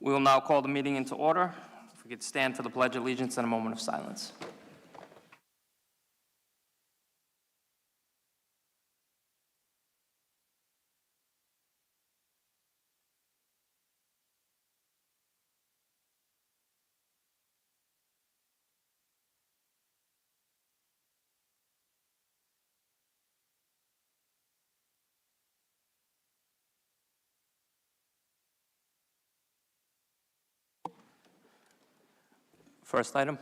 We will now call the meeting into order. If we could stand for the Pledge of Allegiance and a moment of silence. First item.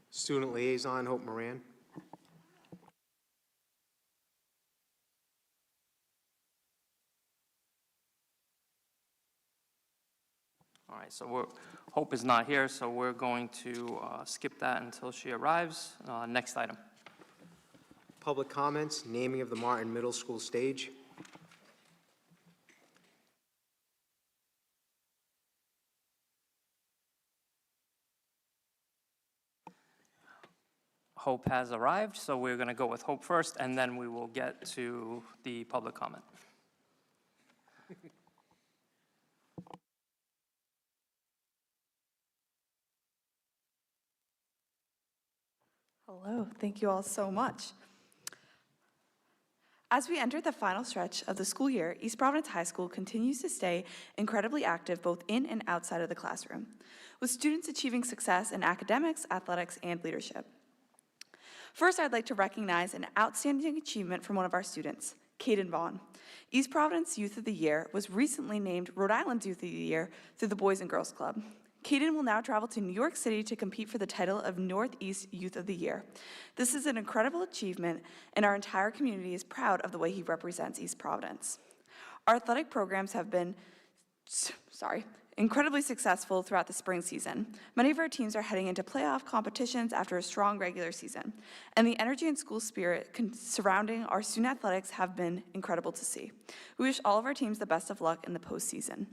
Student Liaison, Hope Moran. All right, so Hope is not here, so we're going to skip that until she arrives. Next item. Public comments, naming of the Martin Middle School stage. Hope has arrived, so we're going to go with Hope first, and then we will get to the public comment. Hello, thank you all so much. As we enter the final stretch of the school year, East Providence High School continues to stay incredibly active both in and outside of the classroom, with students achieving success in academics, athletics, and leadership. First, I'd like to recognize an outstanding achievement from one of our students, Caden Vaughn. East Providence Youth of the Year was recently named Rhode Island's Youth of the Year through the Boys and Girls Club. Caden will now travel to New York City to compete for the title of Northeast Youth of the Year. This is an incredible achievement, and our entire community is proud of the way he represents East Providence. Our athletic programs have been, incredibly successful throughout the spring season. Many of our teams are heading into playoff competitions after a strong regular season, and the energy and school spirit surrounding our student athletics have been incredible to see. We wish all of our teams the best of luck in the postseason.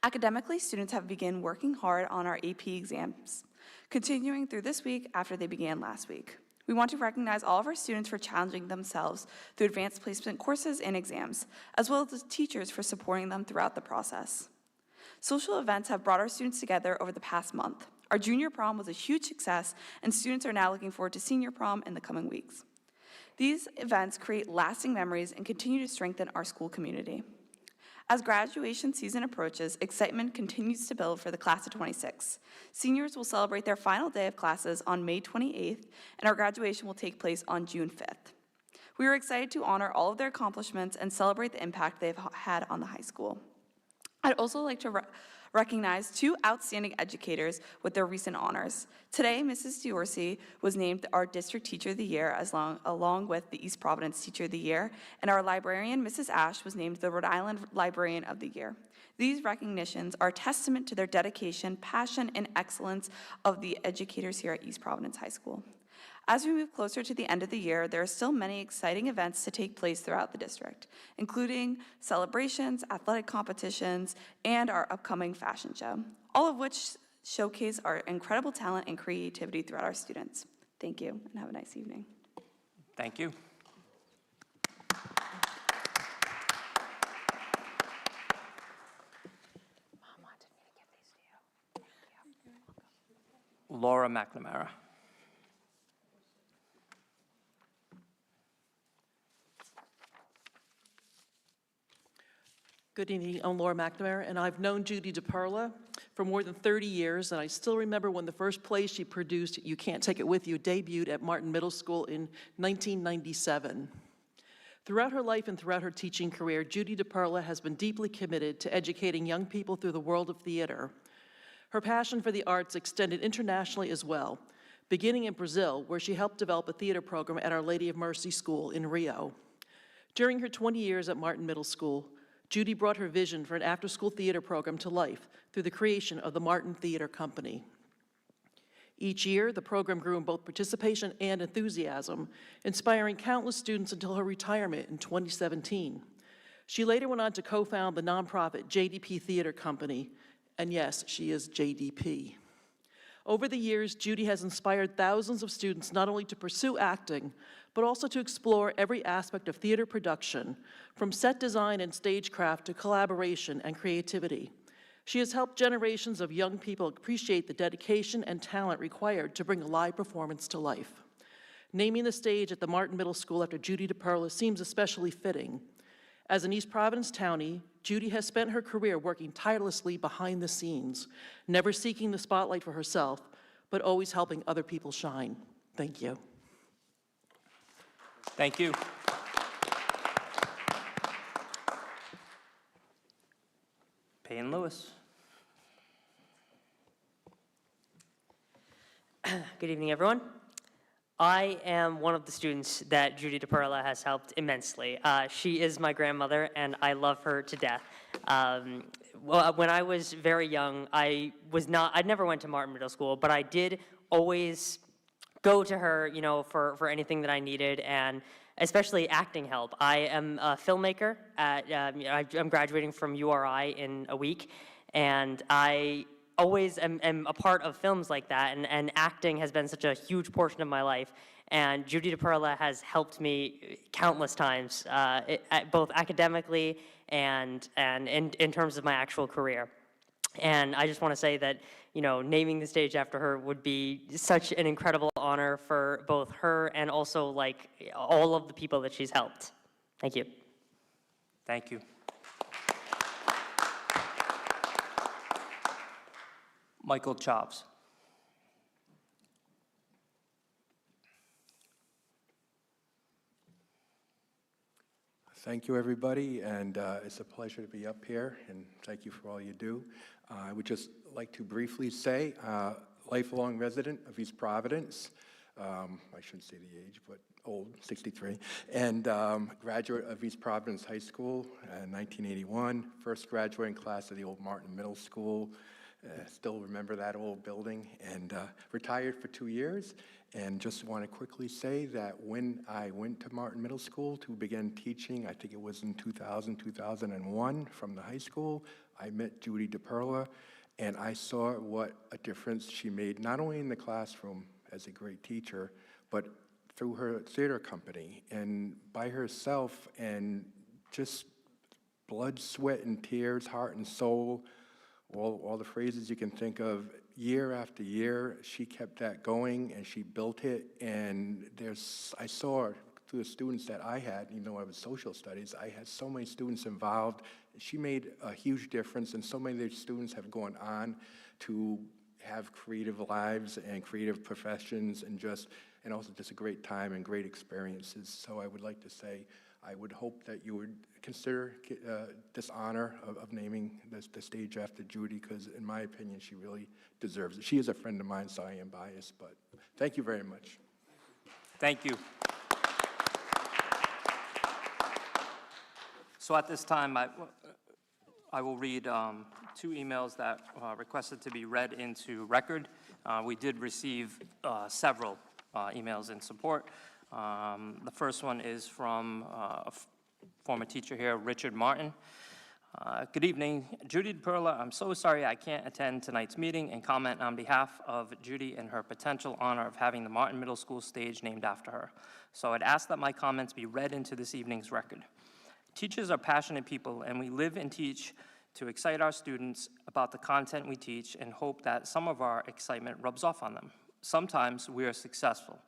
Academically, students have begun working hard on our AP exams, continuing through this week after they began last week. We want to recognize all of our students for challenging themselves through advanced placement courses and exams, as well as the teachers for supporting them throughout the process. Social events have brought our students together over the past month. Our junior prom was a huge success, and students are now looking forward to senior prom in the coming weeks. These events create lasting memories and continue to strengthen our school community. As graduation season approaches, excitement continues to build for the class of 26. Seniors will celebrate their final day of classes on May 28th, and our graduation will take place on June 5th. We are excited to honor all of their accomplishments and celebrate the impact they've had on the high school. I'd also like to recognize two outstanding educators with their recent honors. Today, Mrs. Diorsi was named our District Teacher of the Year along with the East Providence Teacher of the Year, and our librarian, Mrs. Ash, was named the Rhode Island Librarian of the Year. These recognitions are a testament to their dedication, passion, and excellence of the educators here at East Providence High School. As we move closer to the end of the year, there are still many exciting events to take place throughout the district, including celebrations, athletic competitions, and our upcoming fashion show, all of which showcase our incredible talent and creativity throughout our students. Thank you, and have a nice evening. Thank you. Mom wanted me to give these to you. Laura McNamara. Good evening, I'm Laura McNamara, and I've known Judy DePerla for more than 30 years, and I still remember when the first play she produced, You Can't Take It With You, debuted at Martin Middle School in 1997. Throughout her life and throughout her teaching career, Judy DePerla has been deeply committed to educating young people through the world of theater. Her passion for the arts extended internationally as well, beginning in Brazil, where she helped develop a theater program at Our Lady of Mercy School in Rio. During her 20 years at Martin Middle School, Judy brought her vision for an after-school theater program to life through the creation of the Martin Theater Company. Each year, the program grew in both participation and enthusiasm, inspiring countless students until her retirement in 2017. She later went on to co-found the nonprofit JDP Theater Company, and yes, she is JDP. Over the years, Judy has inspired thousands of students not only to pursue acting, but also to explore every aspect of theater production, from set design and stagecraft to collaboration and creativity. She has helped generations of young people appreciate the dedication and talent required to bring a live performance to life. Naming the stage at the Martin Middle School after Judy DePerla seems especially fitting. As an East Providence townie, Judy has spent her career working tirelessly behind the scenes, never seeking the spotlight for herself, but always helping other people shine. Thank you. Thank you. Payne Lewis. Good evening, everyone. I am one of the students that Judy DePerla has helped immensely. She is my grandmother, and I love her to death. Well, when I was very young, I never went to Martin Middle School, but I did always go to her, you know, for anything that I needed, and especially acting help. I am a filmmaker. I'm graduating from URI in a week, and I always am a part of films like that, and acting has been such a huge portion of my life. And Judy DePerla has helped me countless times, both academically and in terms of my actual career. And I just want to say that, you know, naming the stage after her would be such an incredible honor for both her and also, like, all of the people that she's helped. Thank you. Thank you. Michael Chops. Thank you, everybody, and it's a pleasure to be up here, and thank you for all you do. I would just like to briefly say, lifelong resident of East Providence, I shouldn't say the age, but old, 63, and graduate of East Providence High School in 1981, first graduating class of the old Martin Middle School. Still remember that old building, and retired for 2 years. And just want to quickly say that when I went to Martin Middle School to begin teaching, I think it was in 2000, 2001, from the high school, I met Judy DePerla, and I saw what a difference she made, not only in the classroom as a great teacher, but through her theater company, and by herself, and just blood, sweat, and tears, heart and soul, all the phrases you can think of. Year after year, she kept that going, and she built it, and I saw through the students that I had, even though I was social studies, I had so many students involved. She made a huge difference, and so many of the students have gone on to have creative lives and creative professions, and also just a great time and great experiences. So I would like to say, I would hope that you would consider this honor of naming the stage after Judy, because in my opinion, she really deserves it. She is a friend of mine, so I am biased, but thank you very much. Thank you. So at this time, I will read 2 emails that requested to be read into record. We did receive several emails in support. The first one is from a former teacher here, Richard Martin. Good evening, Judy DePerla. I'm so sorry I can't attend tonight's meeting and comment on behalf of Judy and her potential honor of having the Martin Middle School stage named after her. So I'd ask that my comments be read into this evening's record. Teachers are passionate people, and we live and teach to excite our students about the content we teach and hope that some of our excitement rubs off on them. Sometimes we are successful.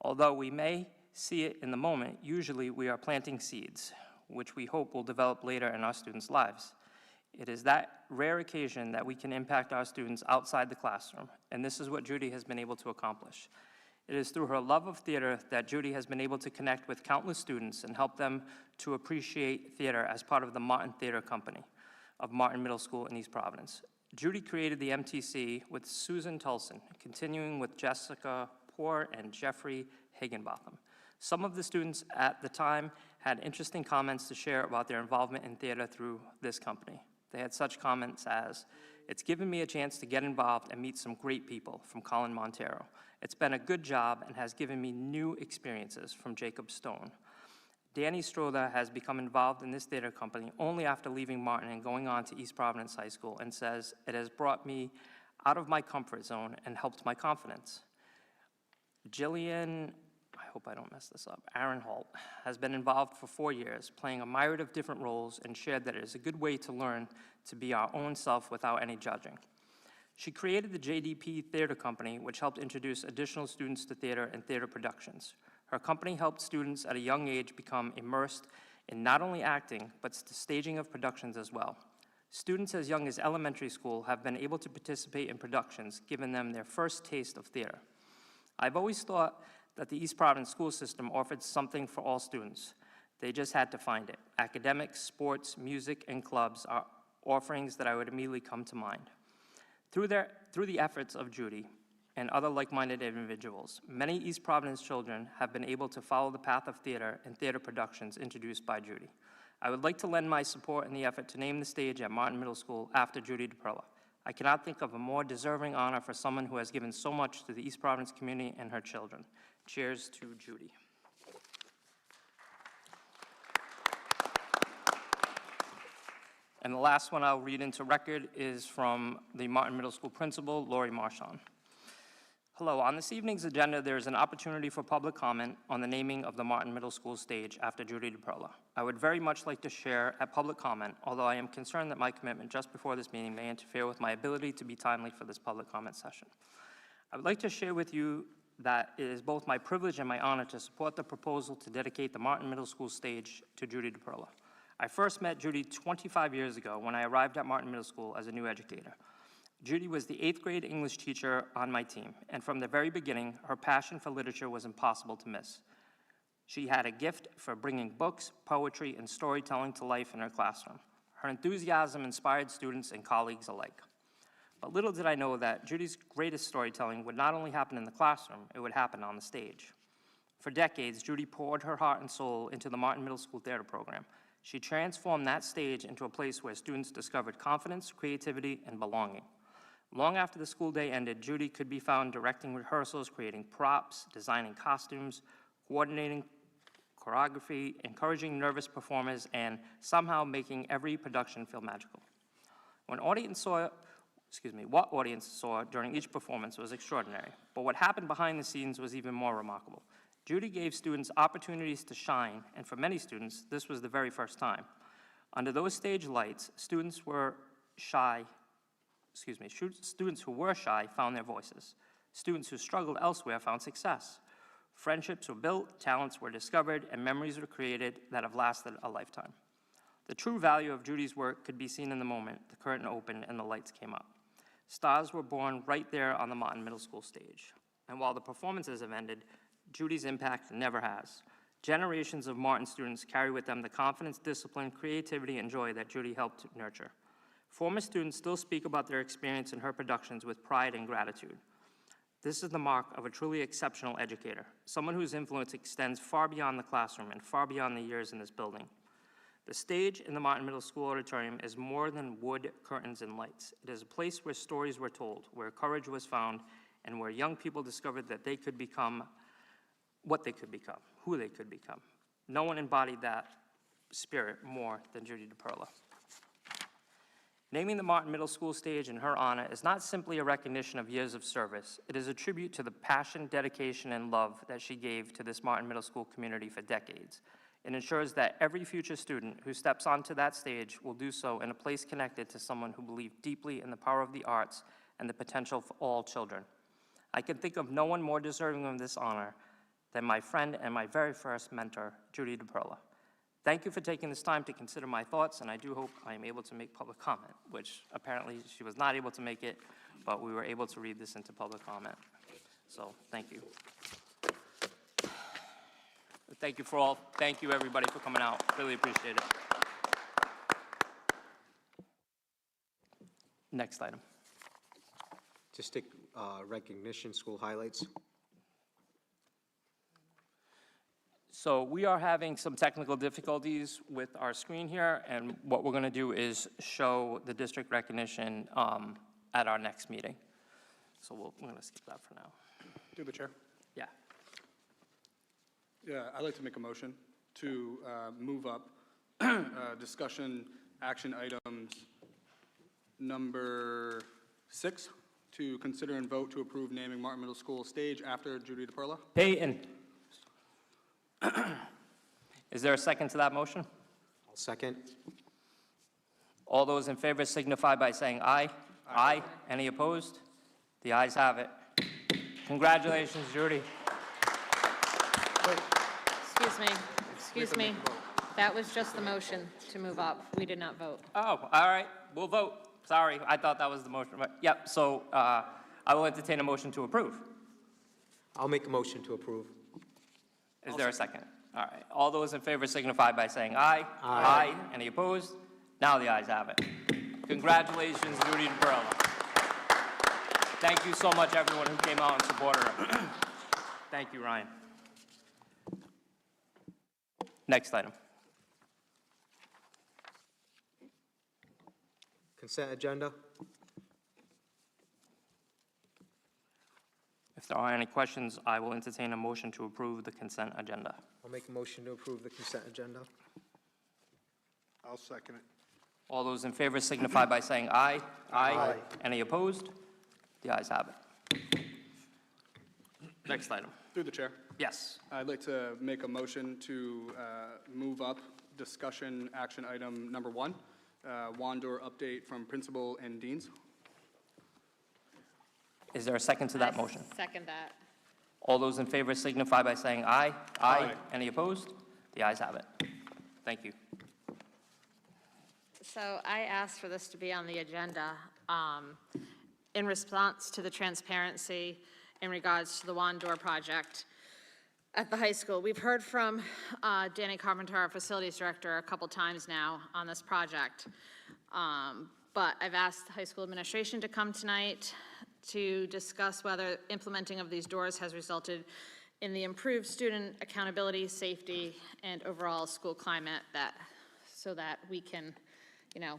Although we may see it in the moment, usually we are planting seeds, which we hope will develop later in our students' lives. It is that rare occasion that we can impact our students outside the classroom, and this is what Judy has been able to accomplish. It is through her love of theater that Judy has been able to connect with countless students and help them to appreciate theater as part of the Martin Theater Company of Martin Middle School in East Providence. Judy created the MTC with Susan Tulson, continuing with Jessica Poor and Jeffrey Higginbotham. Some of the students at the time had interesting comments to share about their involvement in theater through this company. They had such comments as, "It's given me a chance to get involved and meet some great people," from Colin Montero. "It's been a good job and has given me new experiences," from Jacob Stone. Danny Stroda has become involved in this theater company only after leaving Martin and going on to East Providence High School, and says, "It has brought me out of my comfort zone and helped my confidence. Jillian, I hope I don't mess this up, Aaron Holt, has been involved for 4 years, playing a myriad of different roles, and shared that it is a good way to learn to be our own self without any judging. She created the JDP Theater Company, which helped introduce additional students to theater and theater productions. Her company helped students at a young age become immersed in not only acting, but the staging of productions as well. Students as young as elementary school have been able to participate in productions, giving them their first taste of theater. I've always thought that the East Providence school system offered something for all students. They just had to find it. Academics, sports, music, and clubs are offerings that I would immediately come to mind. Through the efforts of Judy and other like-minded individuals, many East Providence children have been able to follow the path of theater and theater productions introduced by Judy. I would like to lend my support in the effort to name the stage at Martin Middle School after Judy DePerla. I cannot think of a more deserving honor for someone who has given so much to the East Providence community and her children. Cheers to Judy. And the last one I'll read into record is from the Martin Middle School principal, Lori Marchand. Hello, on this evening's agenda, there is an opportunity for public comment on the naming of the Martin Middle School stage after Judy DePerla. I would very much like to share at public comment, although I am concerned that my commitment just before this meeting may interfere with my ability to be timely for this public comment session. I would like to share with you that it is both my privilege and my honor to support the proposal to dedicate the Martin Middle School stage to Judy DePerla. I first met Judy 25 years ago when I arrived at Martin Middle School as a new educator. Judy was the 8th grade English teacher on my team, and from the very beginning, her passion for literature was impossible to miss. She had a gift for bringing books, poetry, and storytelling to life in her classroom. Her enthusiasm inspired students and colleagues alike. But little did I know that Judy's greatest storytelling would not only happen in the classroom, it would happen on the stage. For decades, Judy poured her heart and soul into the Martin Middle School theater program. She transformed that stage into a place where students discovered confidence, creativity, and belonging. Long after the school day ended, Judy could be found directing rehearsals, creating props, designing costumes, coordinating choreography, encouraging nervous performers, and somehow making every production feel magical. What audience saw during each performance was extraordinary, but what happened behind the scenes was even more remarkable. Judy gave students opportunities to shine, and for many students, this was the very first time. Under those stage lights, students who were shy found their voices. Students who struggled elsewhere found success. Friendships were built, talents were discovered, and memories were created that have lasted a lifetime. The true value of Judy's work could be seen in the moment the curtain opened and the lights came up. Stars were born right there on the Martin Middle School stage. And while the performances have ended, Judy's impact never has. Generations of Martin students carry with them the confidence, discipline, creativity, and joy that Judy helped nurture. Former students still speak about their experience in her productions with pride and gratitude. This is the mark of a truly exceptional educator, someone whose influence extends far beyond the classroom and far beyond the years in this building. The stage in the Martin Middle School auditorium is more than wood, curtains, and lights. It is a place where stories were told, where courage was found, and where young people discovered that they could become what they could become, who they could become. No one embodied that spirit more than Judy DePerla. Naming the Martin Middle School stage in her honor is not simply a recognition of years of service. It is a tribute to the passion, dedication, and love that she gave to this Martin Middle School community for decades. It ensures that every future student who steps onto that stage will do so in a place connected to someone who believed deeply in the power of the arts and the potential for all children. I can think of no one more deserving of this honor than my friend and my very first mentor, Judy DePerla. Thank you for taking this time to consider my thoughts, and I do hope I am able to make public comment, which apparently she was not able to make it, but we were able to read this into public comment. So, thank you. Thank you everybody for coming out. Really appreciate it. Next item. Just recognition, school highlights. So we are having some technical difficulties with our screen here, and what we're going to do is show the district recognition at our next meeting. So we're going to skip that for now. Through the chair. Yeah. Yeah, I'd like to make a motion to move up discussion action items number 6 to consider and vote to approve naming Martin Middle School stage after Judy DePerla. Peyton. Is there a second to that motion? I'll second. All those in favor signify by saying aye. Aye. Any opposed? The ayes have it. Congratulations, Judy. Excuse me. That was just the motion to move up. We did not vote. Oh, all right, we'll vote. Sorry, I thought that was the motion. But yep, so I will entertain a motion to approve. I'll make a motion to approve. Is there a second? All right, all those in favor signify by saying aye. Aye. Any opposed? Now the ayes have it. Congratulations, Judy DePerla. Thank you so much, everyone who came out and supported her. Thank you, Ryan. Next item. Consent agenda. If there are any questions, I will entertain a motion to approve the consent agenda. I'll make a motion to approve the consent agenda. I'll second it. All those in favor signify by saying aye. Aye. Any opposed? The ayes have it. Next item. Through the chair. Yes. I'd like to make a motion to move up discussion action item number 1, Wandor update from principal and deans. Is there a second to that motion? Second that. All those in favor signify by saying aye. Aye. Any opposed? The ayes have it. Thank you. So I asked for this to be on the agenda in response to the transparency in regards to the Wandor project at the high school. We've heard from Danny Carpenter, our facilities director, a couple times now on this project. But I've asked the high school administration to come tonight to discuss whether implementing of these doors has resulted in the improved student accountability, safety, and overall school climate so that we can,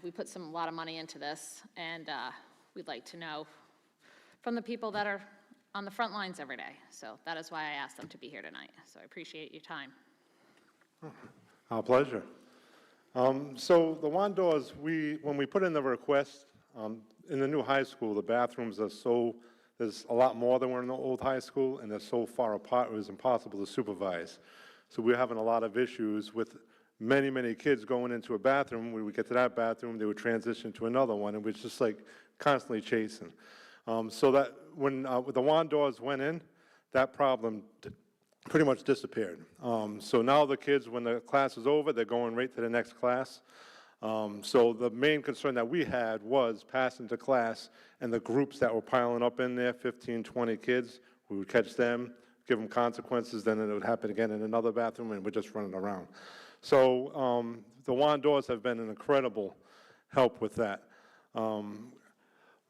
we put a lot of money into this, and we'd like to know from the people that are on the front lines every day. So that is why I asked them to be here tonight. So I appreciate your time. Our pleasure. So the Wandors, when we put in the request, in the new high school, the bathrooms are there's a lot more than were in the old high school, and they're so far apart, it was impossible to supervise. So we're having a lot of issues with many, many kids going into a bathroom. When we get to that bathroom, they would transition to another one, and we're just like constantly chasing. So that when the Wandors went in, that problem pretty much disappeared. So now the kids, when the class is over, they're going right to the next class. So the main concern that we had was passing to class, and the groups that were piling up in there, 15, 20 kids, we would catch them, give them consequences, then it would happen again in another bathroom, and we're just running around. So the Wandors have been an incredible help with that.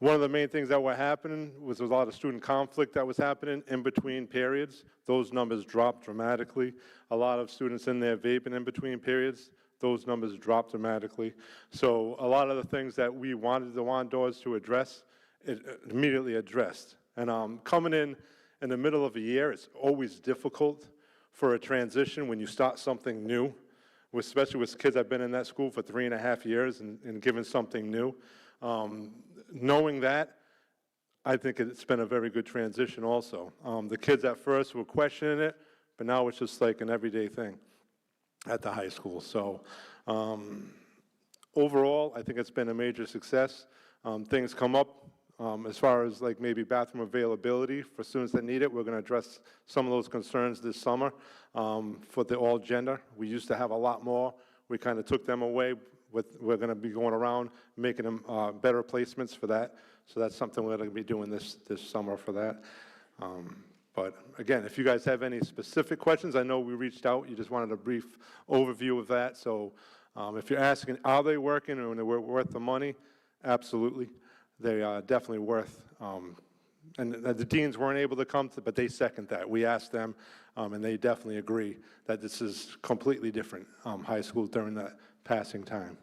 One of the main things that were happening was a lot of student conflict that was happening in between periods. Those numbers dropped dramatically. A lot of students in there vaping in between periods. Those numbers dropped dramatically. So a lot of the things that we wanted the Wandors to address, it immediately addressed. And coming in the middle of a year, it's always difficult for a transition when you start something new, especially with kids that have been in that school for 3.5 years and given something new. Knowing that, I think it's been a very good transition also. The kids at first were questioning it, but now it's just like an everyday thing at the high school. So overall, I think it's been a major success. Things come up as far as like maybe bathroom availability for students that need it. We're going to address some of those concerns this summer for the all gender. We used to have a lot more. We kind of took them away. We're going to be going around making them better placements for that. So that's something we're going to be doing this summer for that. But again, if you guys have any specific questions, I know we reached out. You just wanted a brief overview of that. So if you're asking, are they working and they're worth the money? Absolutely. They are definitely worth. And the deans weren't able to come, but they second that. We asked them, and they definitely agree that this is completely different high school during that passing time.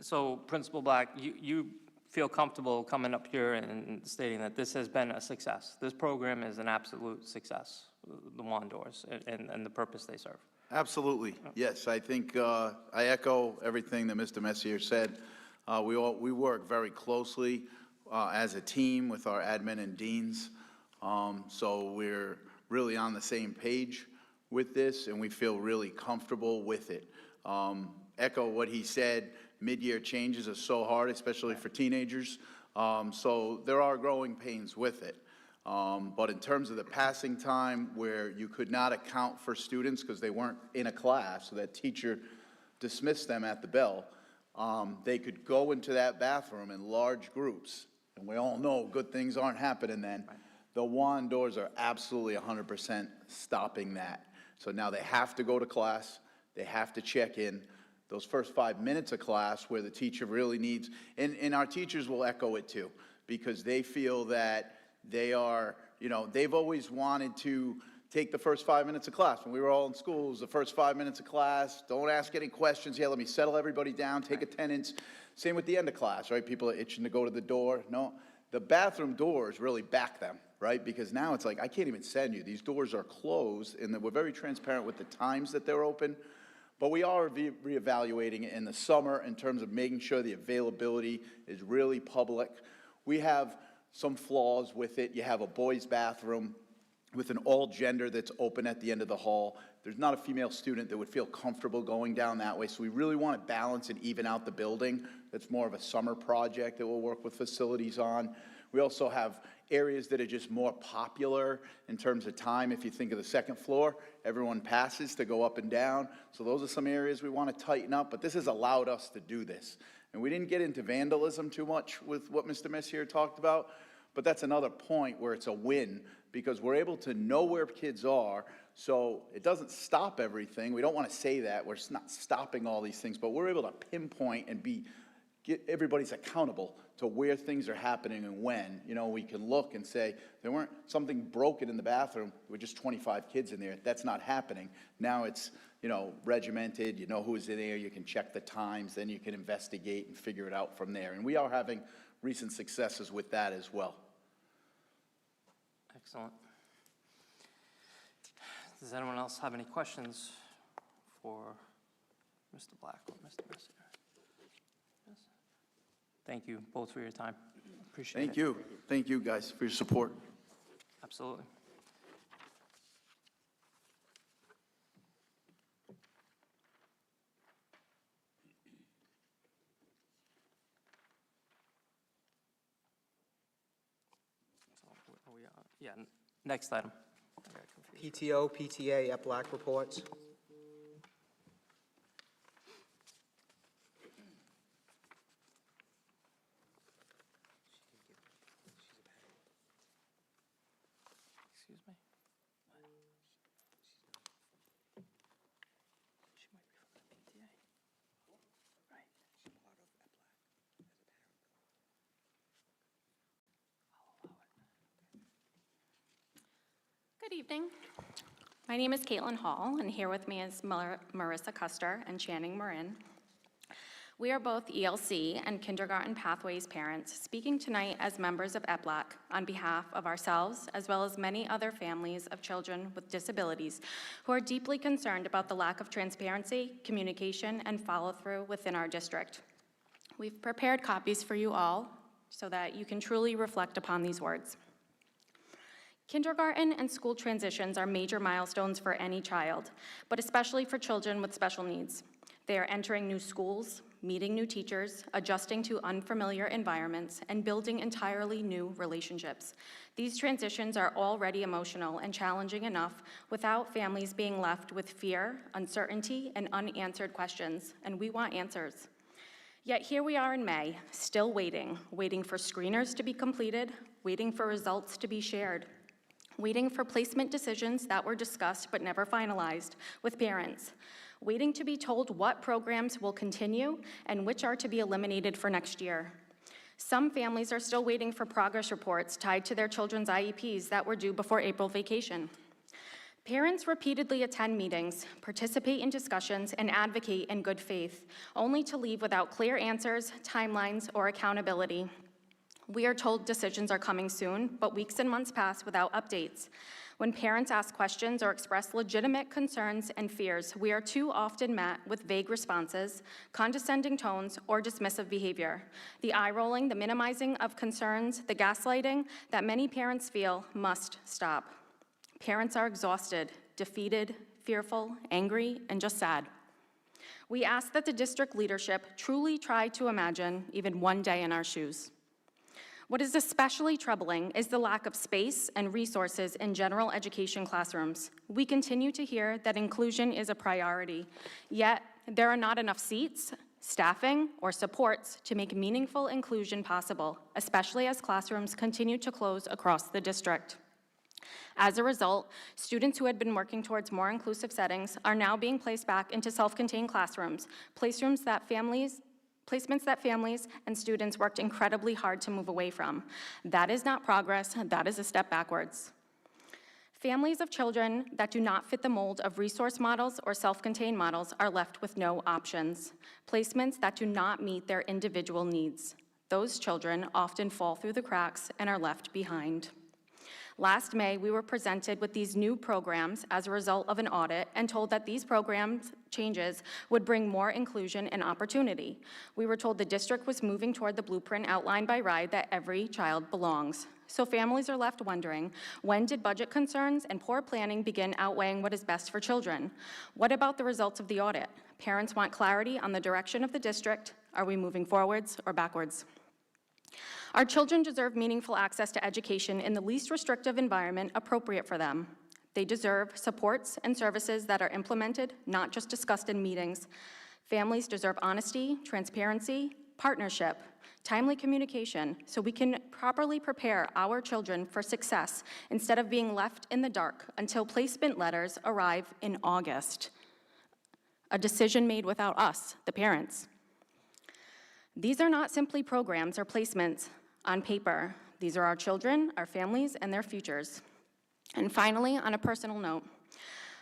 So, Principal Black, you feel comfortable coming up here and stating that this has been a success. This program is an absolute success, the Wandors, and the purpose they serve. Absolutely, yes. I think I echo everything that Mr. Messier said. We work very closely as a team with our admin and deans, so we're really on the same page with this, and we feel really comfortable with it. Echo what he said, mid-year changes are so hard, especially for teenagers, so there are growing pains with it. But in terms of the passing time, where you could not account for students because they weren't in a class, so that teacher dismissed them at the bell, they could go into that bathroom in large groups. And we all know good things aren't happening then. Right. The wand doors are absolutely 100% stopping that. So now they have to go to class, they have to check in. Those first 5 minutes of class where the teacher really needs, and our teachers will echo it too, because they feel that they are, you know, they've always wanted to take the first 5 minutes of class. When we were all in school, it was the first 5 minutes of class. Don't ask any questions. Yeah, let me settle everybody down, take attendance. Same with the end of class, right? People are itching to go to the door. No, the bathroom doors really back them, right? Because now it's like, I can't even send you. These doors are closed, and we're very transparent with the times that they're open. But we are reevaluating it in the summer in terms of making sure the availability is really public. We have some flaws with it. You have a boys' bathroom with an all-gender that's open at the end of the hall. There's not a female student that would feel comfortable going down that way, so we really want to balance and even out the building. That's more of a summer project that we'll work with facilities on. We also have areas that are just more popular in terms of time. If you think of the second floor, everyone passes to go up and down. So those are some areas we want to tighten up, but this has allowed us to do this. And we didn't get into vandalism too much with what Mr. Messier talked about, but that's another point where it's a win, because we're able to know where kids are, so it doesn't stop everything. We don't want to say that. We're not stopping all these things, but we're able to pinpoint and get everybody's accountable to where things are happening and when. You know, we can look and say, there weren't something broken in the bathroom, there were just 25 kids in there. That's not happening. Now it's, you know, regimented, you know who's in there, you can check the times, then you can investigate and figure it out from there. And we are having recent successes with that as well. Excellent. Does anyone else have any questions for Mr. Black or Mr. Messier? Yes. Thank you both for your time. Appreciate it. Thank you. Thank you, guys, for your support. Absolutely. So, are we, yeah, next item. I got confused. PTO, PTA, EPLAC reports. Excuse me? She might be from the PTA. Right. She's part of EPLAC as a parent. I'll allow it. Good evening. My name is Caitlin Hall, and here with me is Marissa Custer and Channing Marin. We are both ELC and Kindergarten Pathways parents, speaking tonight as members of EPLAC on behalf of ourselves, as well as many other families of children with disabilities who are deeply concerned about the lack of transparency, communication, and follow-through within our district. We've prepared copies for you all so that you can truly reflect upon these words. Kindergarten and school transitions are major milestones for any child, but especially for children with special needs. They are entering new schools, meeting new teachers, adjusting to unfamiliar environments, and building entirely new relationships. These transitions are already emotional and challenging enough without families being left with fear, uncertainty, and unanswered questions, and we want answers. Yet here we are in May, still waiting for screeners to be completed, waiting for results to be shared, waiting for placement decisions that were discussed but never finalized with parents, waiting to be told what programs will continue and which are to be eliminated for next year. Some families are still waiting for progress reports tied to their children's IEPs that were due before April vacation. Parents repeatedly attend meetings, participate in discussions, and advocate in good faith, only to leave without clear answers, timelines, or accountability. We are told decisions are coming soon, but weeks and months pass without updates. When parents ask questions or express legitimate concerns and fears, we are too often met with vague responses, condescending tones, or dismissive behavior. The eye-rolling, the minimizing of concerns, the gaslighting that many parents feel must stop. Parents are exhausted, defeated, fearful, angry, and just sad. We ask that the district leadership truly try to imagine even one day in our shoes. What is especially troubling is the lack of space and resources in general education classrooms. We continue to hear that inclusion is a priority, yet there are not enough seats, staffing, or supports to make meaningful inclusion possible, especially as classrooms continue to close across the district. As a result, students who had been working towards more inclusive settings are now being placed back into self-contained classrooms, placements that families and students worked incredibly hard to move away from. That is not progress, that is a step backwards. Families of children that do not fit the mold of resource models or self-contained models are left with no options, placements that do not meet their individual needs. Those children often fall through the cracks and are left behind. Last May, we were presented with these new programs as a result of an audit and told that these programs changes would bring more inclusion and opportunity. We were told the district was moving toward the blueprint outlined by RIDE that every child belongs. So families are left wondering, when did budget concerns and poor planning begin outweighing what is best for children? What about the results of the audit? Parents want clarity on the direction of the district. Are we moving forwards or backwards? Our children deserve meaningful access to education in the least restrictive environment appropriate for them. They deserve supports and services that are implemented, not just discussed in meetings. Families deserve honesty, transparency, partnership, timely communication, so we can properly prepare our children for success instead of being left in the dark until placement letters arrive in August. A decision made without us, the parents. These are not simply programs or placements on paper. These are our children, our families, and their futures. And finally, on a personal note,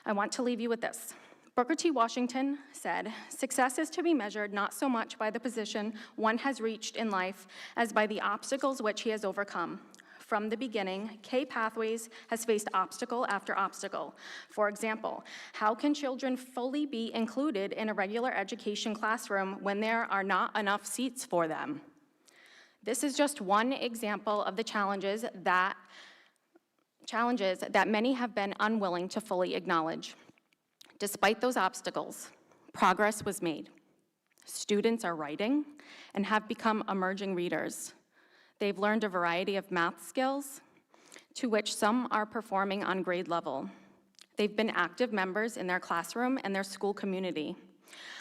I want to leave you with this. Booker T. Washington said, "Success is to be measured not so much by the position one has reached in life as by the obstacles which he has overcome." From the beginning, K Pathways has faced obstacle after obstacle. For example, how can children fully be included in a regular education classroom when there are not enough seats for them? This is just one example of the challenges that many have been unwilling to fully acknowledge. Despite those obstacles, progress was made. Students are writing and have become emerging readers. They've learned a variety of math skills, to which some are performing on grade level. They've been active members in their classroom and their school community.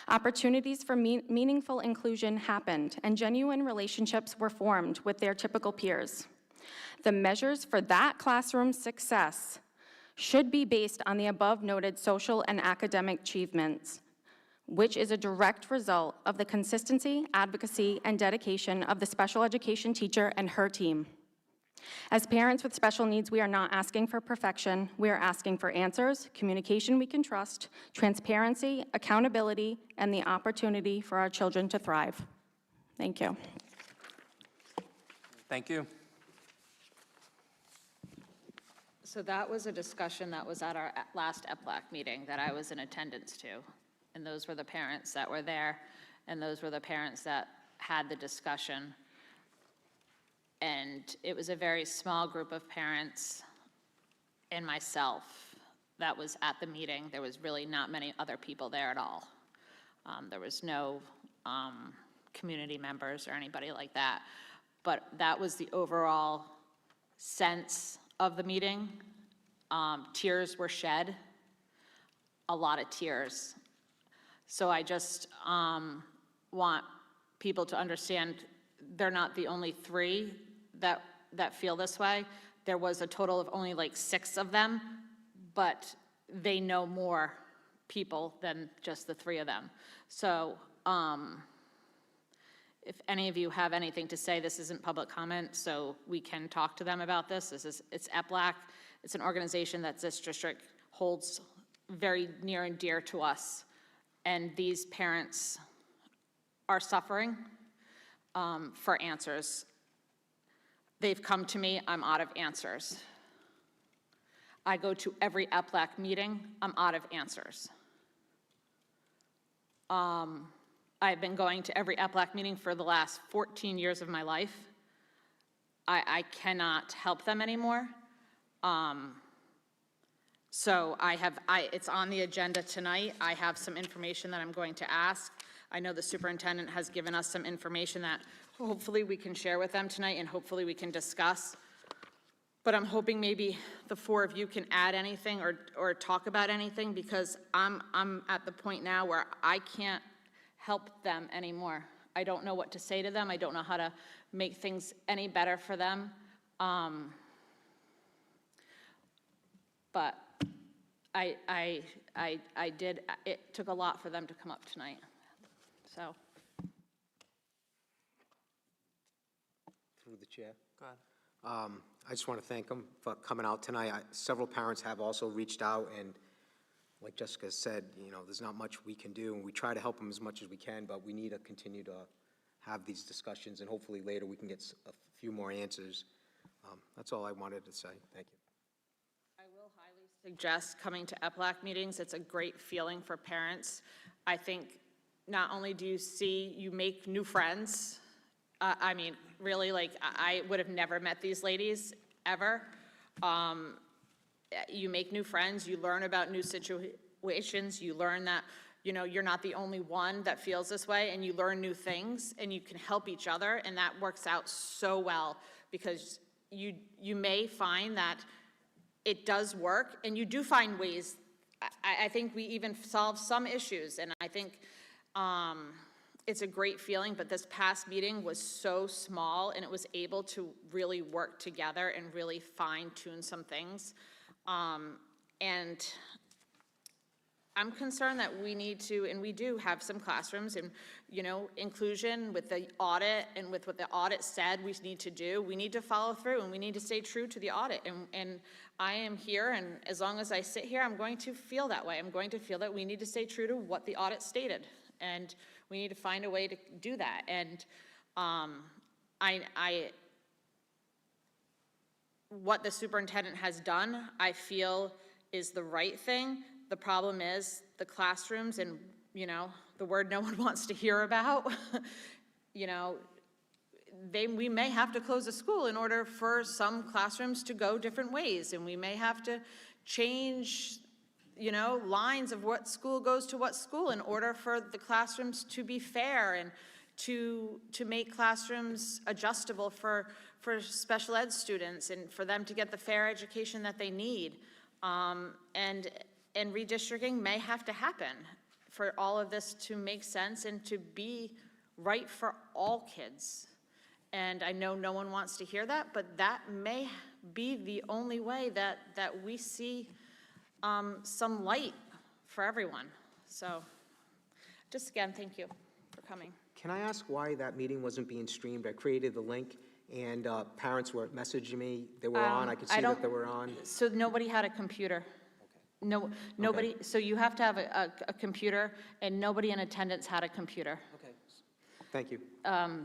Opportunities for meaningful inclusion happened, and genuine relationships were formed with their typical peers. The measures for that classroom success should be based on the above-noted social and academic achievements, which is a direct result of the consistency, advocacy, and dedication of the special education teacher and her team. As parents with special needs, we are not asking for perfection. We are asking for answers, communication we can trust, transparency, accountability, and the opportunity for our children to thrive. Thank you. Thank you. So that was a discussion that was at our last EPLAC meeting that I was in attendance to. And those were the parents that were there, and those were the parents that had the discussion. And it was a very small group of parents and myself that was at the meeting. There was really not many other people there at all. There was no community members or anybody like that. But that was the overall sense of the meeting. Tears were shed, a lot of tears. So I just want people to understand they're not the only three that feel this way. There was a total of only like 6 of them, but they know more people than just the 3 of them. So if any of you have anything to say, this isn't public comment, so we can talk to them about this. It's EPLAC. It's an organization that this district holds very near and dear to us. And these parents are suffering for answers. they've come to me, I'm out of answers. I go to every EPLAC meeting, I'm out of answers. I've been going to every EPLAC meeting for the last 14 years of my life. I cannot help them anymore. So it's on the agenda tonight. I have some information that I'm going to ask. I know the superintendent has given us some information that hopefully we can share with them tonight and hopefully we can discuss. But I'm hoping maybe the four of you can add anything or talk about anything, because I'm at the point now where I can't help them anymore. I don't know what to say to them. I don't know how to make things any better for them. But it took a lot for them to come up tonight, so. Through the chair. Go ahead. I just want to thank them for coming out tonight. Several parents have also reached out, and like Jessica said, you know, there's not much we can do, and we try to help them as much as we can, but we need to continue to have these discussions, and hopefully later we can get a few more answers. That's all I wanted to say. Thank you. I will highly suggest coming to EPLAC meetings. It's a great feeling for parents. I think not only do you make new friends. I mean, really, like, I would have never met these ladies, ever. You make new friends, you learn about new situations, you learn that, you know, you're not the only one that feels this way, and you learn new things, and you can help each other, and that works out so well, because you may find that it does work, and you do find ways. I think we even solved some issues, and I think, it's a great feeling, but this past meeting was so small, and it was able to really work together and really fine-tune some things. And I'm concerned that we need to, and we do have some classrooms, and, you know, inclusion with the audit and with what the audit said we need to do, we need to follow through, and we need to stay true to the audit. And I am here, and as long as I sit here, I'm going to feel that way. I'm going to feel that we need to stay true to what the audit stated. And we need to find a way to do that. And what the superintendent has done, I feel, is the right thing. The problem is the classrooms and, you know, the word no one wants to hear about, you know, we may have to close a school in order for some classrooms to go different ways. And we may have to change, you know, lines of what school goes to what school in order for the classrooms to be fair and to make classrooms adjustable for special ed students and for them to get the fair education that they need. And redistricting may have to happen for all of this to make sense and to be right for all kids. And I know no one wants to hear that, but that may be the only way that we see some light for everyone. So just again, thank you for coming. Can I ask why that meeting wasn't being streamed? I created the link, and parents were messaging me. They were on. I could see that they were on. So nobody had a computer. No, nobody. So you have to have a computer, and nobody in attendance had a computer. Okay. Thank you.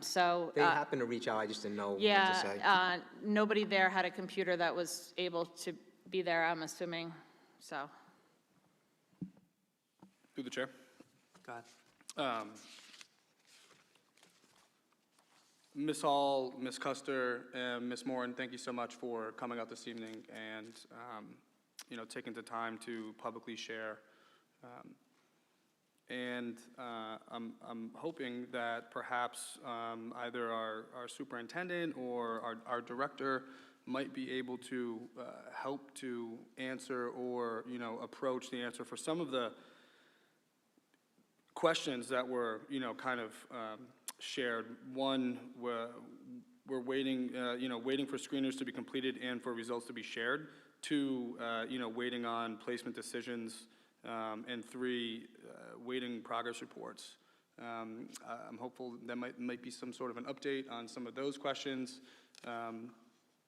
So They happened to reach out. I just didn't know what to say. yeah, nobody there had a computer that was able to be there, I'm assuming. So. Through the chair. Go ahead. Ms. Hall, Ms. Custer, and Ms. Moran, thank you so much for coming out this evening and, you know, taking the time to publicly share. I'm hoping that perhaps either our superintendent or our director might be able to help to answer or, you know, approach the answer for some of the questions that were, you know, kind of shared. One, we're waiting, you know, waiting for screeners to be completed and for results to be shared. Two, you know, waiting on placement decisions. And three, waiting progress reports. I'm hopeful there might be some sort of an update on some of those questions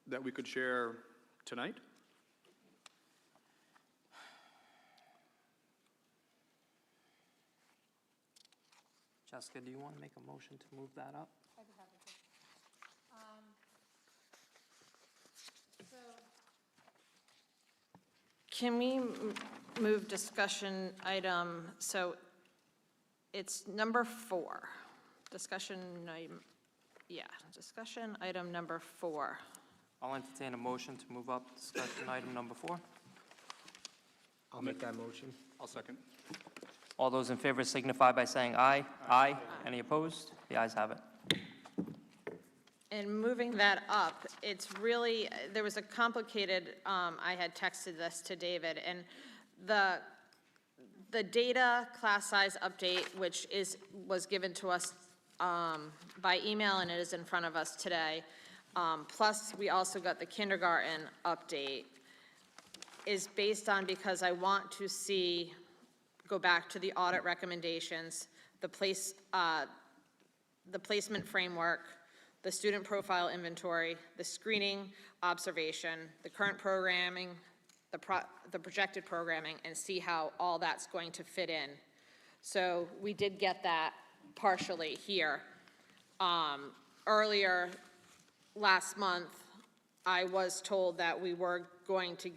that we could share tonight. Jessica, do you want to make a motion to move that up? Can we move discussion item, so it's number 4, discussion item, discussion item number 4. I'll entertain a motion to move up discussion item number 4. I'll make that motion. I'll second. All those in favor signify by saying aye. Aye. Any opposed? The ayes have it. And moving that up, it's really, there was a complicated, I had texted this to David, and the data class size update, which was given to us by email, and it is in front of us today, plus we also got the kindergarten update, is based on, because I want to see, go back to the audit recommendations, the placement framework, the student profile inventory, the screening observation, the current programming, the projected programming, and see how all that's going to fit in. So we did get that partially here. Earlier last month, I was told that we were going to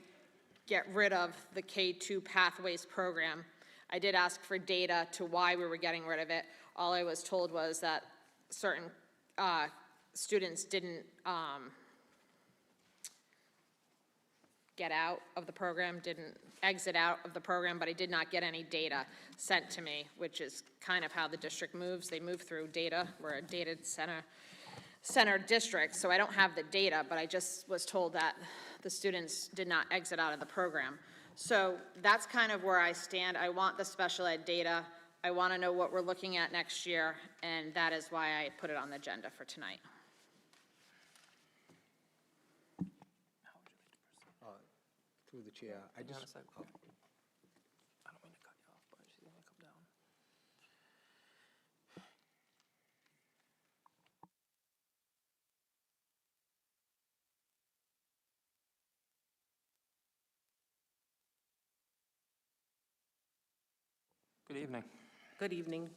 get rid of the K-2 Pathways program. I did ask for data to why we were getting rid of it. All I was told was that certain students didn't get out of the program, didn't exit out of the program, but I did not get any data sent to me, which is kind of how the district moves. They move through data. We're a data center district, so I don't have the data, but I just was told that the students did not exit out of the program. So that's kind of where I stand. I want the special ed data. I want to know what we're looking at next year, and that is why I put it on the agenda for tonight. Through the chair, I just, I don't mean to cut you off, but she's going to come down. Good evening. Good evening.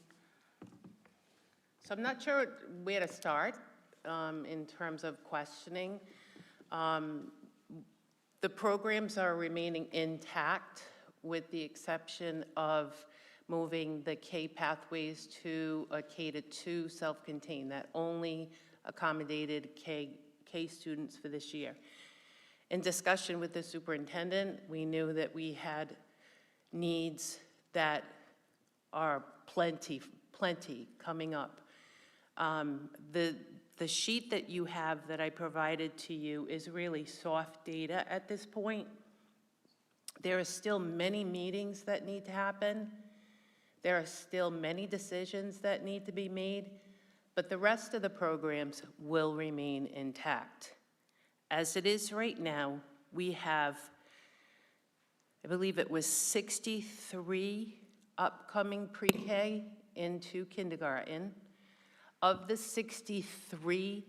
So I'm not sure where to start in terms of questioning. The programs are remaining intact with the exception of moving the K pathways to a K-2 self-contained that only accommodated K students for this year. In discussion with the superintendent, we knew that we had needs that are plenty coming up. The sheet that you have that I provided to you is really soft data at this point. There are still many meetings that need to happen. There are still many decisions that need to be made, but the rest of the programs will remain intact. As it is right now, we have, I believe it was 63 upcoming pre-K into kindergarten. Of the 63,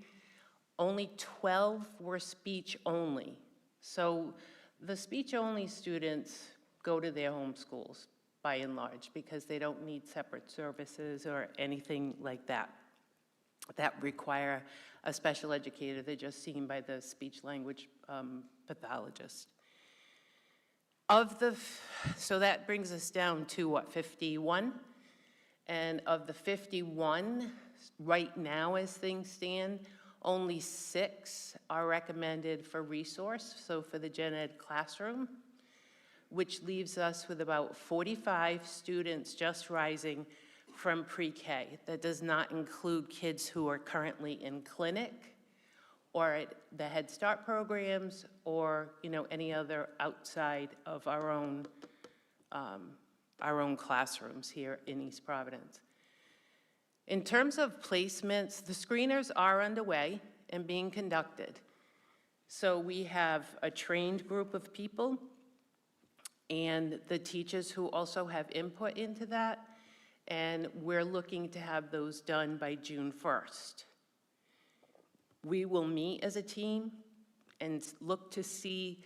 only 12 were speech only. So the speech only students go to their home schools by and large because they don't need separate services or anything like that require a special educator. They're just seen by the speech language pathologist. So that brings us down to what, 51? And of the 51, right now as things stand, only 6 are recommended for resource, so for the gen ed classroom, which leaves us with about 45 students just rising from pre-K. That does not include kids who are currently in clinic or at the Head Start programs or, any other outside of our own classrooms here in East Providence. In terms of placements, the screeners are underway and being conducted. So we have a trained group of people and the teachers who also have input into that, and we're looking to have those done by June 1st. We will meet as a team and look to see,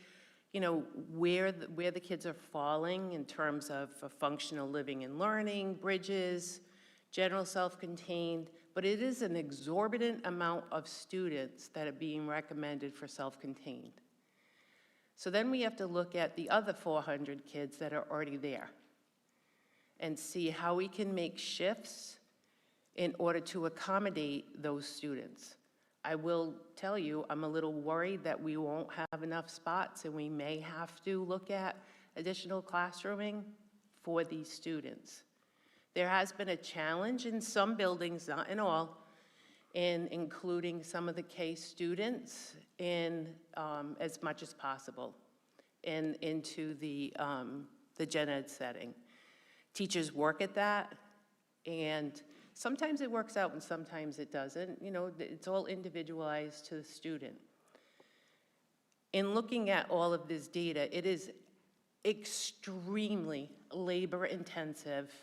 where the kids are falling in terms of functional living and learning, bridges, general self-contained, but it is an exorbitant amount of students that are being recommended for self-contained. So then we have to look at the other 400 kids that are already there and see how we can make shifts in order to accommodate those students. I will tell you, I'm a little worried that we won't have enough spots and we may have to look at additional classrooming for these students. There has been a challenge in some buildings, not in all, in including some of the K students in as much as possible into the gen ed setting. Teachers work at that, and sometimes it works out and sometimes it doesn't. You know, it's all individualized to the student. In looking at all of this data, it is extremely labor intensive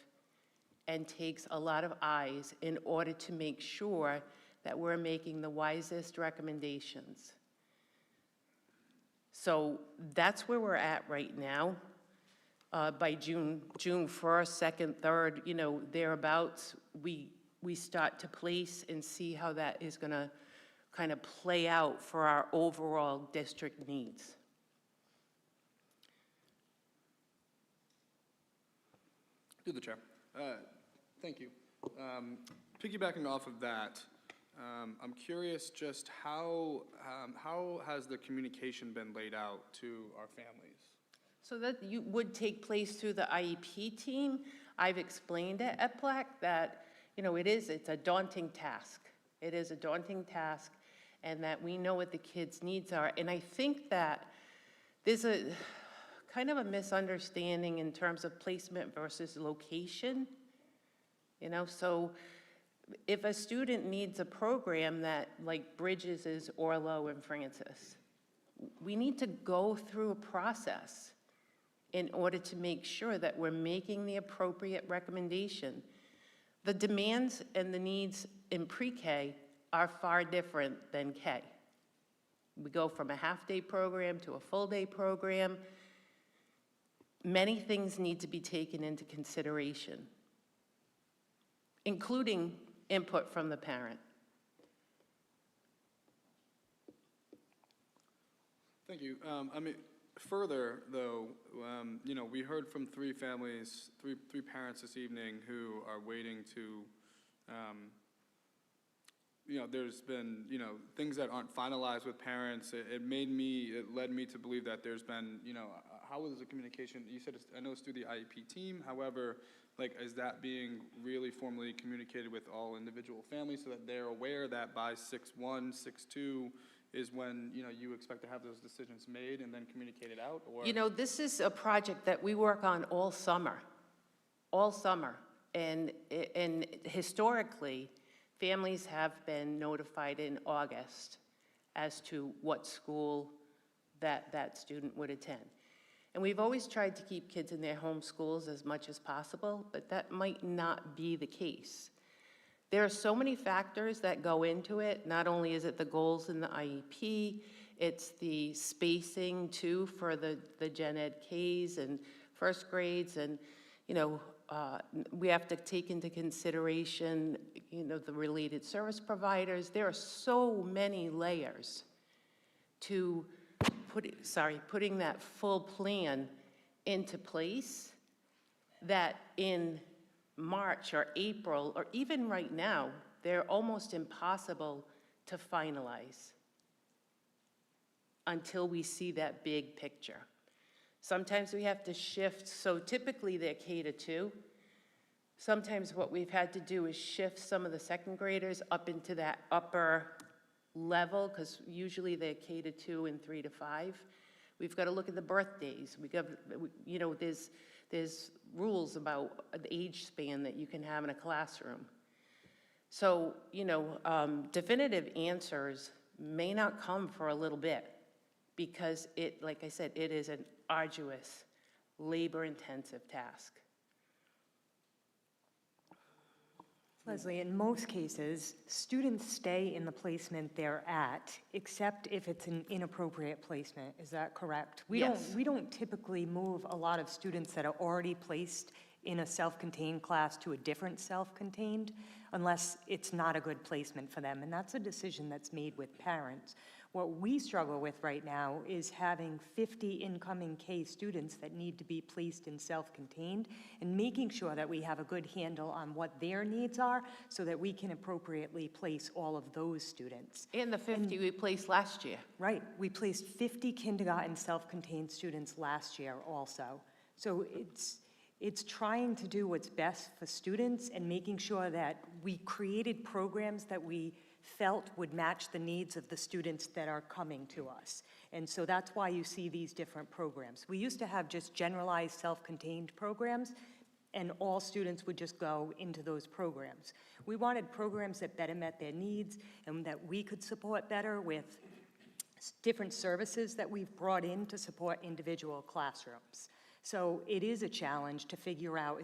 and takes a lot of eyes in order to make sure that we're making the wisest recommendations. So that's where we're at right now. By June 1st, 2nd, 3rd, you know, thereabouts, we start to place and see how that is gonna kind of play out for our overall district needs. Through the chair. Thank you. Piggybacking off of that, I'm curious just how has the communication been laid out to our families? So that would take place through the IEP team. I've explained at EPLAC that, you know, it's a daunting task. It is a daunting task, and that we know what the kids' needs are. And I think that there's a kind of a misunderstanding in terms of placement versus location. You know, so if a student needs a program that, like Bridges is Orlo and Francis, we need to go through a process in order to make sure that we're making the appropriate recommendation. The demands and the needs in pre-K are far different than K. We go from a half-day program to a full-day program. Many things need to be taken into consideration, including input from the parent. Thank you. I mean, further though, you know, we heard from three families, three parents this evening who are waiting to, you know, there's been, you know, things that aren't finalized with parents. It led me to believe that there's been, you know, how is the communication? You said, I know it's through the IEP team. However, like, is that being really formally communicated with all individual families so that they're aware that by 6/1, 6/2 is when, you know, you expect to have those decisions made and then communicated out? Or? You know, this is a project that we work on all summer. And historically, families have been notified in August as to what school that student would attend. And we've always tried to keep kids in their home schools as much as possible, but that might not be the case. There are so many factors that go into it. Not only is it the goals in the IEP, it's the spacing too for the gen ed Ks and first grades. And, you know, we have to take into consideration, you know, the related service providers. There are so many layers to putting that full plan into place that in March or April, or even right now, they're almost impossible to finalize until we see that big picture. Sometimes we have to shift, so typically they're K-2. Sometimes what we've had to do is shift some of the second graders up into that upper level, because usually they're K-2 and 3-5. We've got to look at the birthdays. You know, there's rules about the age span that you can have in a classroom. So, you know, definitive answers may not come for a little bit because it, like I said, it is an arduous, labor-intensive task. Leslie, in most cases, students stay in the placement they're at, except if it's an inappropriate placement. Is that correct? Yes. We don't typically move a lot of students that are already placed in a self-contained class to a different self-contained unless it's not a good placement for them. And that's a decision that's made with parents. What we struggle with right now is having 50 incoming K students that need to be placed in self-contained and making sure that we have a good handle on what their needs are so that we can appropriately place all of those students. And the 50 we placed last year. Right, we placed 50 kindergarten self-contained students last year also. So it's trying to do what's best for students and making sure that we created programs that we felt would match the needs of the students that are coming to us. And so that's why you see these different programs. We used to have just generalized self-contained programs, and all students would just go into those programs. We wanted programs that better met their needs and that we could support better with different services that we've brought in to support individual classrooms. So it is a challenge to figure out.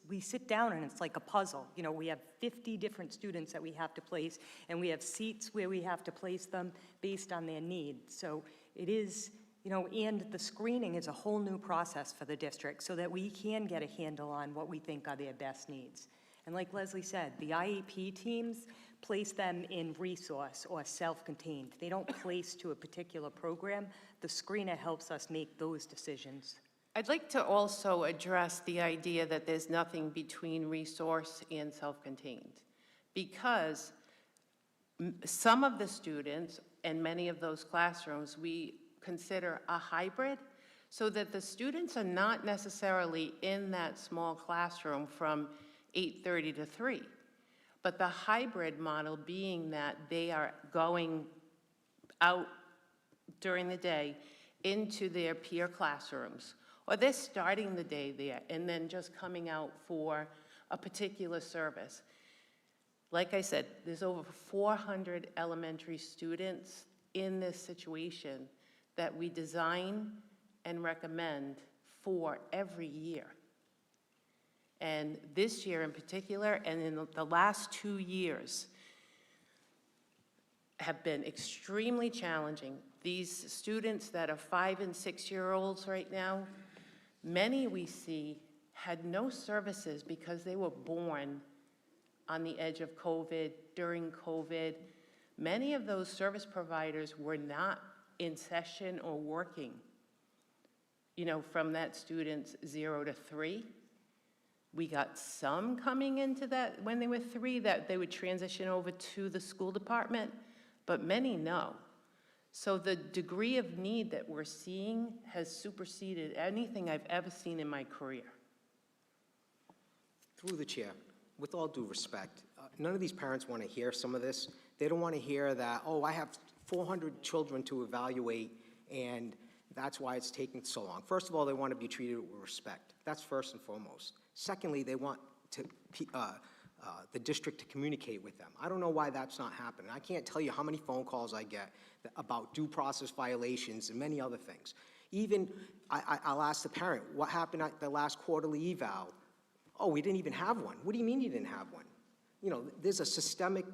We sit down and it's like a puzzle. You know, we have 50 different students that we have to place, and we have seats where we have to place them based on their needs. So it is, you know, and the screening is a whole new process for the district so that we can get a handle on what we think are their best needs. And like Leslie said, the IEP teams place them in resource or self-contained. They don't place to a particular program. The screener helps us make those decisions. I'd like to also address the idea that there's nothing between resource and self-contained, because some of the students and many of those classrooms we consider a hybrid, so that the students are not necessarily in that small classroom from 8:30 to 3, but the hybrid model being that they are going out during the day into their peer classrooms, or they're starting the day there and then just coming out for a particular service. Like I said, there's over 400 elementary students in this situation that we design and recommend for every year. And this year in particular, and in the last 2 years, have been extremely challenging. These students that are 5- and 6-year-olds right now, many we see had no services because they were born on the edge of COVID, during COVID. Many of those service providers were not in session or working, you know, from that student's 0 to 3. We got some coming into that when they were 3 that they would transition over to the school department, but many no. So the degree of need that we're seeing has superseded anything I've ever seen in my career. Through the chair, with all due respect, none of these parents want to hear some of this. They don't want to hear that, oh, I have 400 children to evaluate, and that's why it's taking so long. First of all, they want to be treated with respect. That's first and foremost. Secondly, they want the district to communicate with them. I don't know why that's not happening. I can't tell you how many phone calls I get about due process violations and many other things. Even, I'll ask the parent, what happened at the last quarterly eval? Oh, we didn't even have one. What do you mean you didn't have one? You know, there's a systemic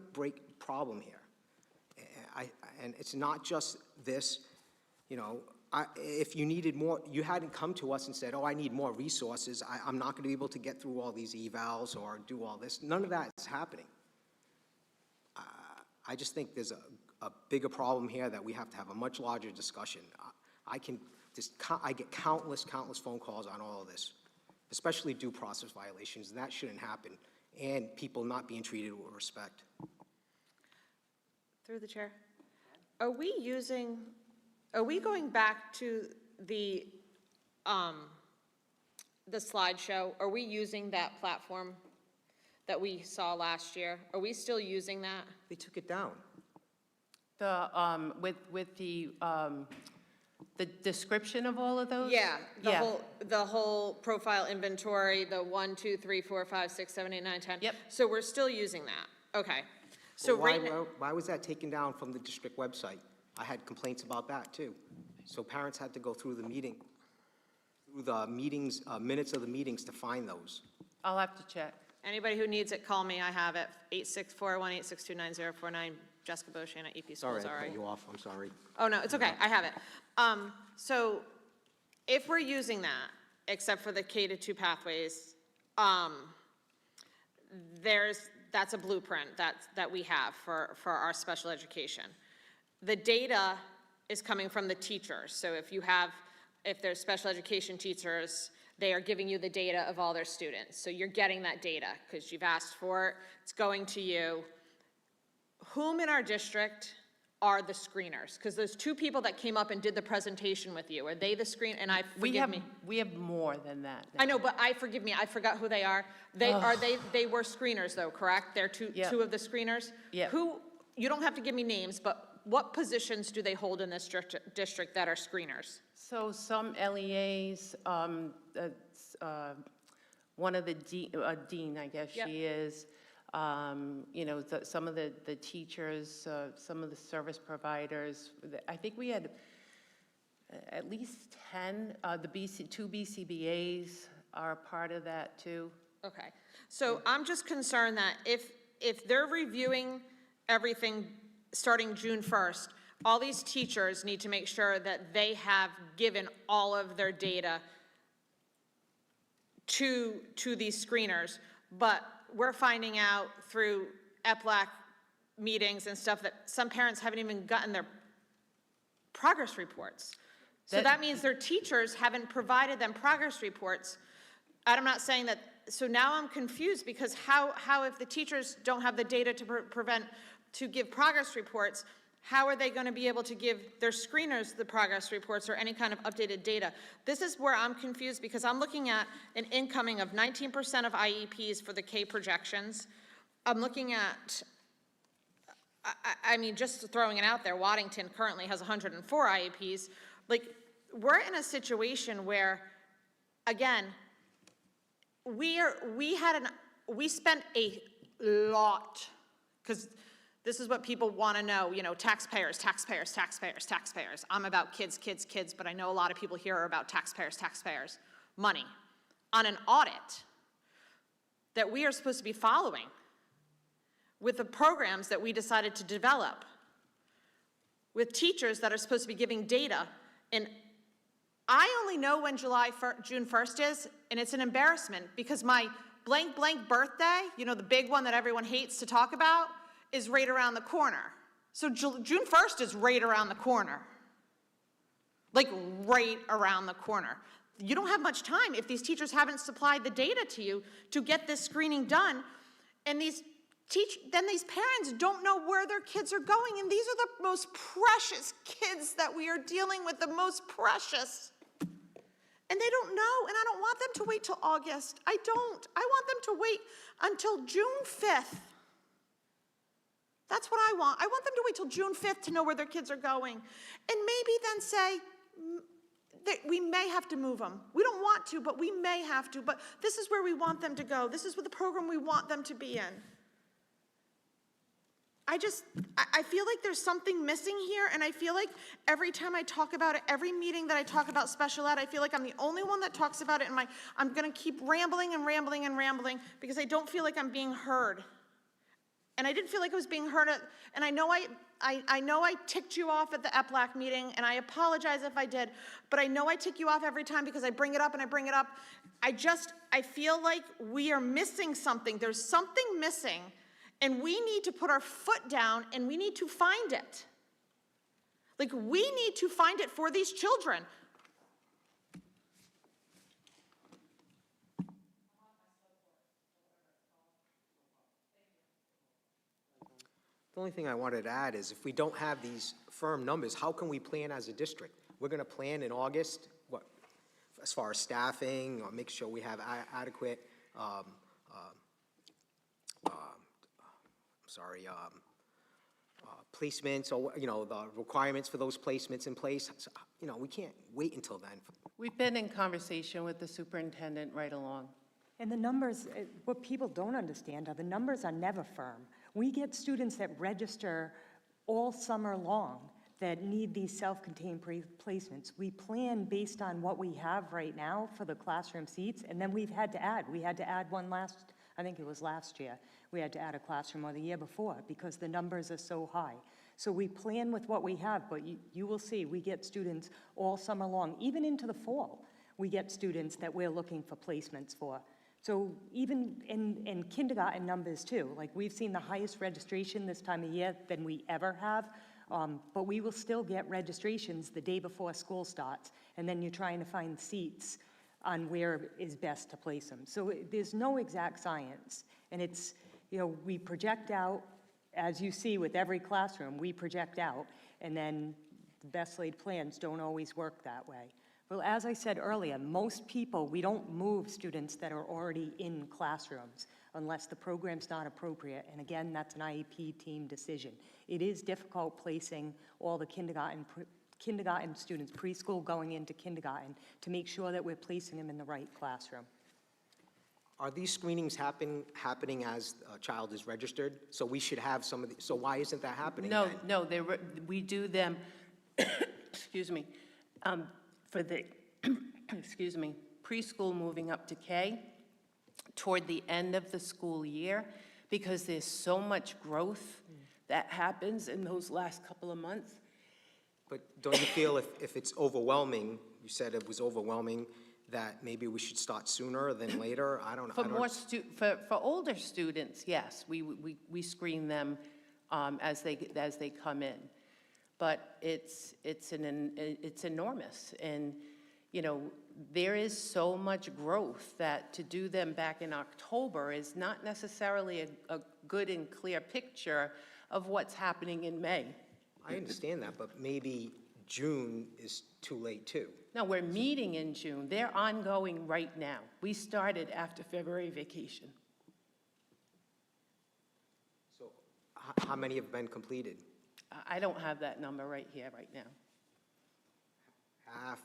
problem here. And it's not just this, you know, if you needed more, you hadn't come to us and said, oh, I need more resources. I'm not going to be able to get through all these evals or do all this. None of that is happening. I just think there's a bigger problem here that we have to have a much larger discussion. I get countless phone calls on all of this, especially due process violations, and that shouldn't happen, and people not being treated with respect. Through the chair. Are we going back to the slideshow? Are we using that platform that we saw last year? Are we still using that? They took it down. With the description of all of those? Yeah, the whole profile inventory, the 1, 2, 3, 4, 5, 6, 7, 8, 9, 10. Yep. So we're still using that. Okay. So But right now, why was that taken down from the district website? I had complaints about that too. So parents had to go through the meetings, minutes of the meetings to find those. I'll have to check. anybody who needs it, call me. I have it. 864-18629-049. Jessica Boshan at EP Sorry, Schools, I cut you off, I'm sorry. Oh, no, it's okay, I have it. So if we're using that, except for the K-2 pathways, that's a blueprint that we have for our special education. the data is coming from the teachers. So if there's special education teachers, they are giving you the data of all their students. So you're getting that data because you've asked for it, it's going to you. Whom in our district are the screeners? Because those two people that came up and did the presentation with you, are they the screen, and We have more than that now. I know, but forgive me, I forgot who they are. They were screeners though, correct? They're two of the screeners? Yep. You don't have to give me names, but what positions do they hold in this district that are screeners? So some LEAs, one of the dean, I guess Yep. she is, you know, some of the teachers, some of the service providers. I think we had at least 10, two BCBAs are a part of that too. Okay, so I'm just concerned that if they're reviewing everything starting June 1st, all these teachers need to make sure that they have given all of their data to these screeners, but we're finding out through EPLAC meetings and stuff that some parents haven't even gotten their progress reports. So that means their teachers haven't provided them progress reports. And I'm not saying that, so now I'm confused because how if the teachers don't have the data to give progress reports, how are they going to be able to give their screeners the progress reports or any kind of updated data? This is where I'm confused because I'm looking at an incoming of 19% of IEPs for the K projections. I'm looking at, I mean, just throwing it out there, Waddington currently has 104 IEPs. Like, we're in a situation where, again, we spent a lot, because this is what people want to know, you know, taxpayers. I'm about kids, but I know a lot of people here are about taxpayers. Money on an audit that we are supposed to be following with the programs that we decided to develop, with teachers that are supposed to be giving data. And I only know when June 1st is, and it's an embarrassment because my blank birthday, you know, the big one that everyone hates to talk about, is right around the corner. So June 1st is right around the corner. Like right around the corner. You don't have much time if these teachers haven't supplied the data to you to get this screening done. And then these parents don't know where their kids are going. And these are the most precious kids that we are dealing with, the most precious. And they don't know, and I don't want them to wait till August. I don't. I want them to wait until June 5th. That's what I want. I want them to wait till June 5th to know where their kids are going. And maybe then say, that we may have to move them. We don't want to, but we may have to. But this is where we want them to go. This is what the program we want them to be in. I feel like there's something missing here, and I feel like every time I talk about it, every meeting that I talk about special ed, I feel like I'm the only one that talks about it, and I'm gonna keep rambling because I don't feel like I'm being heard. And I didn't feel like I was being heard, and I know I ticked you off at the EPLAC meeting, and I apologize if I did, but I know I tick you off every time because I bring it up and I bring it up. I feel like we are missing something. There's something missing, and we need to put our foot down and we need to find it. Like, we need to find it for these children. The only thing I wanted to add is if we don't have these firm numbers, how can we plan as a district? We're going to plan in August, as far as staffing, or make sure we have adequate, placements, or, you know, the requirements for those placements in place. So, you know, we can't wait until then. We've been in conversation with the superintendent right along. And the numbers, what people don't understand are the numbers are never firm. We get students that register all summer long that need these self-contained placements. We plan based on what we have right now for the classroom seats, and then we've had to add. We had to add one I think it was last year. We had to add a classroom, or the year before, because the numbers are so high. So we plan with what we have, but you will see, we get students all summer long, even into the fall. We get students that we're looking for placements for. So even in kindergarten numbers too, like we've seen the highest registration this time of year than we ever have But we will still get registrations the day before school starts, and then you're trying to find seats on where is best to place them. So there's no exact science, and it's, we project out, as you see with every classroom, we project out, and then the best laid plans don't always work that way. Well, as I said earlier, most people, we don't move students that are already in classrooms unless the program's not appropriate, and again, that's an IEP team decision. It is difficult placing all the kindergarten students, preschool going into kindergarten, to make sure that we're placing them in the right classroom. Are these screenings happening as a child is registered? So we should have some of the, so why isn't that happening No, then? no, we do them, excuse me, for the, excuse me, preschool moving up to K toward the end of the school year, because there's so much growth that happens in those last couple of months. But don't you feel if it's overwhelming, you said it was overwhelming, that maybe we should start sooner than later? I don't know. For older students, yes, we screen them as they come in. But it's enormous, and there is so much growth that to do them back in October is not necessarily a good and clear picture of what's happening in May. I understand that, but maybe June is too late too. No, we're meeting in June. They're ongoing right now. We started after February vacation. So how many have been completed? I don't have that number right here, right now. Half?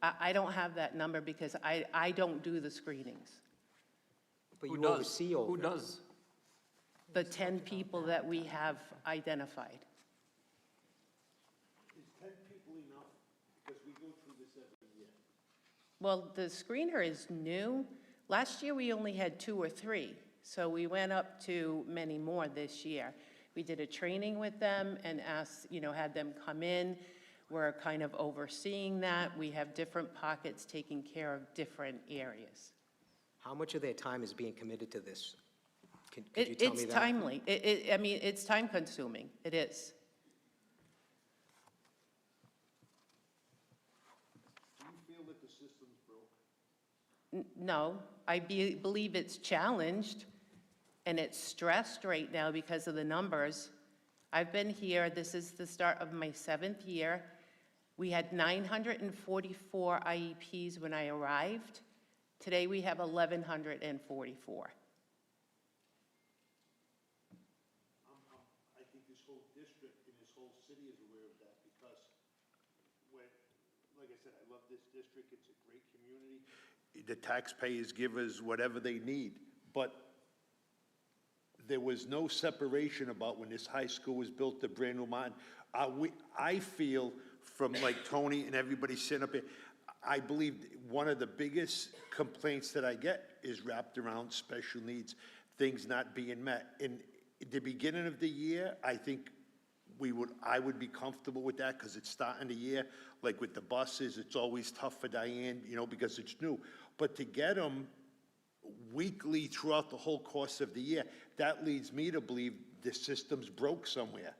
I don't have that number because I don't do the screenings. But you oversee all. Who does? The 10 people that we have identified. Is 10 people enough? Because we go through this every year. Well, the screener is new. Last year, we only had 2 or 3, so we went up to many more this year. We did a training with them and asked, had them come in. We're kind of overseeing that. We have different pockets taking care of different areas. How much of their time is being committed to this? Could you tell me that? It's timely. I mean, it's time consuming. It is. Do you feel that the system's broke? No, I believe it's challenged and it's stressed right now because of the numbers. I've been here, this is the start of my 7th year. We had 944 IEPs when I arrived. Today we have 1,144. I think this whole district and this whole city is aware of that because like I said, I love this district. It's a great community. The taxpayers give us whatever they need, but there was no separation about when this high school was built, the brand new mine. I feel from like Tony and everybody sitting up here, I believe one of the biggest complaints that I get is wrapped around special needs, things not being met. In the beginning of the year, I think I would be comfortable with that because it's starting the year. Like with the buses, it's always tough for Diane, because it's new. But to get them weekly throughout the whole course of the year, that leads me to believe the system's broke somewhere.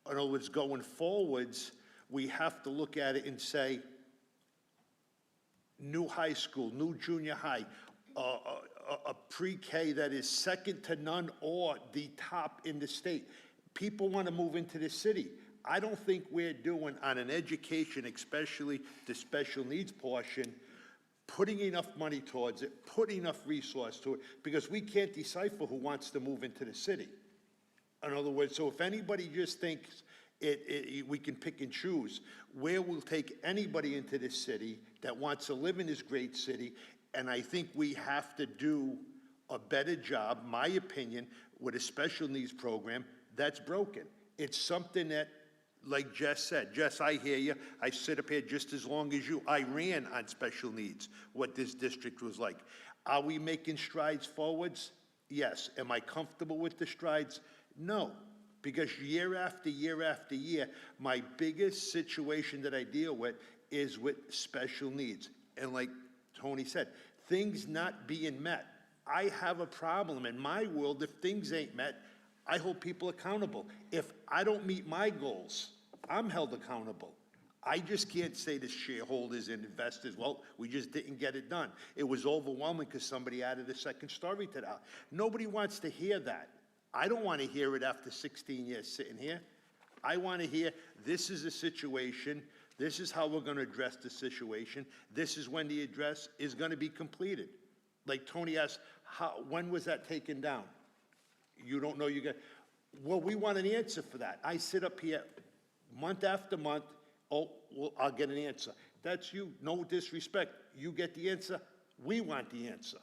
In other words, going forwards, we have to look at it and say, new high school, new junior high, a pre-K that is second to none or the top in the state. People want to move into the city. I don't think we're doing on an education, especially the special needs portion, putting enough money towards it, putting enough resource to it, because we can't decipher who wants to move into the city. In other words, so if anybody just thinks we can pick and choose, where we'll take anybody into this city that wants to live in this great city, and I think we have to do a better job, my opinion, with a special needs program that's broken. It's something that, like Jess said, Jess, I hear you. I sit up here just as long as you. I ran on special needs, what this district was like. Are we making strides forwards? Yes. Am I comfortable with the strides? No. Because year after year after year, my biggest situation that I deal with is with special needs. And like Tony said, things not being met. I have a problem in my world. If things ain't met, I hold people accountable. If I don't meet my goals, I'm held accountable. I just can't say to shareholders and investors, well, we just didn't get it done. It was overwhelming because somebody added a second story to that. Nobody wants to hear that. I don't want to hear it after 16 years sitting here. I want to hear, this is a situation, this is how we're going to address the situation, this is when the address is going to be completed. Like Tony asked, when was that taken down? You don't know, well, we want an answer for that. I sit up here month after month, oh, well, I'll get an answer. That's you, no disrespect. You get the answer, we want the answer.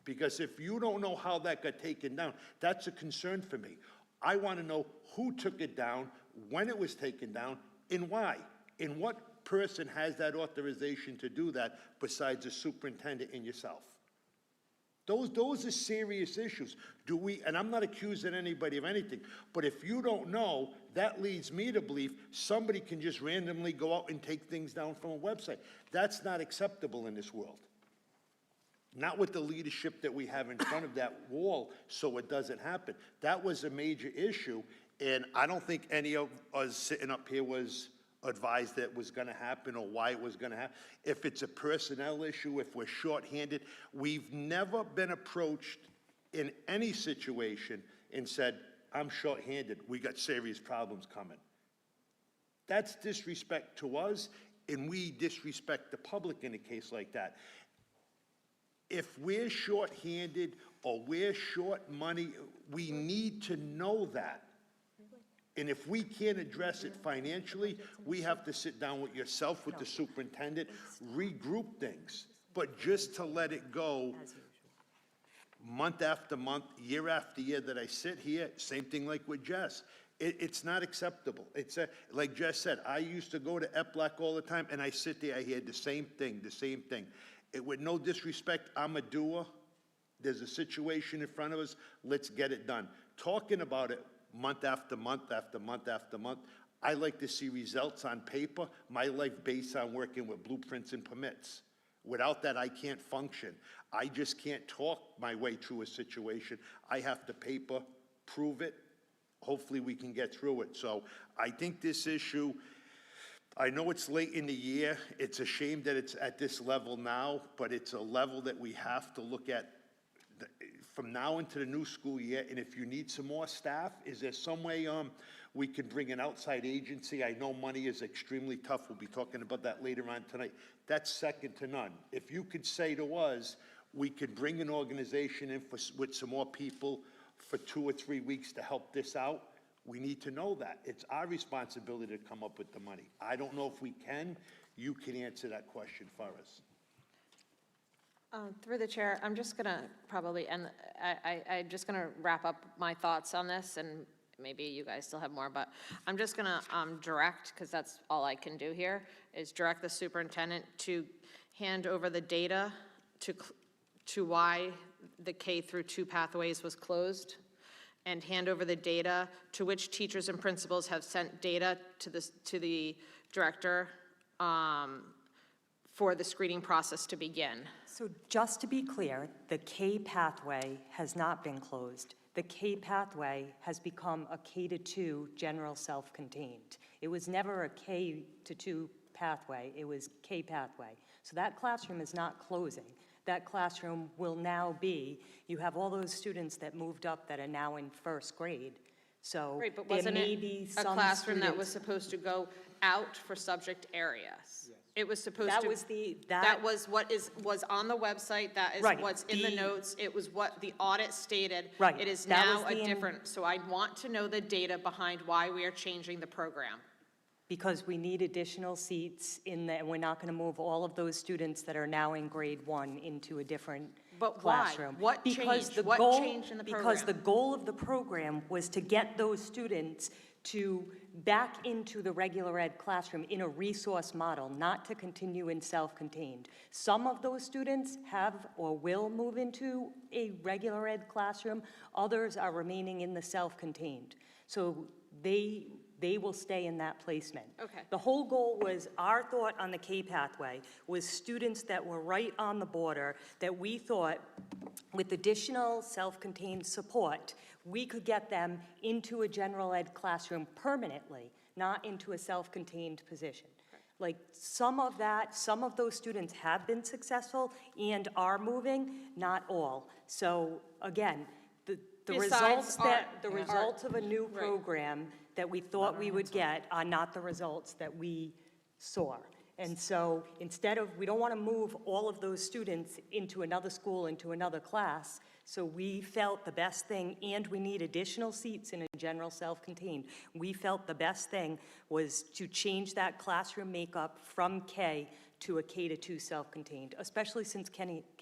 Because if you don't know how that got taken down, that's a concern for me. I want to know who took it down, when it was taken down, and why. And what person has that authorization to do that besides the superintendent and yourself? Those are serious issues. And I'm not accusing anybody of anything, but if you don't know, that leads me to believe somebody can just randomly go out and take things down from a website. That's not acceptable in this world. Not with the leadership that we have in front of that wall, so it doesn't happen. That was a major issue, and I don't think any of us sitting up here was advised that it was going to happen or why it was going to happen. If it's a personnel issue, if we're shorthanded, we've never been approached in any situation and said, I'm shorthanded, we got serious problems coming. That's disrespect to us, and we disrespect the public in a case like that. If we're shorthanded or we're short money, we need to know that. And if we can't address it financially, we have to sit down with yourself, with the superintendent, regroup things. But just to let it go month after month, year after year that I sit here, same thing like with Jess. It's not acceptable. Like Jess said, I used to go to Epsd all the time, and I sit there, I hear the same thing. With no disrespect, I'm a doer. There's a situation in front of us, let's get it done. Talking about it month after month after month after month, I like to see results on paper. My life based on working with blueprints and permits. Without that, I can't function. I just can't talk my way through a situation. I have to paper, prove it. Hopefully we can get through it. So I think this issue, I know it's late in the year. It's a shame that it's at this level now, but it's a level that we have to look at from now into the new school year. And if you need some more staff, is there some way we can bring an outside agency? I know money is extremely tough. We'll be talking about that later on tonight. That's second to none. If you could say to us, we could bring an organization in with some more people for 2 or 3 weeks to help this out, we need to know that. It's our responsibility to come up with the money. I don't know if we can. You can answer that question for us. Through the chair, I'm just going to probably end, I'm just going to wrap up my thoughts on this, and maybe you guys still have more, but I'm just going to direct, because that's all I can do here, is direct the superintendent to hand over the data to why the K through 2 pathways was closed, and hand over the data to which teachers and principals have sent data to the director for the screening process to begin. So just to be clear, the K pathway has not been closed. The K pathway has become a K-2 general self-contained. It was never a K-2 pathway, it was K pathway. So that classroom is not closing. That classroom will now be, you have all those students that moved up that are now in first grade. So Right, but there wasn't may it be a some classroom that students- was supposed to go out for subject areas? It was supposed That to. was the- That was what was on the website, that is Right, what's in the notes, it was what the audit stated. Right, It is that now was a the different, so I want to know the data behind why we are changing the program. Because we need additional seats in the, and we're not going to move all of those students that are now in grade 1 into a different But why? classroom. What Because changed? the What goal- changed in the Because the program? goal of the program was to get those students to back into the regular ed classroom in a resource model, not to continue in self-contained. Some of those students have or will move into a regular ed classroom. Others are remaining in the self-contained. So they they will stay in that placement. Okay. The whole goal was, our thought on the K pathway was students that were right on the border that we thought with additional self-contained support, we could get them into a general ed classroom permanently, not into a self-contained position. Like, some of those students have been successful and are moving, not all. So again, the Besides results of a new program that we thought we would get are not the results that we saw. And so instead of, we don't want to move all of those students into another school, into another class, so we felt the best thing, and we need additional seats in a general self-contained. We felt the best thing was to change that classroom makeup from K to a K to 2 self-contained, especially since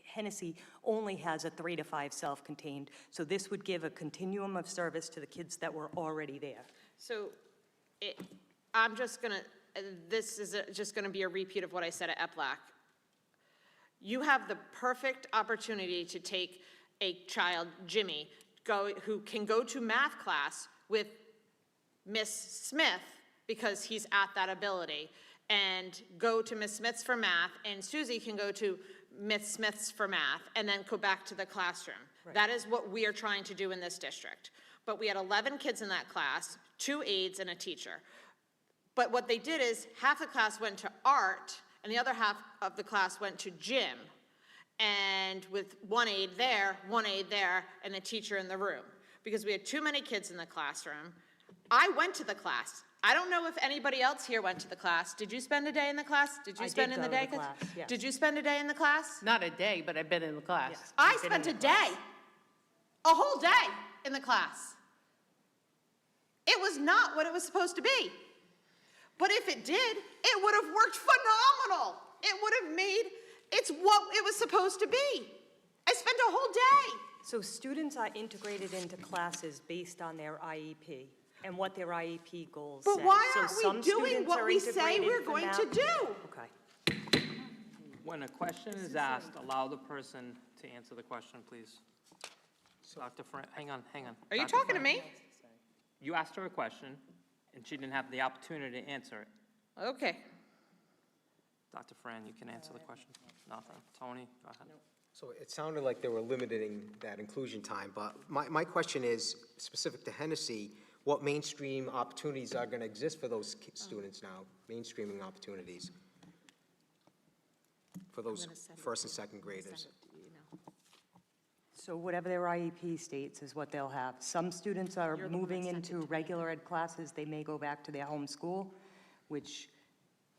Hennessy only has a 3 to 5 self-contained. So this would give a continuum of service to the kids that were already there. So I'm just going to, this is just going to be a repeat of what I said at EPLAC. You have the perfect opportunity to take a child, Jimmy, who can go to math class with Miss Smith because he's at that ability, and go to Miss Smith's for math, and Susie can go to Miss Smith's for math, and then go back to the classroom. Right. That is what we are trying to do in this district. But we had 11 kids in that class, 2 aides and a teacher. But what they did is half the class went to art, and the other half of the class went to gym. And with 1 aide there, 1 aide there, and a teacher in the room. Because we had too many kids in the classroom. I went to the class. I don't know if anybody else here went to the class. Did you spend a day in the class? Did you spend in the day? Yes. Did you spend a day in the class? Not a day, but I've been in the class. Yes. I spent a day, a whole day in the class. It was not what it was supposed to be. But if it did, it would have worked phenomenal. It would have made, it's what it was supposed to be. I spent a whole day. So students are integrated into classes based on their IEP and what their IEP goals say. But why So aren't some we doing students what are we say integrated we're for going now- to do? Okay. When a question is asked, allow the person to answer the question, please. Dr. Fran, hang on. Are you Dr. talking to Fran, me? You asked her a question, and she didn't have the opportunity to answer it. Okay. Dr. Fran, you can answer the question. Nothing. Tony, go ahead. So it sounded like they were limiting that inclusion time, but my question is specific to Hennessy, what mainstream opportunities are going to exist for those students now, mainstreaming opportunities for those first and second graders? So whatever their IEP states is what they'll have. Some students are moving into regular ed classes. They may go back to their home school, which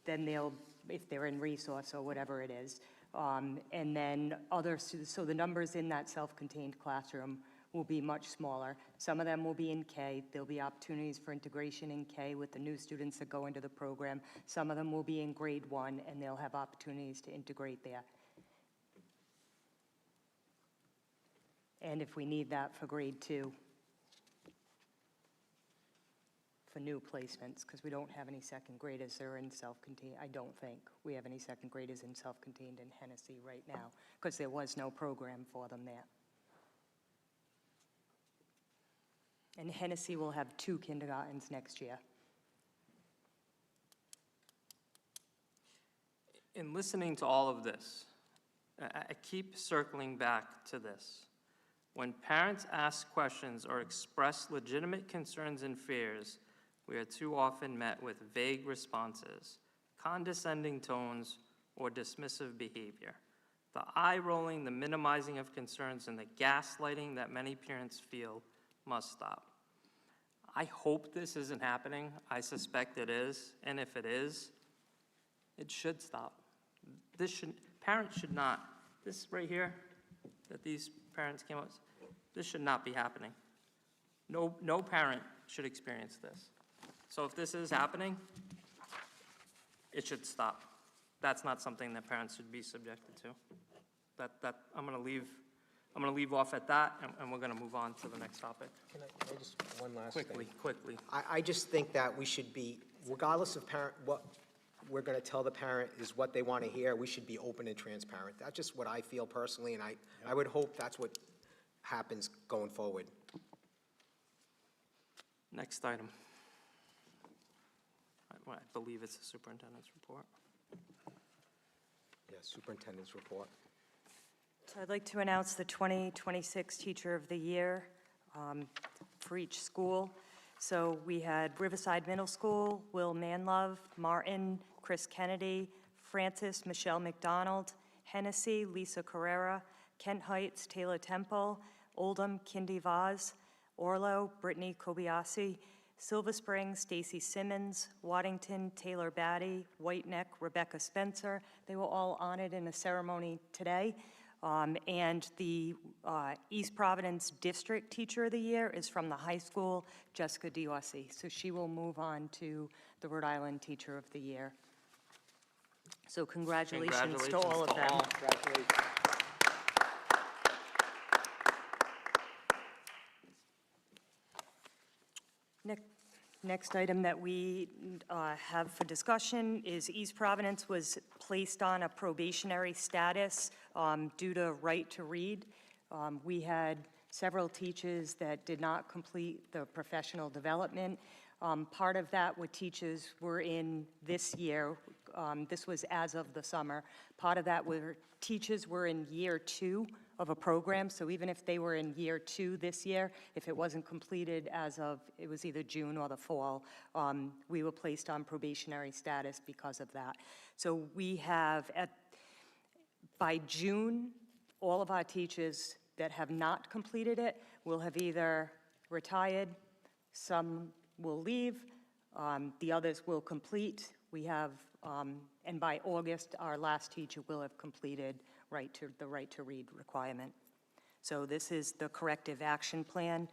then they'll, if they're in resource or whatever it is. And then others, so the numbers in that self-contained classroom will be much smaller. Some of them will be in K. There'll be opportunities for integration in K with the new students that go into the program. Some of them will be in grade 1, and they'll have opportunities to integrate there. And if we need that for grade 2, for new placements, because we don't have any second graders that are in self-contained. I don't think we have any second graders in self-contained in Hennessy right now, because there was no program for them there. And Hennessy will have 2 kindergartens next year. In listening to all of this, I keep circling back to this. When parents ask questions or express legitimate concerns and fears, we are too often met with vague responses, condescending tones, or dismissive behavior. The eye-rolling, the minimizing of concerns, and the gaslighting that many parents feel must stop. I hope this isn't happening. I suspect it is, and if it is, it should stop. Parents should not, this right here, that these parents came up with, this should not be happening. No parent should experience this. So if this is happening, it should stop. That's not something that parents should be subjected to. I'm gonna leave off at that, and we're gonna move on to the next topic. Can I just, one last thing? Quickly. I just think that we should be, regardless of parent, what we're going to tell the parent is what they want to hear, we should be open and transparent. That's just what I feel personally, and I would hope that's what happens going forward. Next item. I believe it's the superintendent's report. Yeah, superintendent's report. So I'd like to announce the 2026 Teacher of the Year for each school. So we had Riverside Middle School, Will Manlove, Martin, Chris Kennedy, Francis, Michelle McDonald, Hennessy, Lisa Carrera, Kent Heights, Taylor Temple, Oldham, Kindy Vaz, Orlo, Brittany Kobayashi, Silver Spring, Stacy Simmons, Waddington, Taylor Batty, White Neck, Rebecca Spencer. They were all honored in a ceremony today. And the East Providence District Teacher of the Year is from the high school, Jessica Diossi. So she will move on to the Rhode Island Teacher of the Year. So congratulations to all of them. Next item that we have for discussion is East Providence was placed on a probationary status due to right to read. We had several teachers that did not complete the professional development. Part of that were teachers were in this year. This was as of the summer. Part of that were teachers were in year 2 of a program, so even if they were in year 2 this year, if it wasn't completed as of, it was either June or the fall, we were placed on probationary status because of that. So we have, by June, all of our teachers that have not completed it will have either retired, some will leave, the others will complete. We have, and by August, our last teacher will have completed the right to read requirement. So this is the corrective action plan,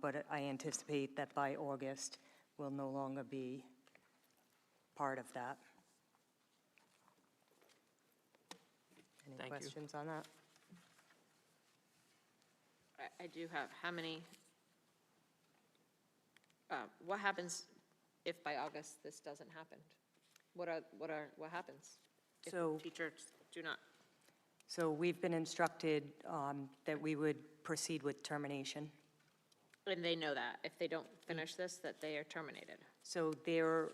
but I anticipate that by August will no longer be part of that. Any Thank you. questions on that? I do have, how many, what happens if by August this doesn't happen? What happens if So- teachers do not? So we've been instructed that we would proceed with termination. And they know that, if they don't finish this, that they are terminated. So there,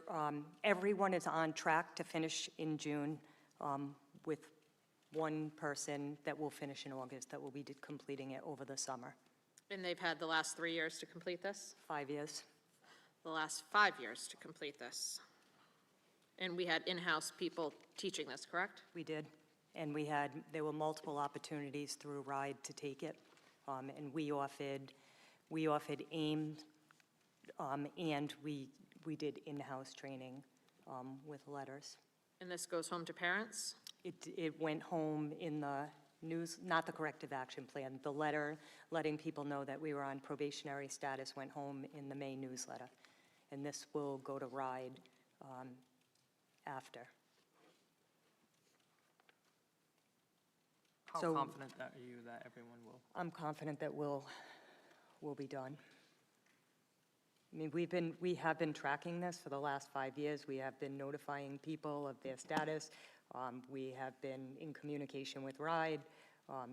everyone is on track to finish in June with one person that will finish in August, that will be completing it over the summer. And they've had the last 3 years to complete this? 5 years. The last 5 years to complete this. And we had in-house people teaching this, correct? We did. And there were multiple opportunities through RIDE to take it. And we offered AIM, and we did in-house training with letters. And this goes home to parents? It went home in the news, not the corrective action plan. The letter letting people know that we were on probationary status went home in the May newsletter. And this will go to RIDE after. How So- confident are you that everyone will? I'm confident that we'll be done. I mean, we have been tracking this for the last 5 years. We have been notifying people of their status. We have been in communication with RIDE.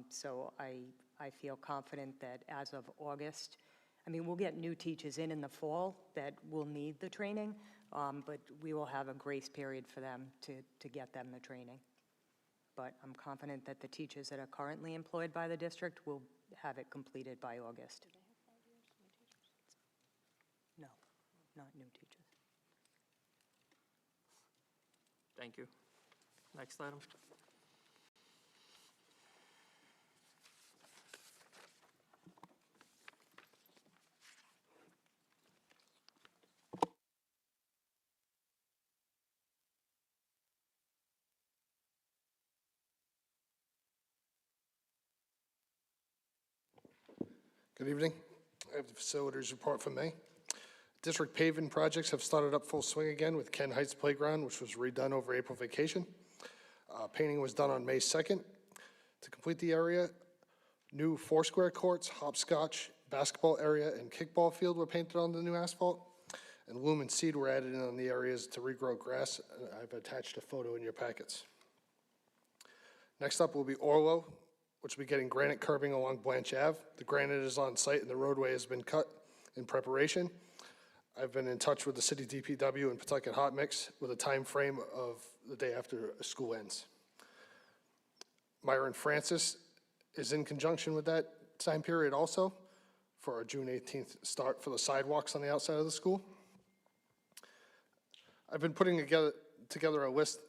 So I feel confident that as of August, I mean, we'll get new teachers in the fall that will need the training, but we will have a grace period for them to get them the training. But I'm confident that the teachers that are currently employed by the district will have it completed by August. No, not new teachers. Thank you. Next item. Good evening. I have the facilities report from May. District paving projects have started up full swing again with Ken Heights Playground, which was redone over April vacation. Painting was done on May 2nd. To complete the area, new 4-square courts, hopscotch, basketball area, and kickball field were painted on the new asphalt. And loom and seed were added in on the areas to regrow grass. I've attached a photo in your packets. Next up will be Orlo, which will be getting granite curbing along Blanche Ave. The granite is on site and the roadway has been cut in preparation. I've been in touch with the city DPW and Pawtucket Hot Mix with a time frame of the day after school ends. Myron Francis is in conjunction with that time period also for a June 18th start for the sidewalks on the outside of the school. I've been putting together a list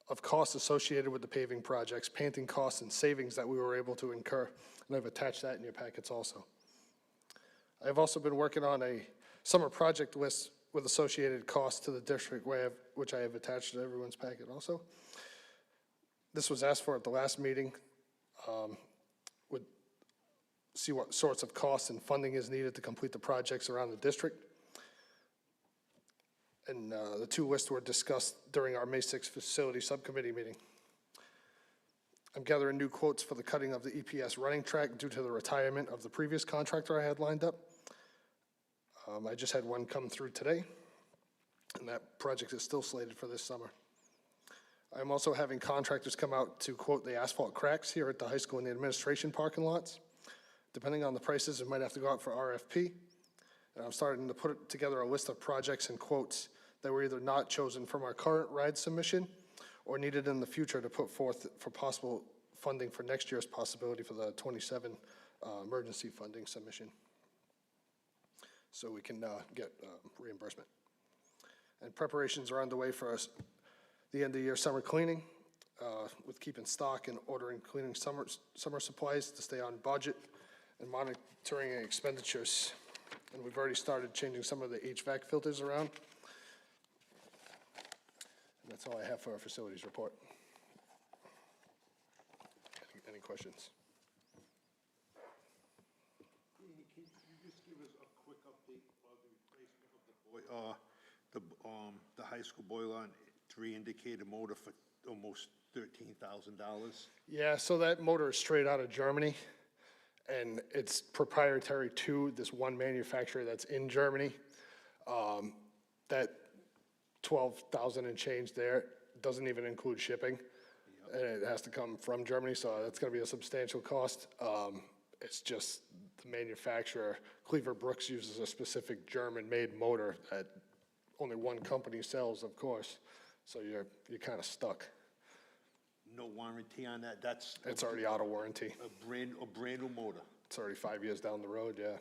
of costs associated with the paving projects, painting costs and savings that we were able to incur, and I've attached that in your packets also. I've also been working on a summer project list with associated costs to the district, which I have attached to everyone's packet also. This was asked for at the last meeting. Would see what sorts of costs and funding is needed to complete the projects around the district. And the two lists were discussed during our May 6th facility subcommittee meeting. I'm gathering new quotes for the cutting of the EPS running track due to the retirement of the previous contractor I had lined up. I just had one come through today, and that project is still slated for this summer. I'm also having contractors come out to quote the asphalt cracks here at the high school and the administration parking lots. Depending on the prices, it might have to go out for RFP. And I'm starting to put together a list of projects and quotes that were either not chosen from our current RIDE submission or needed in the future to put forth for possible funding for next year's possibility for the 27 emergency funding submission. So we can get reimbursement. And preparations are underway for us, the end of year summer cleaning, with keeping stock and ordering cleaning summer supplies to stay on budget and monitoring expenditures. And we've already started changing some of the HVAC filters around. And that's all I have for our facilities report. Any questions? Can you just give us a quick update of the replacement of the high school boiler on 3-indicator motor for almost $13,000? Yeah, so that motor is straight out of Germany, and it's proprietary to this one manufacturer that's in Germany. That 12,000 and change there doesn't even include shipping, and it has to come from Germany, so that's going to be a substantial cost. It's just the manufacturer, Cleaver Brooks, uses a specific German-made motor that only one company sells, of course, so you're kind of stuck. No warranty on that? It's already out of warranty. A brand new motor? It's already 5 years down the road, yeah.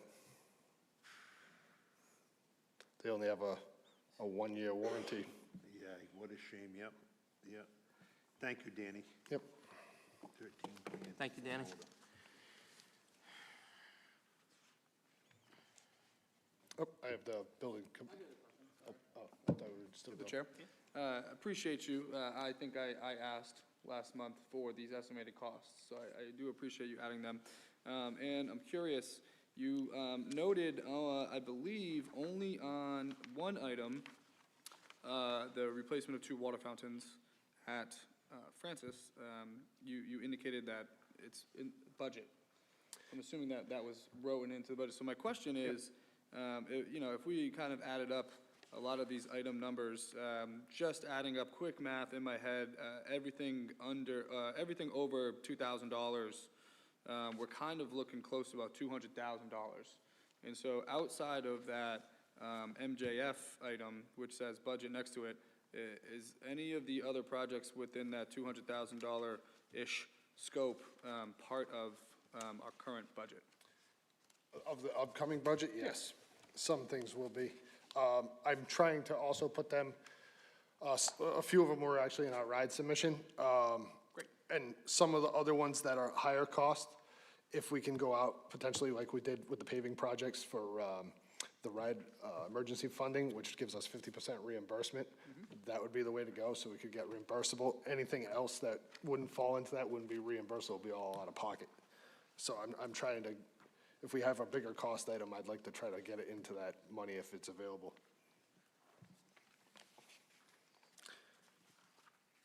They only have a 1-year warranty. Yeah, what a shame, yep. Thank you, Danny. Yep. 13 grand. Thank you, Danny. Oh, I have the building. I thought we were still The chair. Appreciate you. I think I asked last month for these estimated costs, so I do appreciate you adding them. And I'm curious, you noted, I believe, only on one item, the replacement of 2 water fountains at Francis, you indicated that it's in budget. I'm assuming that was written into the budget. So my question is, if we kind of added up a lot of these item numbers, just adding up quick math in my head, everything over $2,000, we're kind of looking close to about $200,000. And so outside of that MJF item, which says budget next to it, is any of the other projects within that $200,000-ish scope part of our current budget? Of the upcoming budget, yes. Some things will be. I'm trying to also put them, a few of them were actually in our RIDE submission. Great. And some of the other ones that are higher cost, if we can go out potentially like we did with the paving projects for the RIDE emergency funding, which gives us 50% reimbursement, that would be the way to go, so we could get reimbursable. Anything else that wouldn't fall into that wouldn't be reimbursable, it'd be all out of pocket. So I'm trying to, if we have a bigger cost item, I'd like to try to get it into that money if it's available.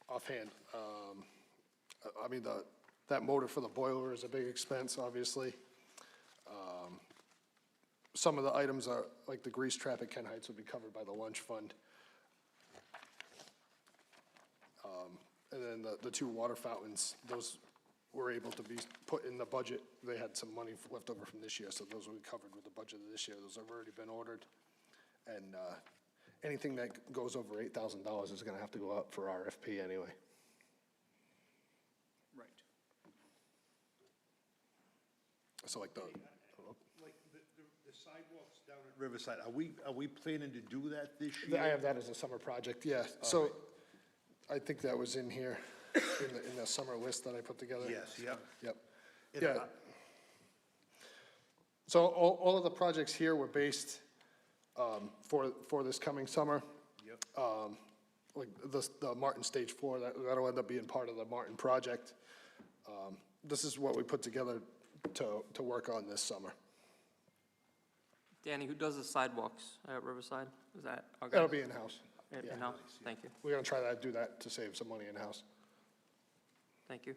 Offhand, I mean, that motor for the boiler is a big expense, obviously. Some of the items are, like the grease trap at Ken Heights would be covered by the lunch fund. And then the 2 water fountains, those were able to be put in the budget. They had some money left over from this year, so those will be covered with the budget of this year. Those have already been ordered. And anything that goes over $8,000 is going to have to go out for RFP anyway. Right. So like the, Like the sidewalks down at Riverside, are we planning to do that this year? I have that as a summer project, yeah. So I think that was in here, in the summer list that I put together. Yes, yep. Yep. And Yeah. So all of the projects here were based for this coming summer. Yep. Like the Martin Stage 4, that'll end up being part of the Martin project. This is what we put together to work on this summer. Danny, who does the sidewalks at Riverside? Is that our guys? That'll be in-house. In-house? Thank you. We're gonna try to do that to save some money in-house. Thank you.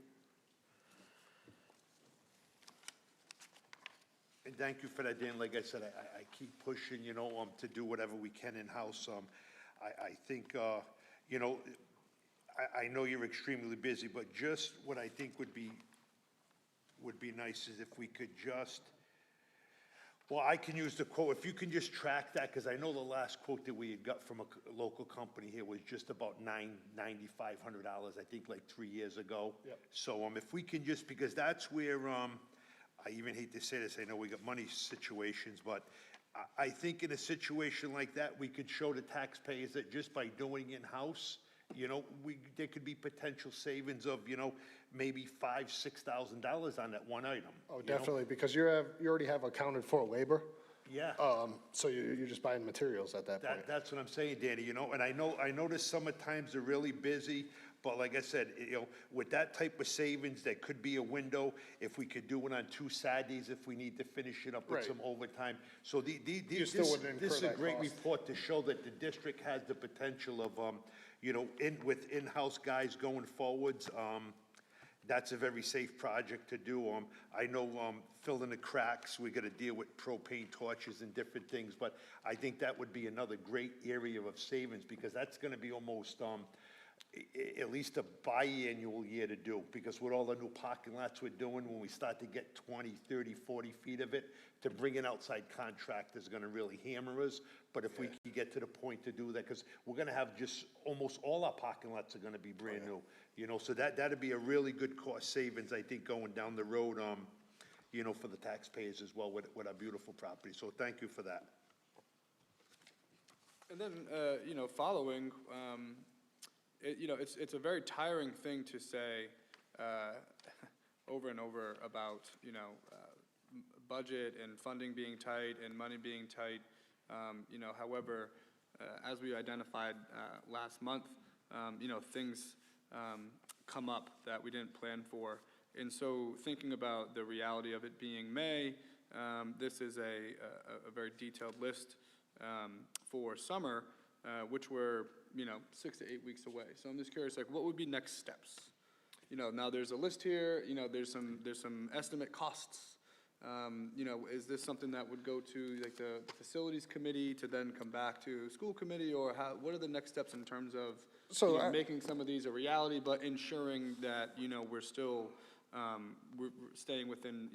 And thank you for that, Dan. Like I said, I keep pushing, to do whatever we can in-house. I think, I know you're extremely busy, but just what I think would be nice is if we could just, well, I can use the quote, if you can just track that, because I know the last quote that we had got from a local company here was just about $9,500, I think like 3 years ago. Yep. So if we can just, because that's where, I even hate to say this, I know we got money situations, but I think in a situation like that, we could show the taxpayers that just by doing in-house, there could be potential savings of, maybe $5,000-$6,000 on that one item. Oh, definitely, because you already have accounted for labor. Yeah. So you're just buying materials at that point. That's what I'm saying, Danny, and I know the summer times are really busy, but like I said, with that type of savings, there could be a window if we could do it on 2 Saturdays if we need to finish it up with Right. some overtime. So You still wouldn't incur this is a that great cost. report to show that the district has the potential of, with in-house guys going forwards. That's a very safe project to do. I know, filling the cracks, we gotta deal with propane torches and different things, but I think that would be another great area of savings, because that's gonna be almost, at least a biannual year to do, because with all the new parking lots we're doing, when we start to get 20, 30, 40 feet of it, to bring an outside contractor is gonna really hammer us. But if we can get to the point to do that, because we're gonna have just, almost all our parking lots are gonna be brand new. So that'd be a really good cost savings, I think, going down the road, for the taxpayers as well with our beautiful property. So thank you for that. And then, following, it's a very tiring thing to say over and over about, budget and funding being tight and money being tight. However, as we identified last month, things come up that we didn't plan for. And so thinking about the reality of it being May, this is a very detailed list for summer, which we're, 6 to 8 weeks away. So I'm just curious, what would be next steps? Now there's a list here, there's some estimate costs. Is this something that would go to the facilities committee to then come back to school committee, or what are the next steps in terms of making some of these a reality, but ensuring that, we're still, we're staying within,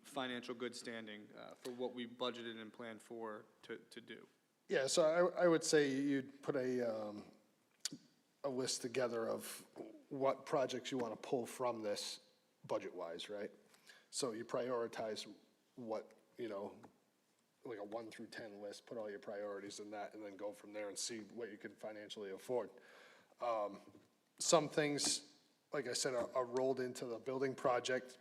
financial good standing for what we budgeted and planned for to do? Yeah, so I would say you'd put a list together of what projects you want to pull from this budget-wise, right? So you prioritize what, like a 1 through 10 list, put all your priorities in that, and then go from there and see what you can financially afford. Some things, like I said, are rolled into the building project.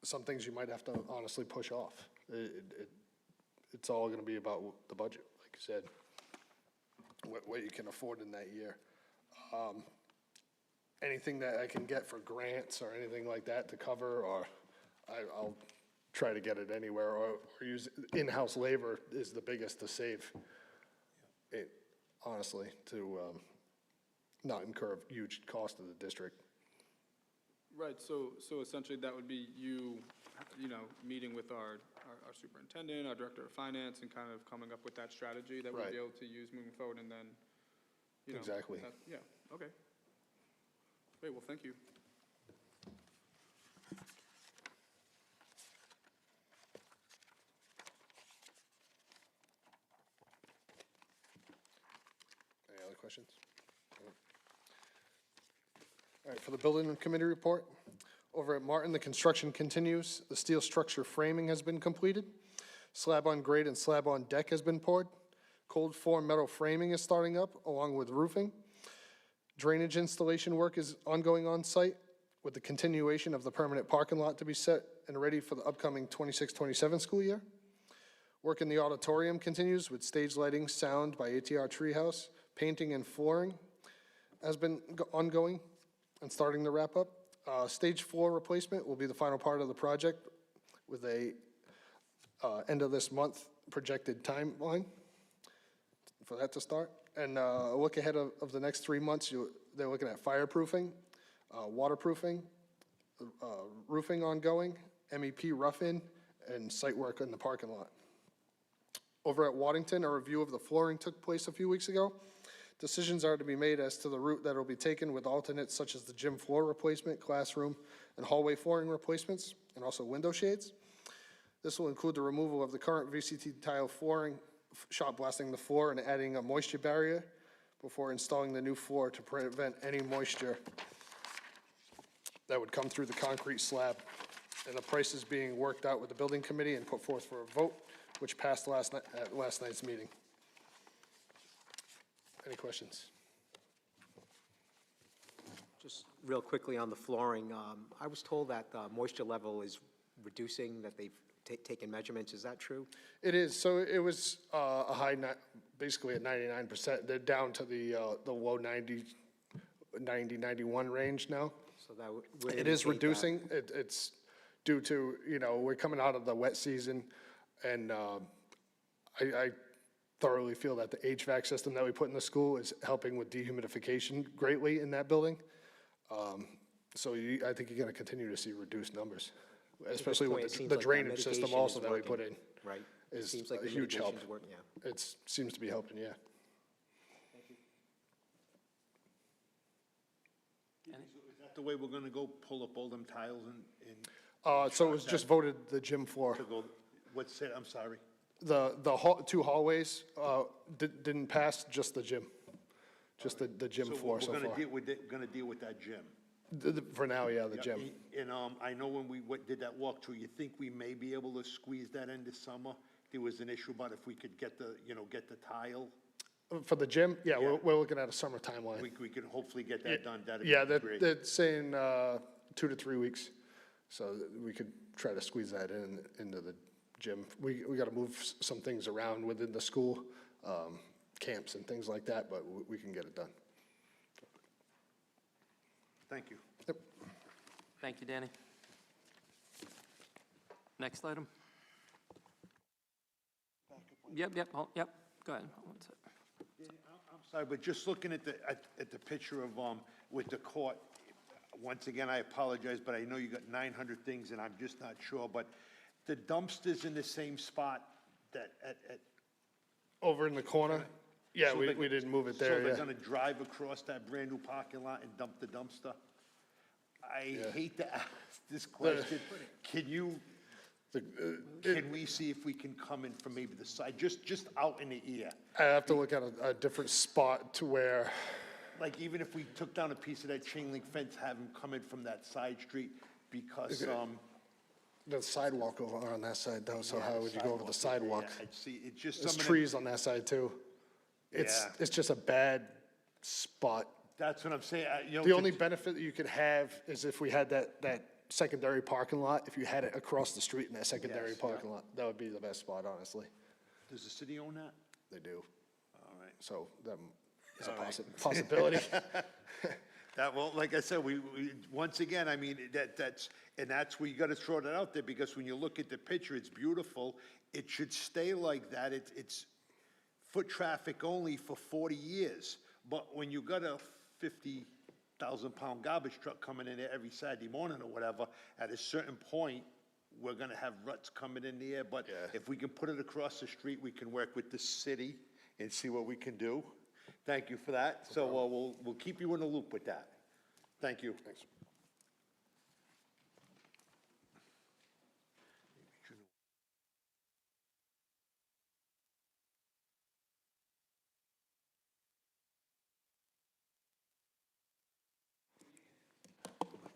Some things you might have to honestly push off. It's all gonna be about the budget, like you said, what you can afford in that year. Anything that I can get for grants or anything like that to cover, or I'll try to get it anywhere, or use in-house labor is the biggest to save it, honestly, to not incur a huge cost to the district. Right, so essentially that would be you, meeting with our superintendent, our director of finance, and kind of coming up with that strategy that we'll be able to use moving forward, and then, Exactly. Yeah, okay. Great, well, thank you. questions? All right, for the building committee report, over at Martin, the construction continues. The steel structure framing has been completed. Slab on grade and slab on deck has been poured. Cold form metal framing is starting up, along with roofing. Drainage installation work is ongoing on site, with the continuation of the permanent parking lot to be set and ready for the upcoming 26-27 school year. Work in the auditorium continues with stage lighting, sound by ATR Treehouse, painting and flooring has been ongoing and starting to wrap up. Stage floor replacement will be the final part of the project with a end of this month projected timeline for that to start. And a look ahead of the next 3 months, they're looking at fireproofing, waterproofing, roofing ongoing, MEP rough-in, and site work in the parking lot. Over at Waddington, a review of the flooring took place a few weeks ago. Decisions are to be made as to the route that will be taken with alternates such as the gym floor replacement, classroom, and hallway flooring replacements, and also window shades. This will include the removal of the current VCT tile flooring, shot blasting the floor and adding a moisture barrier before installing the new floor to prevent any moisture that would come through the concrete slab. And the price is being worked out with the building committee and put forth for a vote, which passed at last night's meeting. Any questions? Just real quickly on the flooring, I was told that the moisture level is reducing, that they've taken measurements. Is that true? It is. So it was a high, basically at 99%. They're down to the low 90, 91 range now. So that would It is indicate reducing. It's due to, we're coming out of the wet season, and I thoroughly feel that the HVAC system that we put in the school is helping with dehumidification greatly in that building. So I think you're going to continue to see reduced numbers, especially point, with it seems the like that drainage system mitigation also is that we working, put in. right? Is Seems like a the huge help. mitigation's working, yeah. It seems to be helping, yeah. Is that the way we're gonna go, pull up all them tiles and? So it was just voted the gym floor. To go, what's it, I'm sorry? The two hallways didn't pass, just the gym. Just the gym floor so we're far. gonna deal with that gym. For now, yeah, the gym. And I know when we did that walkthrough, you think we may be able to squeeze that in this summer? There was an issue about if we could get the tile. For the gym, yeah, we're looking at a summer timeline. We could hopefully get that done. That'd Yeah, be great. they're saying 2 to 3 weeks, so that we could try to squeeze that into the gym. We got to move some things around within the school, camps and things like that, but we can get it done. Thank you. Yep. Thank you, Danny. Next item. Yep, go ahead. One sec. I'm sorry, but just looking at the picture of, with the court, once again, I apologize, but I know you got 900 things, and I'm just not sure, but the dumpster's in the same spot that Over in the corner? Yeah, So we they- didn't move it So there, they're yeah. gonna drive across that brand-new parking lot and dump the dumpster? I hate to ask this question. Can we see if we can come in from maybe the side, just out in the ear? I have to look at a different spot to where, Like, even if we took down a piece of that chain link fence, have them come in from that side street, because, the sidewalk over on that side though, so yeah, how would you go over the sidewalk? Yeah, I'd see, it's just There's some of the. trees on that side too. It's just a bad spot. That's what I'm saying, The only benefit that you could have is if we had that secondary parking lot, if you had it across the street in that secondary Yes, parking lot, that would be the best spot, honestly. Does the city own that? They do. All right. So that is a All right. possibility. Well, like I said, we once again, I mean, that's where you gotta throw that out there, because when you look at the picture, it's beautiful. It should stay like that. It's foot traffic only for 40 years. But when you got a 50,000-pound garbage truck coming in there every Saturday morning or whatever, at a certain point, we're gonna have ruts coming in the air. But if we can put it across the street, we can work with the city and see what we can do. Thank you for that. So we'll keep you in the loop with that. Thank you. Thanks.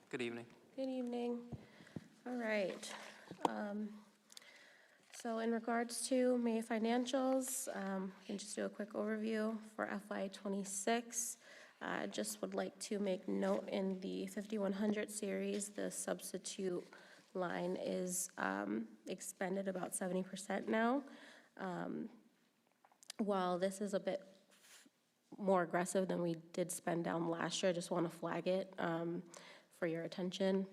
Good evening. Good evening. All right. So in regards to May financials, I can just do a quick overview for FY '26. Just would like to make note in the 5100 series, the substitute line is expended about 70% now. While this is a bit more aggressive than we did spend down last year, I just want to flag it for your attention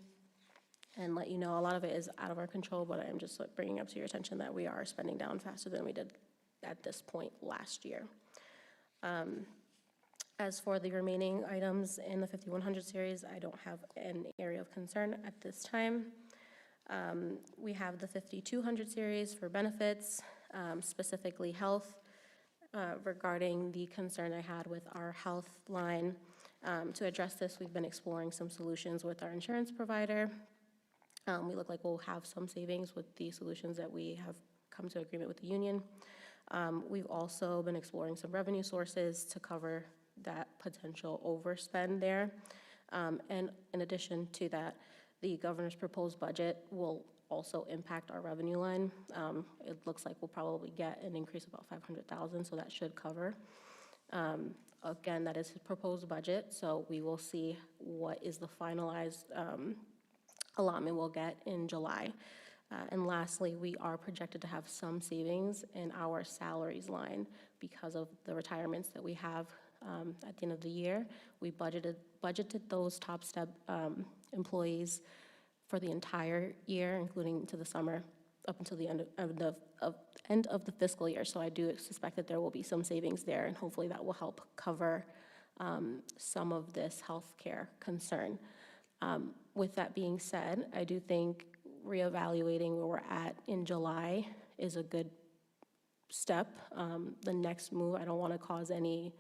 and let you know a lot of it is out of our control, but I'm just bringing up to your attention that we are spending down faster than we did at this point last year. As for the remaining items in the 5100 series, I don't have an area of concern at this time. We have the 5200 series for benefits, specifically health, regarding the concern I had with our health line. To address this, we've been exploring some solutions with our insurance provider. We look like we'll have some savings with the solutions that we have come to agreement with the union. We've also been exploring some revenue sources to cover that potential overspend there. And in addition to that, the governor's proposed budget will also impact our revenue line. It looks like we'll probably get an increase of about $500,000, so that should cover. Again, that is his proposed budget, so we will see what is the finalized allotment we'll get in July. And lastly, we are projected to have some savings in our salaries line because of the retirements that we have at the end of the year. We budgeted those top step employees for the entire year, including to the summer, up until the end of the fiscal year. So I do suspect that there will be some savings there, and hopefully that will help cover some of this healthcare concern. With that being said, I do think reevaluating where we're at in July is a good step. The next move, I don't want to cause any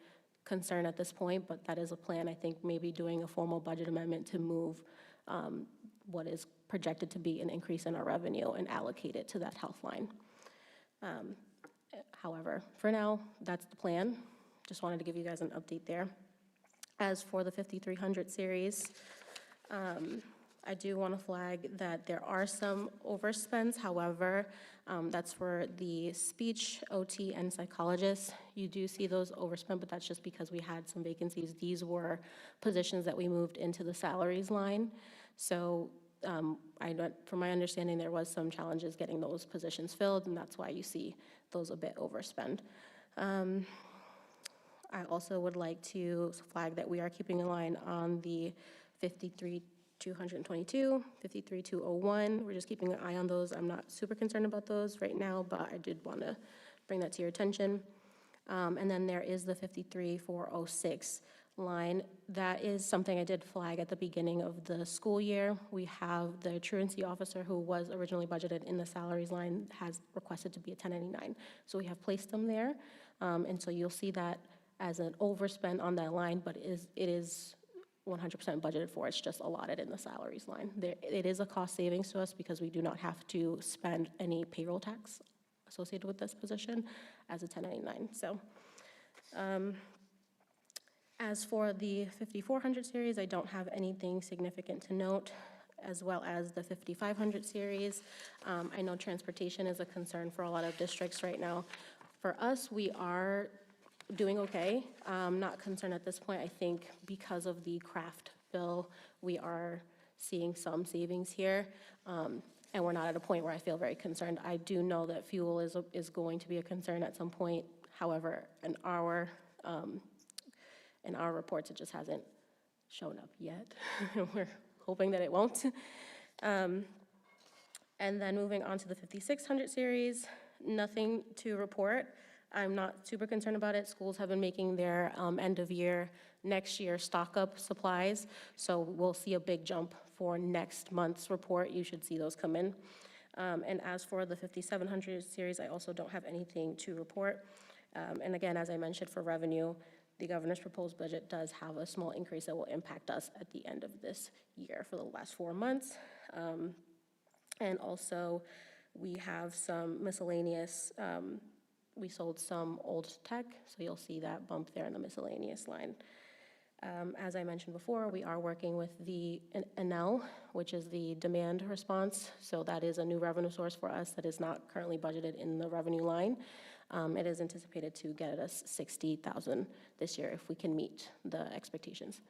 concern at this point, but that is a plan. I think maybe doing a formal budget amendment to move what is projected to be an increase in our revenue and allocate it to that health line. However, for now, that's the plan. Just wanted to give you guys an update there. As for the 5300 series, I do want to flag that there are some overspends. However, that's for the speech, OT, and psychologists. You do see those overspend, but that's just because we had some vacancies. These were positions that we moved into the salaries line. So from my understanding, there was some challenges getting those positions filled, and that's why you see those a bit overspend. I also would like to flag that we are keeping a line on the 53,222, 53,201. We're just keeping an eye on those. I'm not super concerned about those right now, but I did want to bring that to your attention. And then there is the 53,406 line. That is something I did flag at the beginning of the school year. We have the truancy officer who was originally budgeted in the salaries line has requested to be a 1099. So we have placed them there. And so you'll see that as an overspend on that line, but it is 100% budgeted for. It's just allotted in the salaries line. It is a cost savings to us because we do not have to spend any payroll tax associated with this position as a 1099. So as for the 5400 series, I don't have anything significant to note, as well as the 5500 series. I know transportation is a concern for a lot of districts right now. For us, we are doing okay. Not concerned at this point. I think because of the craft bill, we are seeing some savings here, and we're not at a point where I feel very concerned. I do know that fuel is going to be a concern at some point. However, in our reports, it just hasn't shown up yet. We're hoping that it won't. And then moving on to the 5600 series, nothing to report. I'm not super concerned about it. Schools have been making their end of year, next year stock up supplies. So we'll see a big jump for next month's report. You should see those come in. And as for the 5700 series, I also don't have anything to report. And again, as I mentioned for revenue, the governor's proposed budget does have a small increase that will impact us at the end of this year for the last 4 months. And also we have some miscellaneous, we sold some old tech, so you'll see that bump there in the miscellaneous line. As I mentioned before, we are working with the Enel, which is the demand response. So that is a new revenue source for us that is not currently budgeted in the revenue line. It is anticipated to get us 60,000 this year if we can meet the expectations.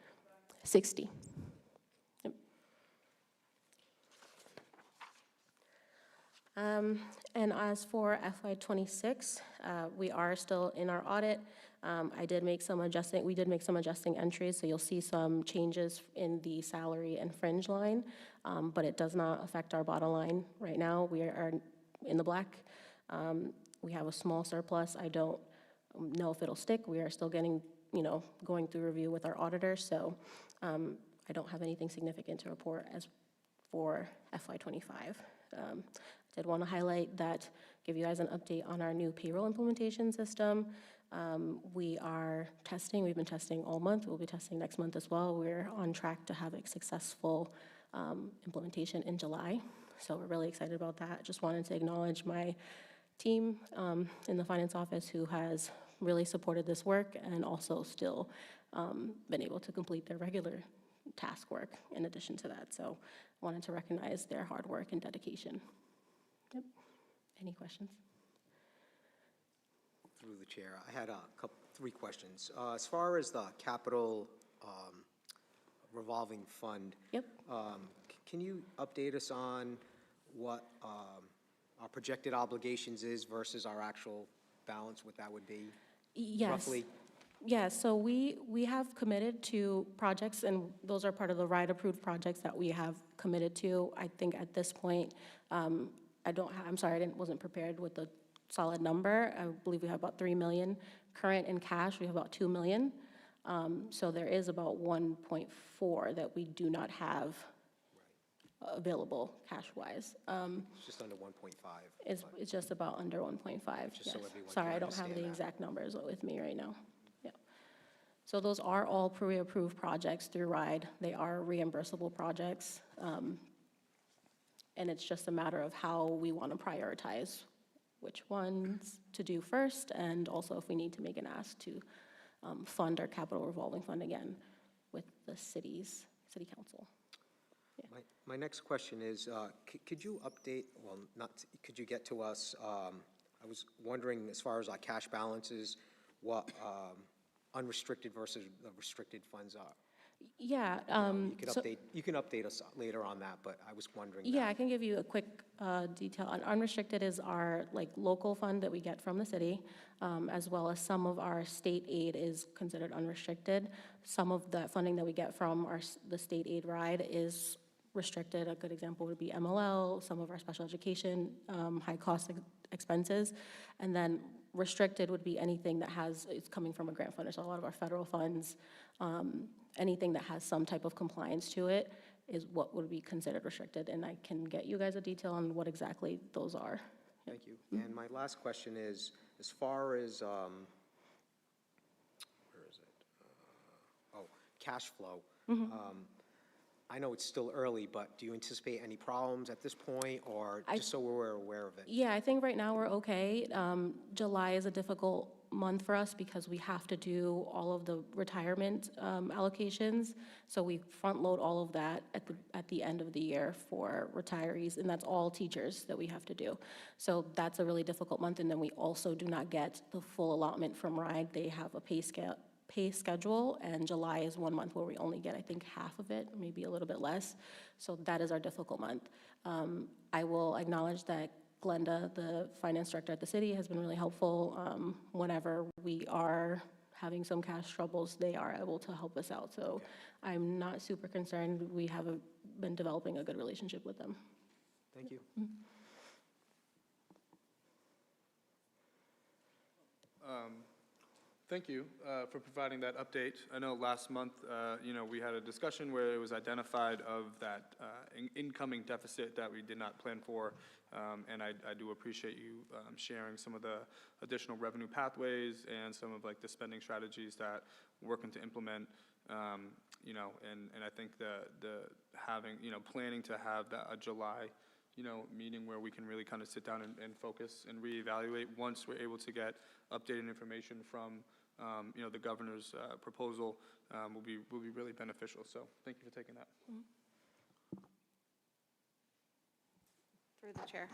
60. Yep. And as for FY26, we are still in our audit. We did make some adjusting entries, so you'll see some changes in the salary and fringe line, but it does not affect our bottom line right now. We are in the black. We have a small surplus. I don't know if it'll stick. We are still getting, going through review with our auditor, so I don't have anything significant to report as for FY25. I did want to highlight that, give you guys an update on our new payroll implementation system. We are testing. We've been testing all month. We'll be testing next month as well. We're on track to have a successful implementation in July, so we're really excited about that. Just wanted to acknowledge my team in the finance office who has really supported this work and also still been able to complete their regular task work in addition to that. So I wanted to recognize their hard work and dedication. Yep. Any questions? Through the chair, I had three questions. As far as the capital revolving fund, yep. Can you update us on what our projected obligations is versus our actual balance, what that would be? Yes. Roughly? Yeah, so we have committed to projects, and those are part of the RIDE-approved projects that we have committed to. I think at this point, I'm sorry, I wasn't prepared with the solid number. I believe we have about 3 million. Current in cash, we have about 2 million. So there is about 1.4 that we do not have available cash-wise. It's just under 1.5. It's just about under 1.5, Just yes. so everyone Sorry, can I don't have understand the that. exact numbers with me right now. Yeah. So those are all pre-approved projects through RIDE. They are reimbursable projects. And it's just a matter of how we want to prioritize which ones to do first, and also if we need to make an ask to fund our capital revolving fund again with the city council. Yeah. My next question is, could you update, well, could you get to us, I was wondering as far as our cash balances, what unrestricted versus the restricted funds are? Yeah. You can update us later on that, but I was wondering. Yeah, I can give you a quick detail. Unrestricted is our local fund that we get from the city, as well as some of our state aid is considered unrestricted. Some of the funding that we get from the state aid RIDE is restricted. A good example would be MLL, some of our special education, high-cost expenses. And then restricted would be anything that it's coming from a grant funder. So a lot of our federal funds, anything that has some type of compliance to it is what would be considered restricted. And I can get you guys a detail on what exactly those are. Thank you. And my last question is, as far as, where is it? Cash flow. I know it's still early, but do you anticipate any problems at this point, or just so we're aware of it? Yeah, I think right now we're okay. July is a difficult month for us because we have to do all of the retirement allocations. So we front load all of that at the end of the year for retirees, and that's all teachers that we have to do. So that's a really difficult month, and then we also do not get the full allotment from RIDE. They have a pay schedule, and July is one month where we only get, I think, half of it, maybe a little bit less. So that is our difficult month. I will acknowledge that Glenda, the finance director at the city, has been really helpful. Whenever we are having some cash troubles, they are able to help us out. So I'm not super concerned. We have been developing a good relationship with them. Thank you. Thank you for providing that update. I know last month, we had a discussion where it was identified of that incoming deficit that we did not plan for, and I do appreciate you sharing some of the additional revenue pathways and some of the spending strategies that we're working to implement. And I think the having planning to have a July meeting where we can really kind of sit down and focus and reevaluate once we're able to get updated information from the governor's proposal will be really beneficial. So thank you for taking that. Through the chair.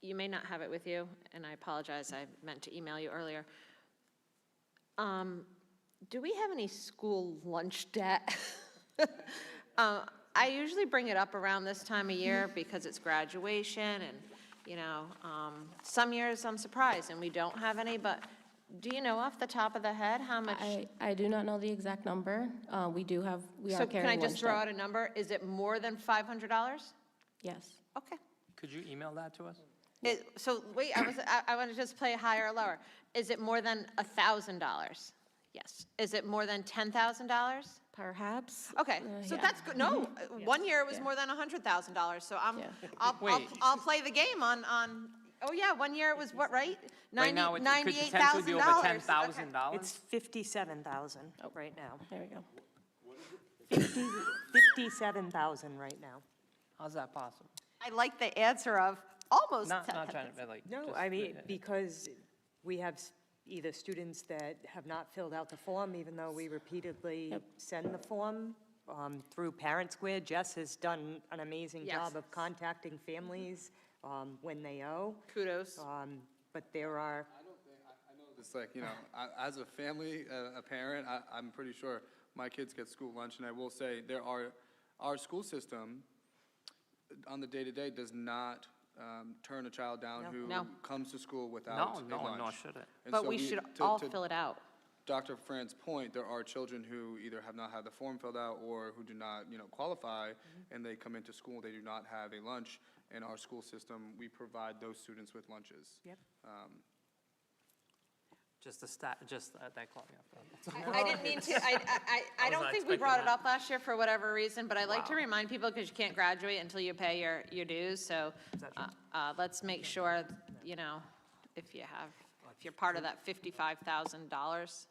You may not have it with you, and I apologize, I meant to email you earlier. Do we have any school lunch debt? I usually bring it up around this time of year because it's graduation and, some years I'm surprised and we don't have any, but do you know off the top of the head how much? I do not know the exact number. We are So carrying can I just lunch throw debt. out a number? Is it more than $500? Yes. Okay. Could you email that to us? So wait, I want to just play higher or lower. Is it more than $1,000? Yes. Is it more than $10,000? Perhaps. Okay, so yeah. that's good. No, one year it was Yeah. more than $100,000, so Yeah. I'll play the game on, oh yeah, one year it was what, right? Right now, it could potentially be over $98,000. $10,000. It's 57,000 right now. There we go. 57,000 right now. How's that possible? I like the answer of almost Not 10,000. trying to, like. No, just- I mean, because we have either students that have not filled out the form, even though we repeatedly send the form through Parent Square. Jess has done an amazing Yes. job of contacting families when they owe. Kudos. But there are, I know it's like, as a family, a parent, I'm pretty sure my kids get school lunch, and I will say our school system on the day-to-day does not turn a child down who No. comes to school without No, a no, lunch. nor should it. And But so we should to- all to fill it out. Dr. Fran's point, there are children who either have not had the form filled out or who do not, qualify, and they come into school, they do not have a lunch. In our school system, we provide those students with lunches. Yep. Just that caught me off guard. I didn't mean to, I don't not think we expecting brought it that. up last year for whatever reason, but I like to Wow. remind people, because you can't graduate until you pay your dues, so let's make sure, if you're part of that $55,000.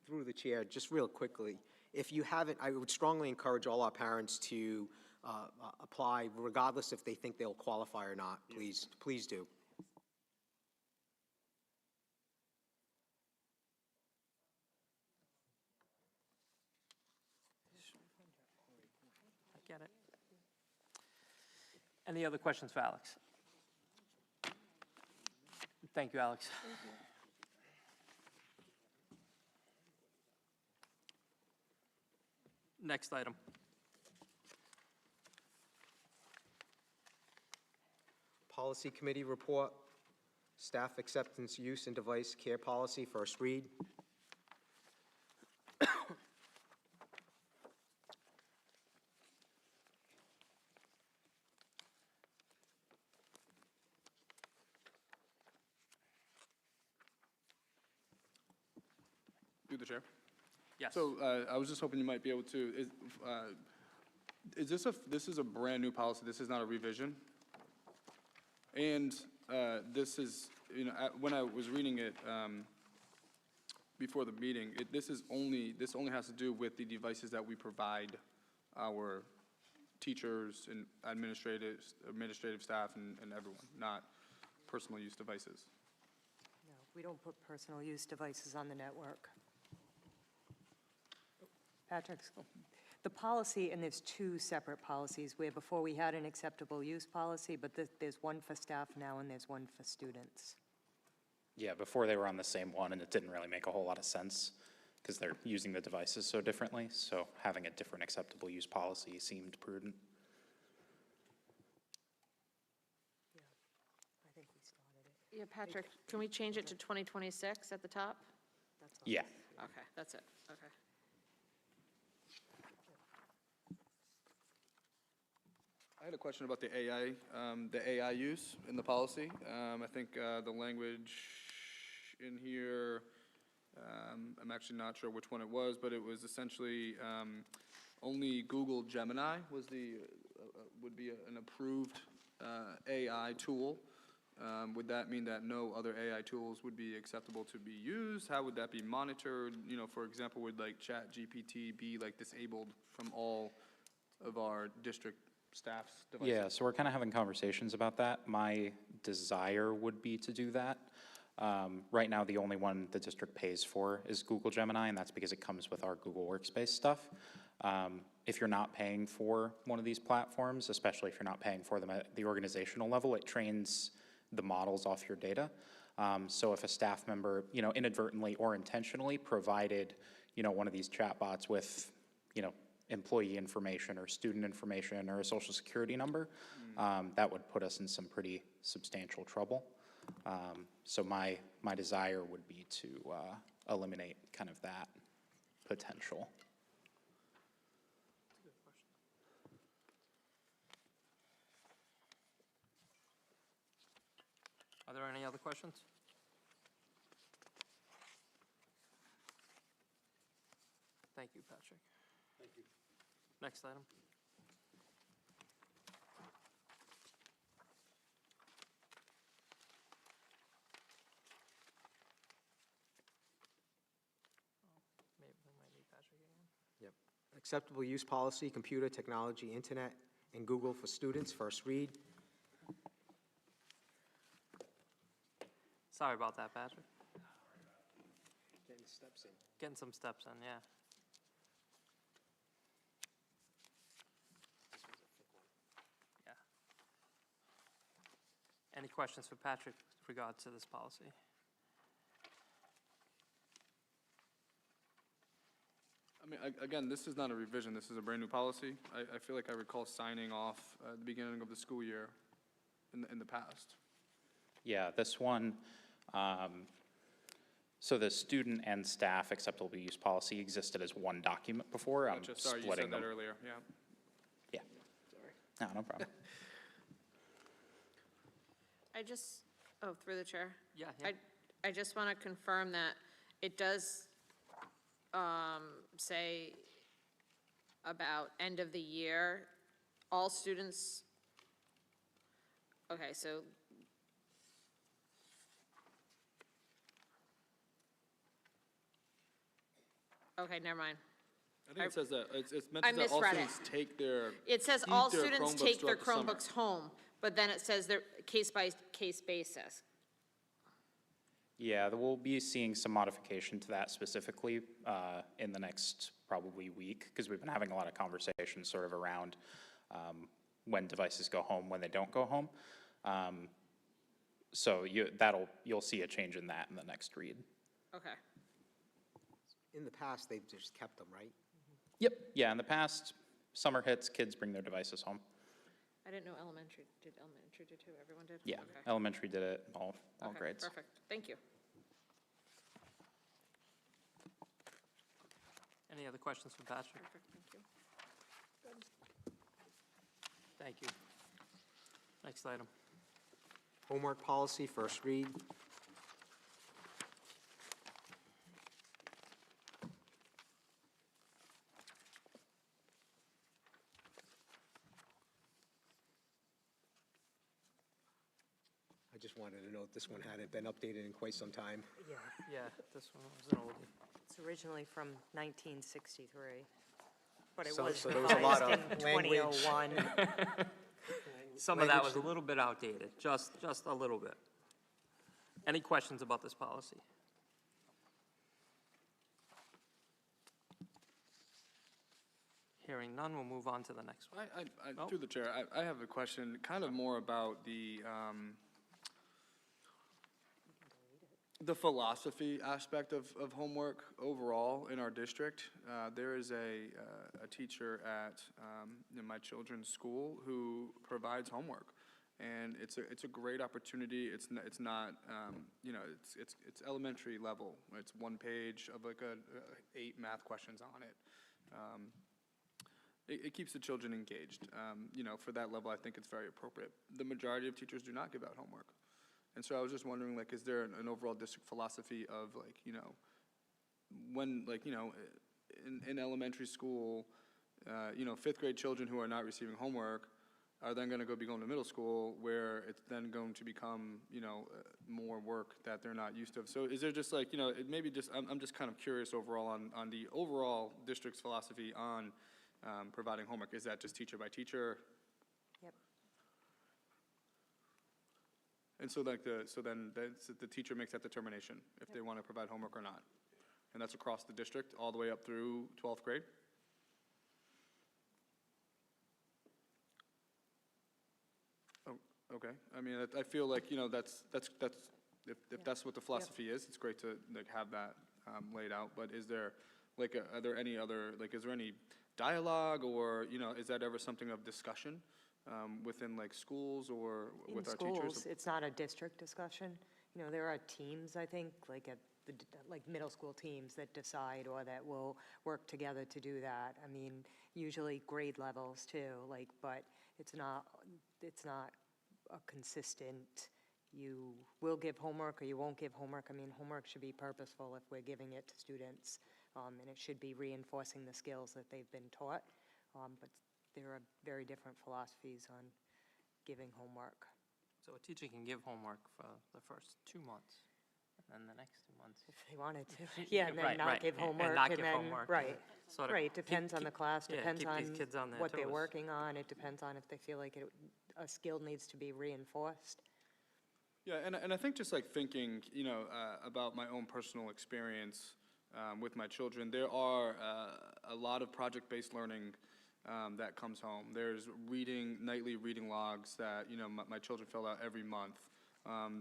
Through the chair, just real quickly, if you haven't, I would strongly encourage all our parents to apply regardless if they think they'll qualify or not. Please do. I get it. Any other questions for Alex? Thank you, Alex. Next item. Policy Committee report, staff acceptance, use, and device care policy, first read. Through the chair. Yes. So I was just hoping you might be able to, this is a brand-new policy, this is not a revision? And this is, when I was reading it before the meeting, this only has to do with the devices that we provide our teachers and administrative staff and everyone, not personal use devices. no, we don't put personal use devices on the network. Patrick's, the policy, and there's two separate policies, where before we had an acceptable use policy, but there's one for staff now and there's one for students. Yeah, before they were on the same one, and it didn't really make a whole lot of sense because they're using the devices so differently. So having a different acceptable use policy seemed prudent. I think we started it. Yeah, Patrick, can we change it to 2026 at the top? Yeah. Okay, that's it, okay. I had a question about the AI use in the policy. I think the language in here, I'm actually not sure which one it was, but it was essentially only Google Gemini would be an approved AI tool. Would that mean that no other AI tools would be acceptable to be used? How would that be monitored? For example, would like ChatGPT be like disabled from all of our district staff's devices? Yeah, so we're kind of having conversations about that. My desire would be to do that. Right now, the only one the district pays for is Google Gemini, and that's because it comes with our Google Workspace stuff. If you're not paying for one of these platforms, especially if you're not paying for them at the organizational level, it trains the models off your data. So if a staff member, inadvertently or intentionally provided, one of these chatbots with, employee information or student information or a social security number, that would put us in some pretty substantial trouble. So my desire would be to eliminate kind of that potential. Are there any other questions? Thank you, Patrick. Thank you. Next item. Maybe we might need Patrick again. Yep. Acceptable use policy, computer, technology, internet, and Google for students, first read. Sorry about that, Patrick. Getting steps in. Getting some steps in, yeah. Yeah. Any questions for Patrick with regard to this policy? I mean, again, this is not a revision, this is a brand-new policy. I feel like I recall signing off at the beginning of the school year in the past. Yeah, this one, so the student and staff acceptable use policy existed as one document before. I'm Gotcha. Sorry, you splitting said that them. earlier, yeah. Yeah. Sorry. No problem. Through the chair. Yeah. I just want to confirm that it does say about end of the year, all students, okay, so okay, never mind. I think it says that, it's I meant that all misread it. students take their. It says keep all their students Chromebooks take their throughout the summer. Chromebooks home, but then it says they're case-by-case basis. Yeah, we'll be seeing some modification to that specifically in the next probably week, because we've been having a lot of conversations sort of around when devices go home, when they don't go home. So you'll see a change in that in the next read. Okay. In the past, they've just kept them, right? Yep. Yeah, in the past, summer hits, kids bring their devices home. I didn't know elementary did too, everyone did? Yeah, Okay. elementary did it, all Okay, grades. perfect, thank you. Any other questions for Patrick? Perfect, thank you. Thank you. Next item. Homework policy, first read. I just wanted to note this one hadn't been updated in quite some time. Yeah, Yeah, this one was an oldie. it's originally from 1963, but it So- was so there was a lot revised of in language. 2001. Some of that was Language a that- little bit outdated, just a little bit. Any questions about this policy? Hearing none, we'll move on to the next one. Oh. Through the chair, I have a question, kind of more about the philosophy aspect of homework overall in our district. There is a teacher at in my children's school who provides homework, and it's a great opportunity. It's not it's elementary level. It's one page of like 8 math questions on it. It keeps the children engaged. For that level, I think it's very appropriate. The majority of teachers do not give out homework. And so I was just wondering, like, is there an overall district philosophy of, like, when, like, in elementary school, 5th grade children who are not receiving homework are then going to be going to middle school, where it's then going to become, more work that they're not used to. So is there just, like, I'm just kind of curious overall on the overall district's philosophy on providing homework. Is that just teacher by teacher? Yep. And so like the teacher makes that determination if they want to provide homework or not. And that's across the district, all the way up through 12th grade? Oh, okay. I mean, I feel like, you know, if that's what the philosophy is, it's great to like have that laid out. But is there, like, are there any other, like, is there any dialogue or, you know, is that ever something of discussion within like schools or with our teachers? In schools, it's not a district discussion. You know, there are teams, I think, like at the, like middle school teams that decide or that will work together to do that. I mean, usually grade levels too, like, but it's not a consistent, you will give homework or you won't give homework. I mean, homework should be purposeful if we're giving it to students, and it should be reinforcing the skills that they've been taught. But there are very different philosophies on giving homework. So a teacher can give homework for the first 2 months, and then the next 2 months. If they wanted to, yeah, and then Right, not right, give and homework. not give then, homework, right, sort of right, depends on the class, yeah, depends keep on these kids on their what they're toes. working on, it depends on if they feel like a skill needs to be reinforced. Yeah, and I think just like thinking, you know, about my own personal experience with my children, there are a lot of project-based learning that comes home. There's nightly reading logs that, you know, my children fill out every month.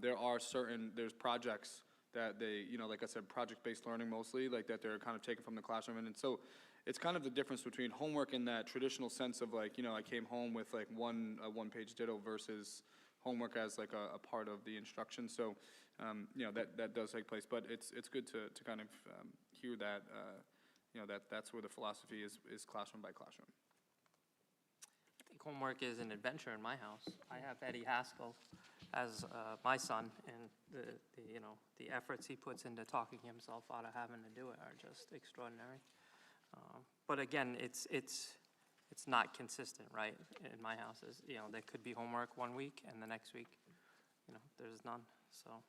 There's projects that they, you know, like I said, project-based learning mostly, like that they're kind of taken from the classroom. And so it's kind of the difference between homework in that traditional sense of like, you know, I came home with like a one-page ditto versus homework as like a part of the instruction. So, you know, that does take place, but it's good to kind of hear that, you know, that's where the philosophy is classroom by classroom. I think homework is an adventure in my house. I have Eddie Haskell as my son, and you know, the efforts he puts into talking himself out of having to do it are just extraordinary. But again, it's not consistent, right? In my house, you know, there could be homework one week, and the next week, you know, there's none. So,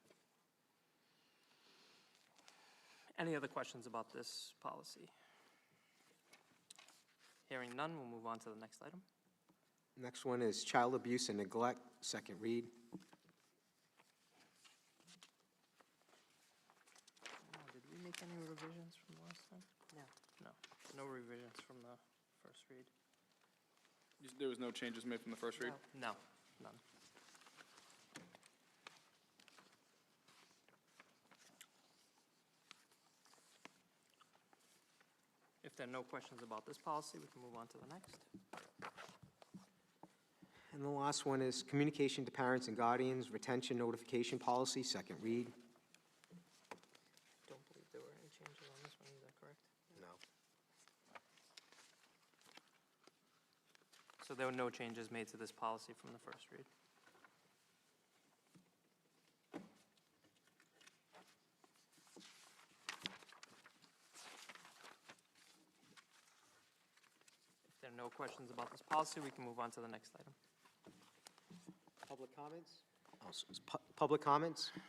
any other questions about this policy? Hearing none, we'll move on to the next item. Next one is child abuse and neglect, second read. Did we make any revisions from last time? No. No revisions from the first read. There was no changes made from the first read? No, none. If there are no questions about this policy, we can move on to the next. And the last one is communication to parents and guardians, retention notification policy, second read. Don't believe there were any changes on this one, is that correct? No. So there were no changes made to this policy from the first read. If there are no questions about this policy, we can move on to the next item. Public comments? Public comments? I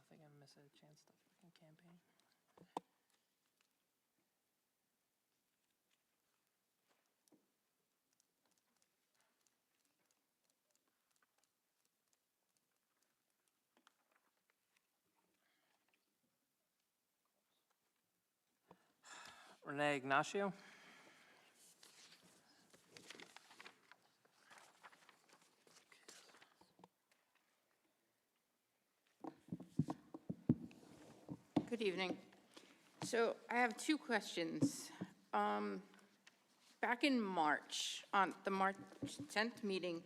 think I missed a chance to fucking campaign. Renee Ignacio. Good evening. So I have two questions. Back in March, on the March 10th meeting,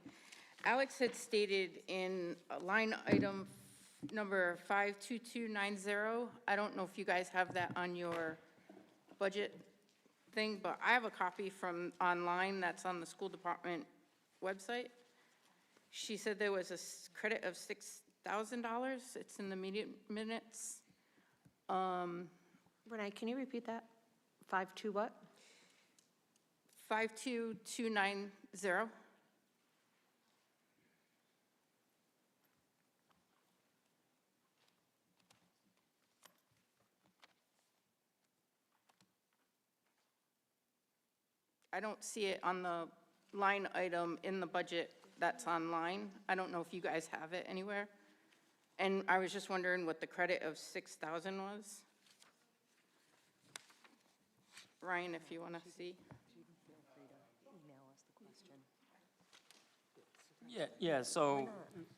Alex had stated in line item number 52290, I don't know if you guys have that on your budget thing, but I have a copy from online that's on the school department website. She said there was a credit of $6,000. It's in the meeting minutes. Renee, can you repeat that? 5-2 what? 52290. I don't see it on the line item in the budget that's online. I don't know if you guys have it anywhere. And I was just wondering what the credit of 6,000 was. Ryan, if you want to see. Yeah, so,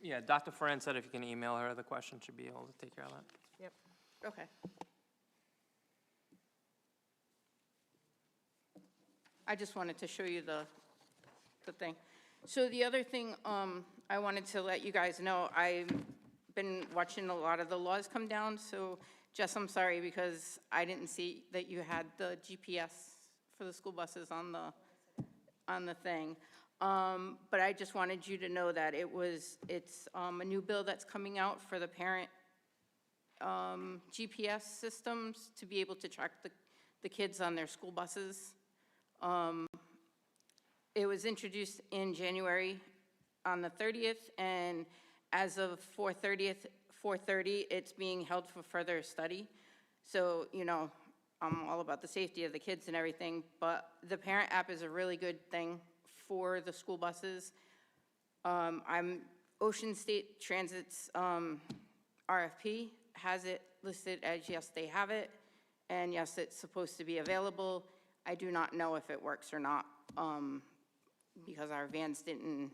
yeah, Dr. Ferrand said if you can email her the question, she'll be able to take care of that. Yep. Okay. I just wanted to show you the thing. So the other thing I wanted to let you guys know, I've been watching a lot of the laws come down, so Jess, I'm sorry because I didn't see that you had the GPS for the school buses on the thing. But I just wanted you to know that it's a new bill that's coming out for the parent GPS systems to be able to track the kids on their school buses. It was introduced in January on the 30th, and as of 4:30, it's being held for further study. So, you know, I'm all about the safety of the kids and everything, but the parent app is a really good thing for the school buses. Ocean State Transit's RFP has it listed as yes, they have it, and yes, it's supposed to be available. I do not know if it works or not, because our vans didn't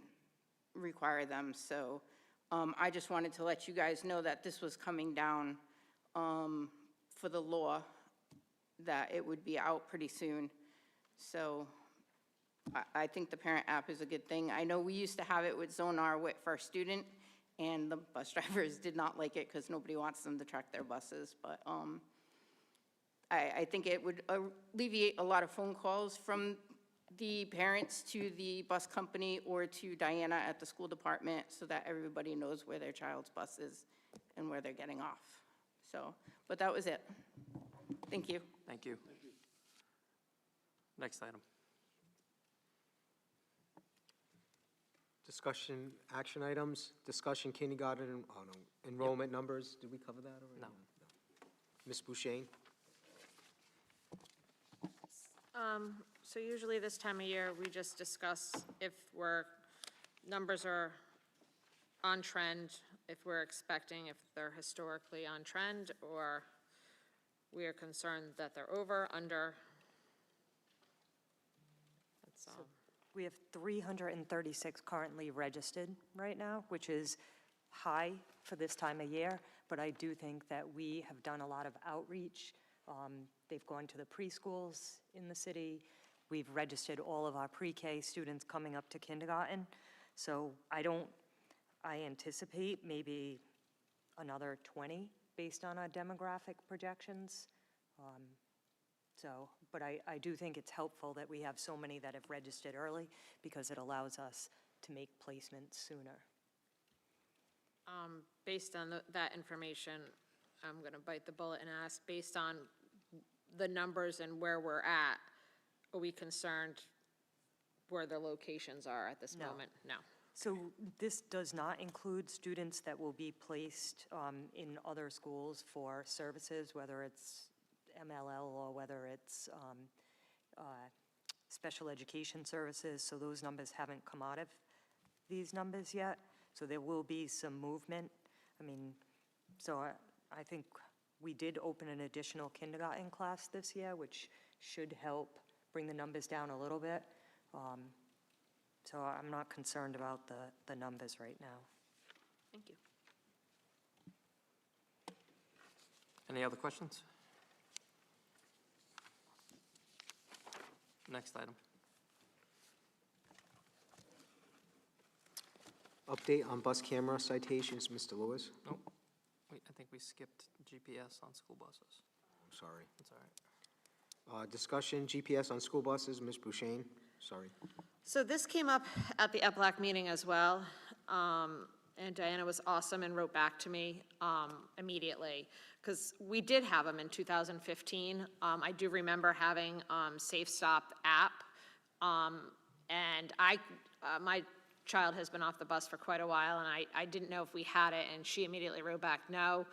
require them. So I just wanted to let you guys know that this was coming down for the law, that it would be out pretty soon. So I think the parent app is a good thing. I know we used to have it with Zonar with First Student, and the bus drivers did not like it because nobody wants them to track their buses. But I think it would alleviate a lot of phone calls from the parents to the bus company or to Diana at the school department, so that everybody knows where their child's bus is and where they're getting off. So, but that was it. Thank you. Thank you. Next item. Discussion, action items, discussion kindergarten, enrollment numbers. Did we cover that already? No. Ms. Boucher? So usually this time of year, we just discuss if numbers are on trend, if we're expecting, if they're historically on trend, or we are concerned that they're over, under. That's all. We have 336 currently registered right now, which is high for this time of year, but I do think that we have done a lot of outreach. They've gone to the preschools in the city. We've registered all of our pre-K students coming up to kindergarten. So I anticipate maybe another 20 based on our demographic projections. But I do think it's helpful that we have so many that have registered early, because it allows us to make placements sooner. Based on that information, I'm going to bite the bullet and ask, based on the numbers and where we're at, are we concerned where the locations are at this moment? No. So this does not include students that will be placed in other schools for services, whether it's MLL or whether it's special education services. So those numbers haven't come out of these numbers yet. So there will be some movement. I mean, so I think we did open an additional kindergarten class this year, which should help bring the numbers down a little bit. So I'm not concerned about the numbers right now. Thank you. Any other questions? Next item. Update on bus camera citations, Mr. Lewis? Nope. I think we skipped GPS on school buses. I'm sorry. That's all right. Discussion, GPS on school buses, Ms. Boucher? Sorry. So this came up at the EPLAC meeting as well, and Diana was awesome and wrote back to me immediately, because we did have them in 2015. I do remember having Safe Stop app, and my child has been off the bus for quite a while, and I didn't know if we had it, and she immediately wrote back, no.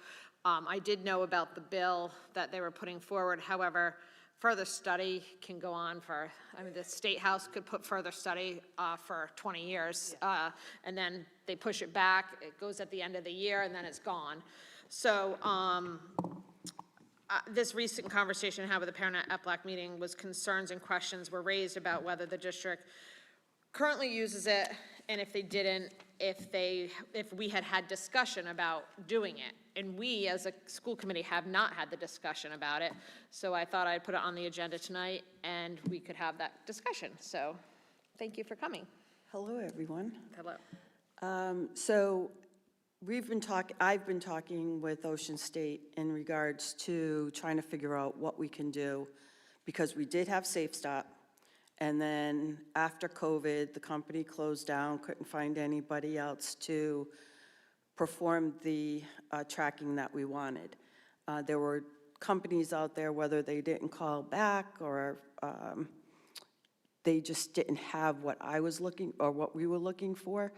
I did know about the bill that they were putting forward. However, further study can go on for, I mean, the State House could put further study for 20 years, and then they push it back, it goes at the end of the year, and then it's gone. So this recent conversation I had with a parent at EPLAC meeting was concerns and questions were raised about whether the district currently uses it, and if they didn't, if we had discussion about doing it. And we, as a school committee, have not had the discussion about it. So I thought I'd put it on the agenda tonight, and we could have that discussion. So thank you for coming. Hello, everyone. Hello. So I've been talking with Ocean State in regards to trying to figure out what we can do, because we did have Safe Stop, and then after COVID, the company closed down, couldn't find anybody else to perform the tracking that we wanted. There were companies out there, whether they didn't call back or they just didn't have what I was looking, or what we were looking for.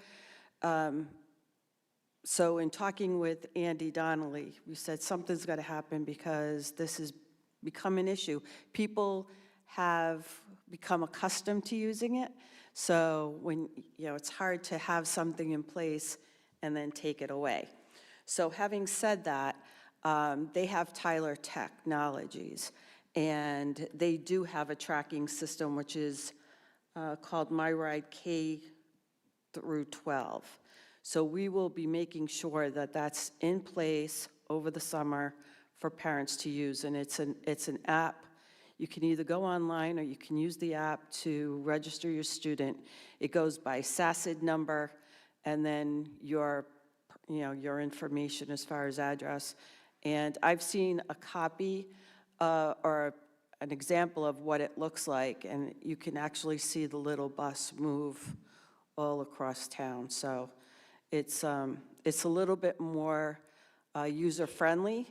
So in talking with Andy Donnelly, we said something's got to happen because this has become an issue. People have become accustomed to using it. So when, it's hard to have something in place and then take it away. So having said that, they have Tyler Technologies, and they do have a tracking system which is called MyRide K through 12. So we will be making sure that that's in place over the summer for parents to use, and it's an app. You can either go online or you can use the app to register your student. It goes by SACID number and then your information as far as address. And I've seen a copy or an example of what it looks like, and you can actually see the little bus move all across town. So it's a little bit more user-friendly.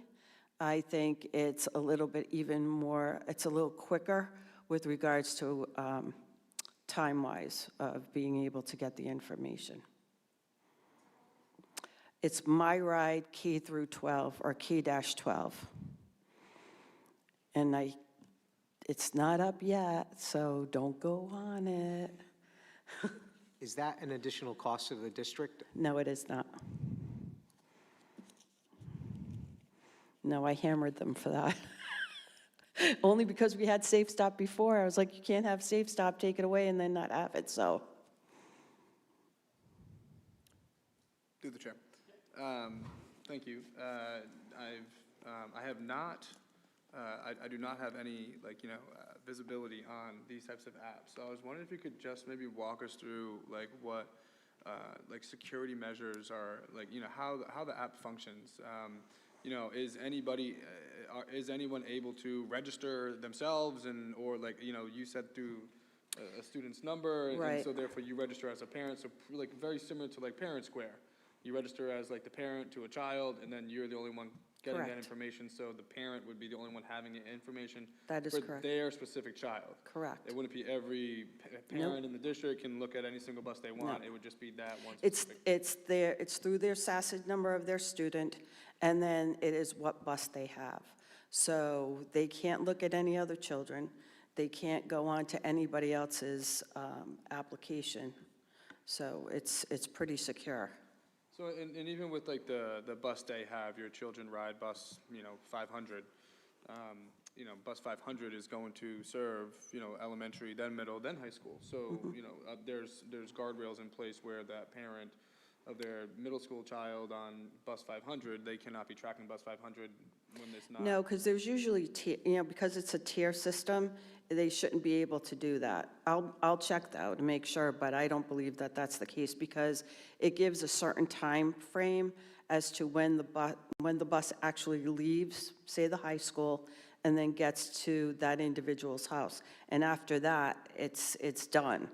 I think it's a little bit even more, it's a little quicker with regards to time-wise of being able to get the information. It's MyRide K through 12 or K-12. And it's not up yet, so don't go on it. Is that an additional cost to the district? No, it is not. No, I hammered them for that. Only because we had Safe Stop before. I was like, you can't have Safe Stop, take it away, and then not have it, so. Through the chair. Thank you. I have not, I do not have any, visibility on these types of apps. So I was wondering if you could just maybe walk us through, what, security measures are, how the app functions. Is anyone able to register themselves or you said through a student's number, Right. and so therefore you register as a parent, so very similar to Parent Square. You register as the parent to a child, and then you're the only one getting that Correct. information, so the parent would be the only one having the information That is for correct. their specific child. Correct. It wouldn't be every parent in the district can look at any single bus they want. No. It would just be that one It's specific. it's through their SACID number of their student, and then it is what bus they have. So they can't look at any other children. They can't go on to anybody else's application. So it's pretty secure. So, and even with the bus they have, your children ride bus, 500, bus 500 is going to serve, elementary, then middle, then high school. So, there's guardrails in place where that parent of their middle school child on bus 500, they cannot be tracking bus 500 when it's not. No, because there's usually, because it's a tier system, they shouldn't be able to do that. I'll check that out to make sure, but I don't believe that that's the case because it gives a certain time frame as to when the bus actually leaves, say the high school, and then gets to that individual's house. And after that, it's done.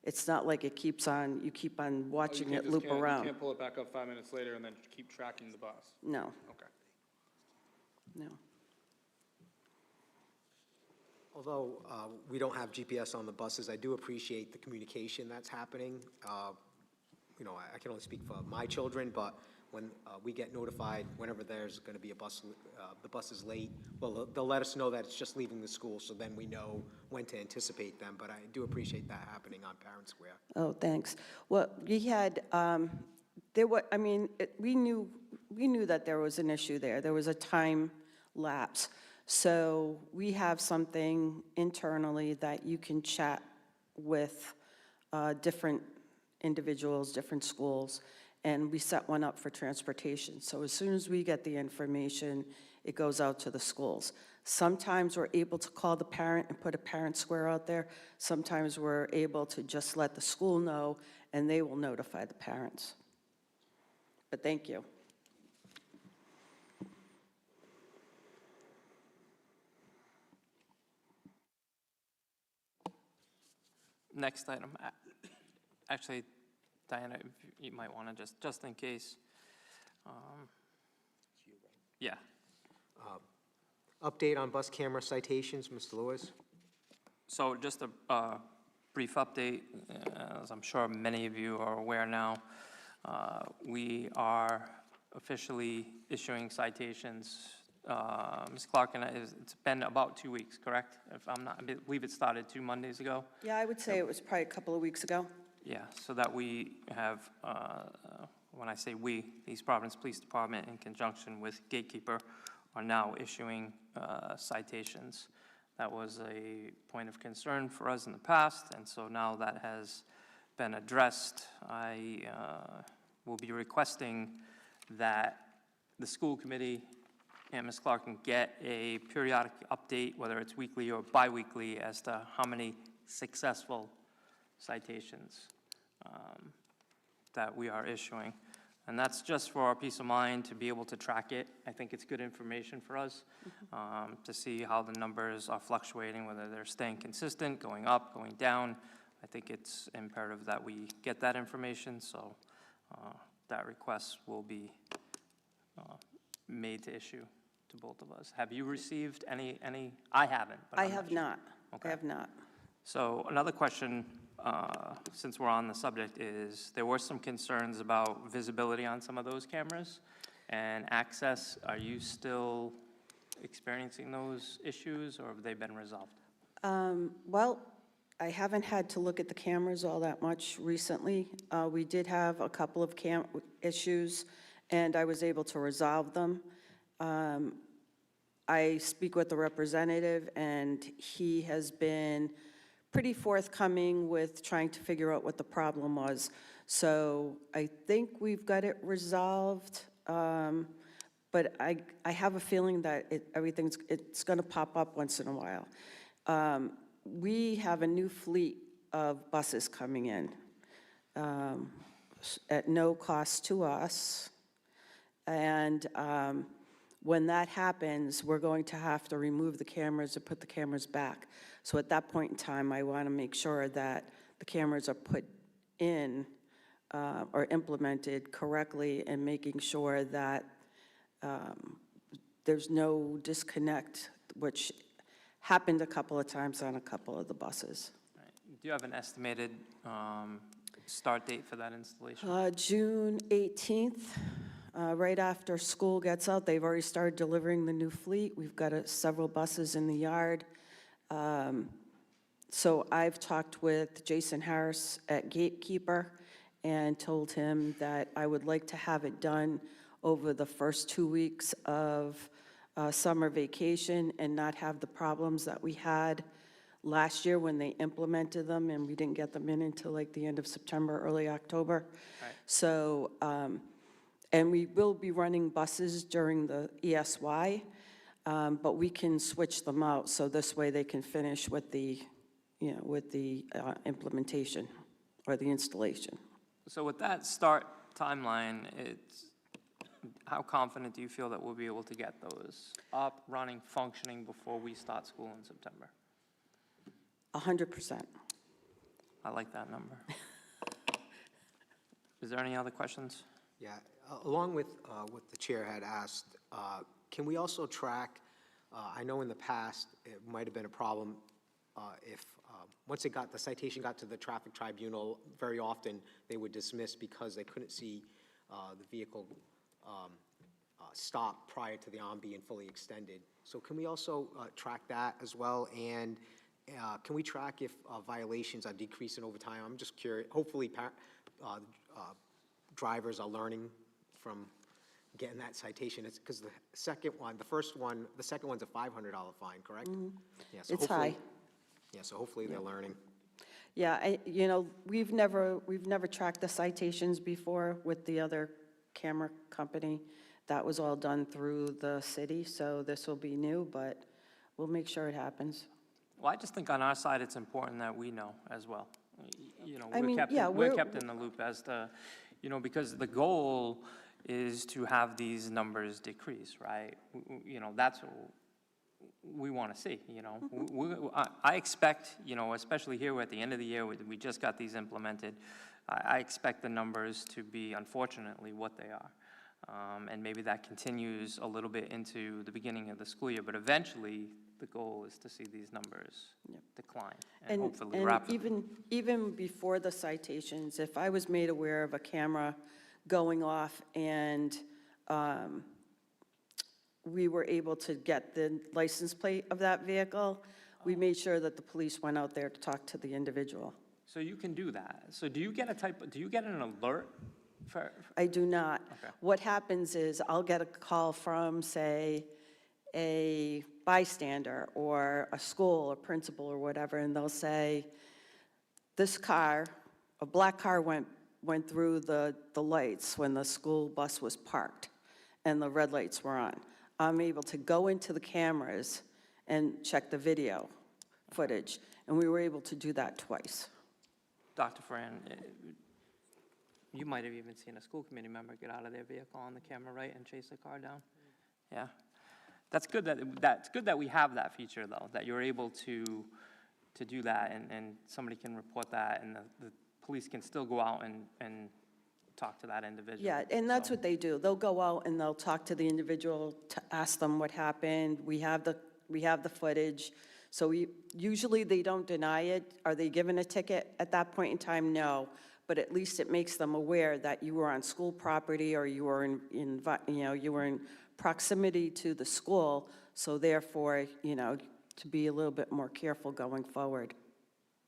It's not like it keeps on, you keep on watching it loop around. You can't pull it back up 5 minutes later and then keep tracking the bus? No. Okay. No. Although we don't have GPS on the buses, I do appreciate the communication that's happening. I can only speak for my children, but when we get notified whenever there's going to be a bus, the bus is late, well, they'll let us know that it's just leaving the school, so then we know when to anticipate them. But I do appreciate that happening on Parent Square. Oh, thanks. Well, we had, we knew that there was an issue there. There was a time lapse. So we have something internally that you can chat with different individuals, different schools, and we set one up for transportation. So as soon as we get the information, it goes out to the schools. Sometimes we're able to call the parent and put a parent square out there. Sometimes we're able to just let the school know, and they will notify the parents. But thank you. Next item. Actually, Diana, if you might want to just in case. Yeah. Update on bus camera citations, Mr. Lewis? So just a brief update, as I'm sure many of you are aware now, we are officially issuing citations. Ms. Clark, and it's been about 2 weeks, correct? If I'm not, I believe it started 2 Mondays ago. Yeah, I would say it was probably a couple of weeks ago. Yeah, so that we have, when I say we, the East Providence Police Department in conjunction with Gatekeeper are now issuing citations. That was a point of concern for us in the past, and so now that has been addressed, I will be requesting that the school committee and Ms. Clark can get a periodic update, whether it's weekly or bi-weekly, as to how many successful citations that we are issuing. And that's just for our peace of mind to be able to track it. I think it's good information for us to see how the numbers are fluctuating, whether they're staying consistent, going up, going down. I think it's imperative that we get that information, so that request will be made to issue to both of us. Have you received any? I haven't. But I have not. Okay. I have not. So another question, since we're on the subject, is there were some concerns about visibility on some of those cameras and access. Are you still experiencing those issues, or have they been resolved? Well, I haven't had to look at the cameras all that much recently. We did have a couple of issues, and I was able to resolve them. I speak with the representative, and he has been pretty forthcoming with trying to figure out what the problem was. So I think we've got it resolved, but I have a feeling that it's going to pop up once in a while. We have a new fleet of buses coming in at no cost to us, and when that happens, we're going to have to remove the cameras and put the cameras back. So at that point in time, I want to make sure that the cameras are put in or implemented correctly, and making sure that there's no disconnect, which happened a couple of times on a couple of the buses. Right. Do you have an estimated start date for that installation? June 18th. Right after school gets out, they've already started delivering the new fleet. We've got several buses in the yard. So I've talked with Jason Harris at Gatekeeper and told him that I would like to have it done over the first 2 weeks of summer vacation and not have the problems that we had last year when they implemented them and we didn't get them in until like the end of September, early October. Right. So, and we will be running buses during the ESY, but we can switch them out so this way they can finish with the, implementation or the installation. So with that start timeline, how confident do you feel that we'll be able to get those up, running, functioning before we start school in September? 100%. I like that number. Is there any other questions? Yeah, along with what the chair had asked, can we also track, I know in the past it might have been a problem if once the citation got to the traffic tribunal, very often they would dismiss because they couldn't see the vehicle stop prior to the arm being fully extended. So can we also track that as well? And can we track if violations are decreasing over time? I'm just curious. Hopefully, drivers are learning from getting that citation. It's because the second one's a $500 fine, correct? Yeah, so It's hopefully- high. Yeah, so hopefully they're learning. Yeah, we've never tracked the citations before with the other camera company. That was all done through the city, so this will be new, but we'll make sure it happens. Well, I just think on our side, it's important that we know as well. I mean, We're kept in the loop as to, because the goal is to have these numbers decrease, right? That's what we want to see, I expect, especially here, we're at the end of the year, we just got these implemented. I expect the numbers to be, unfortunately, what they are. And maybe that continues a little bit into the beginning of the school year, but eventually, the goal is to see these numbers decline, and hopefully rapidly. Even before the citations, if I was made aware of a camera going off and we were able to get the license plate of that vehicle, we made sure that the police went out there to talk to the individual. So you can do that. So do you get an alert for? I do not. Okay. What happens is I'll get a call from, say, a bystander or a school or principal or whatever, and they'll say, this car, a black car went through the lights when the school bus was parked and the red lights were on. I'm able to go into the cameras and check the video footage, and we were able to do that twice. Dr. Fran, you might have even seen a school committee member get out of their vehicle on the camera, right, and chase a car down? Yeah. That's good that we have that feature, though, that you're able to do that, and somebody can report that, and the police can still go out and talk to that individual. Yeah, and that's what they do. They'll go out and they'll talk to the individual to ask them what happened. We have the footage. So usually they don't deny it. Are they given a ticket at that point in time? No. But at least it makes them aware that you were on school property or you were in proximity to the school. So therefore, to be a little bit more careful going forward.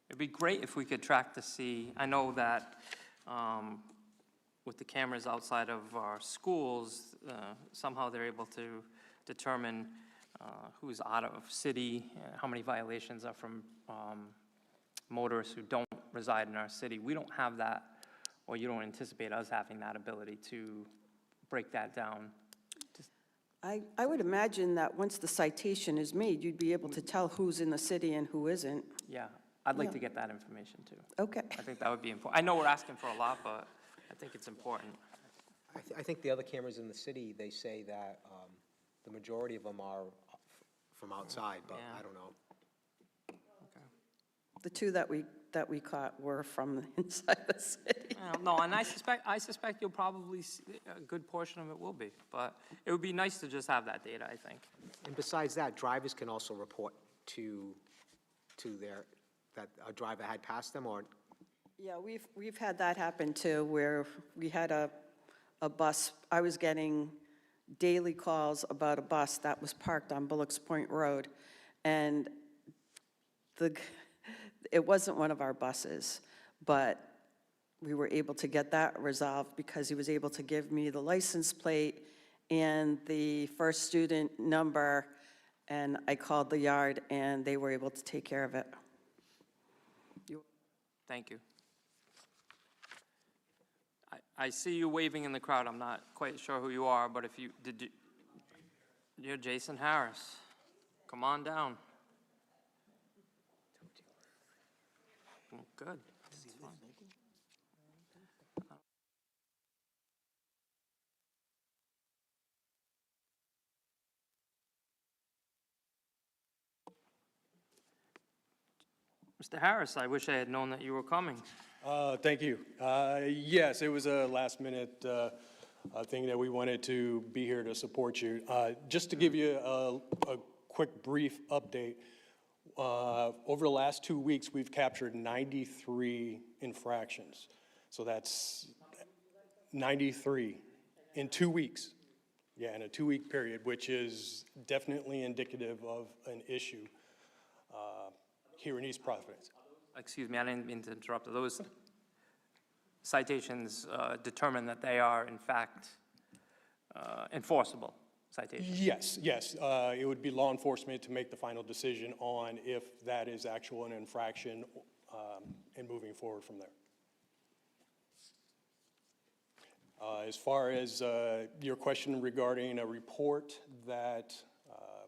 It'd be great if we could track to see, I know that with the cameras outside of our schools, somehow they're able to determine who's out of city, how many violations are from motorists who don't reside in our city. We don't have that, or you don't anticipate us having that ability to break that down. I would imagine that once the citation is made, you'd be able to tell who's in the city and who isn't. Yeah, I'd like to get that information too. Okay. I think that would be important. I know we're asking for a lot, but I think it's important. I think the other cameras in the city, they say that the majority of them are from outside, but I don't know. The two that we caught were from inside the city. No, and I suspect you'll probably see a good portion of it will be, but it would be nice to just have that data, I think. And besides that, drivers can also report to that a driver had passed them, or? Yeah, we've had that happen too, where we had a bus. I was getting daily calls about a bus that was parked on Bullocks Point Road, and it wasn't one of our buses, but we were able to get that resolved because he was able to give me the license plate and the first student number, and I called the yard, and they were able to take care of it. Thank you. I see you waving in the crowd. I'm not quite sure who you are, but you're Jason Harris. Come on down. Good. Mr. Harris, I wish I had known that you were coming. Thank you. Yes, it was a last-minute thing that we wanted to be here to support you. Just to give you a quick, brief update, over the last 2 weeks, we've captured 93 infractions. So that's 93 In 2 weeks. Yeah, in a 2-week period, which is definitely indicative of an issue here in East Providence. Excuse me, I didn't mean to interrupt. Are those citations determine that they are, in fact, enforceable citations? Yes, yes. It would be law enforcement to make the final decision on if that is actual an infraction and moving forward from there. As far as your question regarding a report that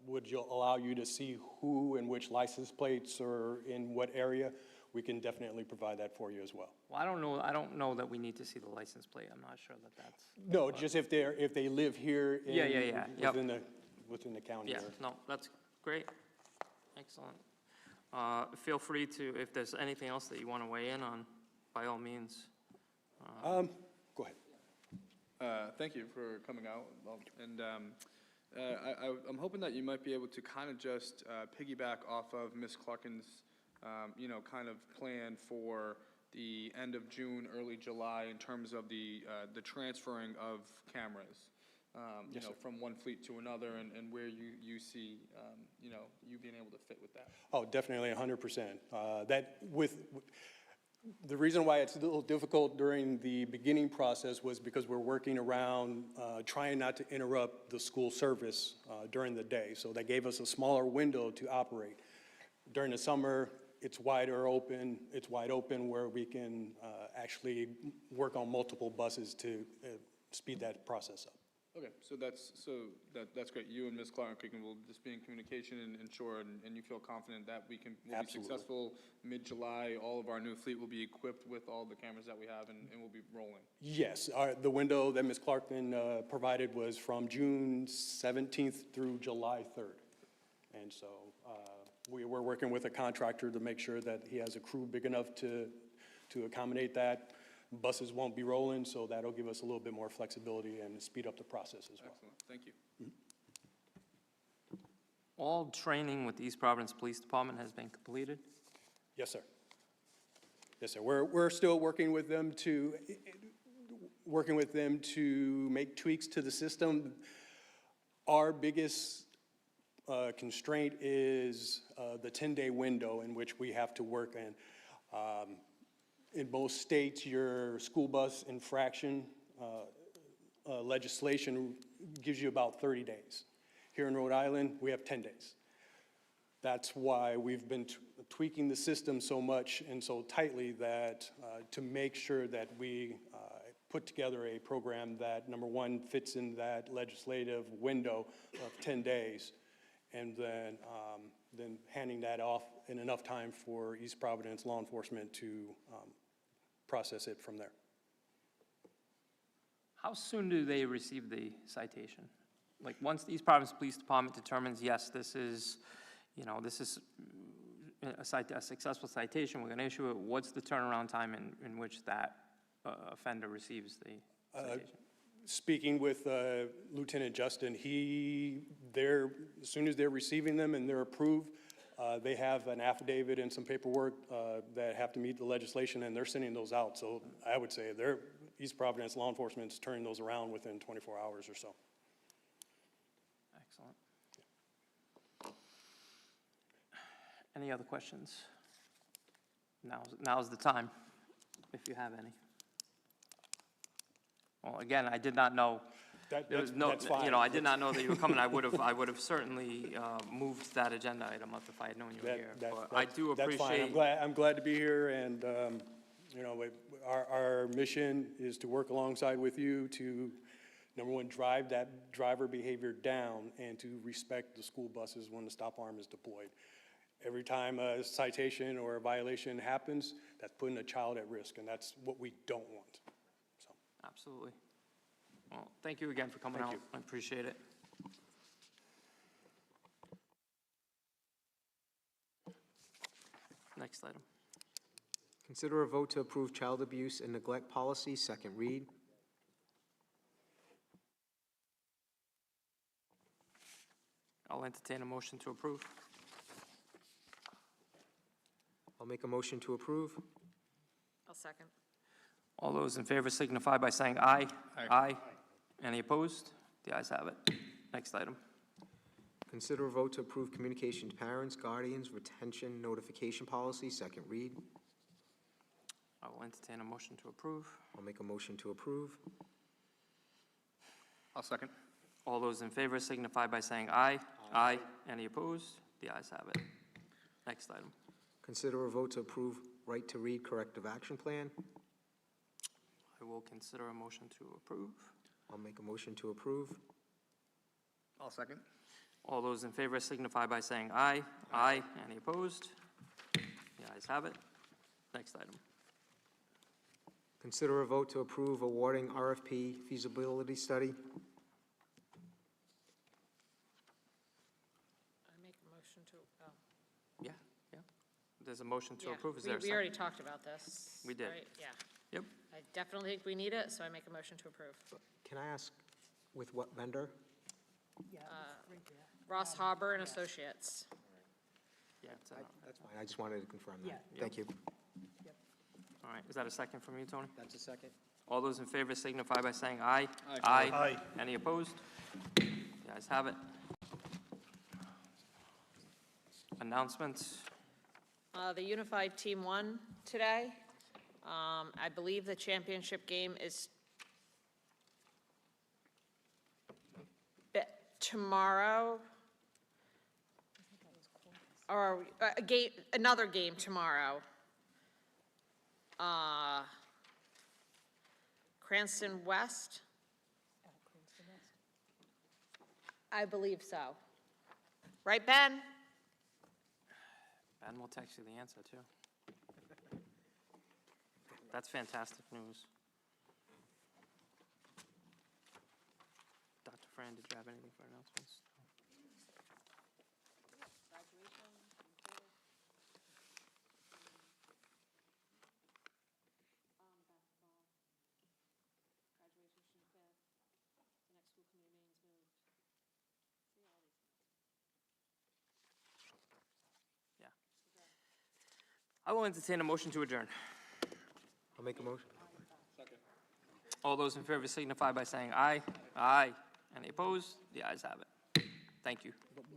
would allow you to see who and which license plates or in what area, we can definitely provide that for you as well. Well, I don't know that we need to see the license plate. I'm not sure that that's. No, just if they live here in, Yep. within the county. Yeah, area. no, that's great. Excellent. Feel free to, if there's anything else that you want to weigh in on, by all means. Go ahead. Thank you for coming out, and I'm hoping that you might be able to kind of just piggyback off of Ms. Clarkin's, kind of plan for the end of June, early July in terms of the transferring of cameras, from one fleet to another, and where you see, you being able to fit with that. Oh, definitely 100%. The reason why it's a little difficult during the beginning process was because we're working around trying not to interrupt the school service during the day. So that gave us a smaller window to operate. During the summer, it's wide open where we can actually work on multiple buses to speed that process up. Okay, so that's great. You and Ms. Clarkin will just be in communication and ensure, and you feel confident that we'll be successful mid-July. All of our new fleet will be equipped with all the cameras that we have, and we'll be rolling. Yes, the window that Ms. Clarkin provided was from June 17th through July 3rd. And so we're working with a contractor to make sure that he has a crew big enough to accommodate that. Buses won't be rolling, so that'll give us a little bit more flexibility and speed up the process as well. Excellent, thank you. All training with the East Providence Police Department has been completed? Yes, sir. Yes, sir. We're still working with them to make tweaks to the system. Our biggest constraint is the 10-day window in which we have to work in. In most states, your school bus infraction legislation gives you about 30 days. Here in Rhode Island, we have 10 days. That's why we've been tweaking the system so much and so tightly that to make sure that we put together a program that, number one, fits in that legislative window of 10 days, and then handing that off in enough time for East Providence law enforcement to process it from there. How soon do they receive the citation? Like, once the East Providence Police Department determines, yes, this is a successful citation, we're going to issue it, what's the turnaround time in which that offender receives the citation? Speaking with Lieutenant Justin, as soon as they're receiving them and they're approved, they have an affidavit and some paperwork that have to meet the legislation, and they're sending those out. So I would say East Providence law enforcement's turning those around within 24 hours or so. Excellent. Any other questions? Now's the time, if you have any. Well, again, I did not know. That's fine. I did not know that you were coming. I would have certainly moved that agenda item up if I had known you were here. But I do appreciate. That's fine. I'm glad to be here, and our mission is to work alongside with you to, number one, drive that driver behavior down and to respect the school buses when the stop arm is deployed. Every time a citation or a violation happens, that's putting a child at risk, and that's what we don't want. So. Absolutely. Well, thank you again for coming out. I appreciate it. Next item. Consider a vote to approve child abuse and neglect policy, second read. I'll entertain a motion to approve. I'll make a motion to approve. I'll second. All those in favor signify by saying aye. Aye. Any opposed? The ayes have it. Next item. Consider a vote to approve communication to parents, guardians, retention notification policy, second read. I will entertain a motion to approve. I'll make a motion to approve. I'll second. All those in favor signify by saying aye. Aye. Any opposed? The ayes have it. Next item. Consider a vote to approve right to read corrective action plan. I will consider a motion to approve. I'll make a motion to approve. I'll second. All those in favor signify by saying aye. Aye. Any opposed? The ayes have it. Next item. Consider a vote to approve awarding RFP feasibility study. I make a motion to, Yeah. There's a motion to approve. Is there a we second? already talked about this. We did. Right? Yeah. Yep. I definitely think we need it, so I make a motion to approve. Can I ask with what vendor? Ross Harbor and Associates. Yeah. That's fine, I just wanted to confirm that. Thank you. All right. Is that a second from you, Tony? That's a second. All those in favor signify by saying aye. Aye. Aye. Any opposed? The ayes have it. Announcements. The Unified Team won today. I believe the championship game is tomorrow. Or a game, another game tomorrow. Cranston West? I believe so. Right, Ben? Ben will text you the answer, too. That's fantastic news. Dr. Fran, did you have anything for announcements? I will entertain a motion to adjourn. I'll make a motion. All those in favor signify by saying aye. Aye. Any opposed? The ayes have it. Thank you.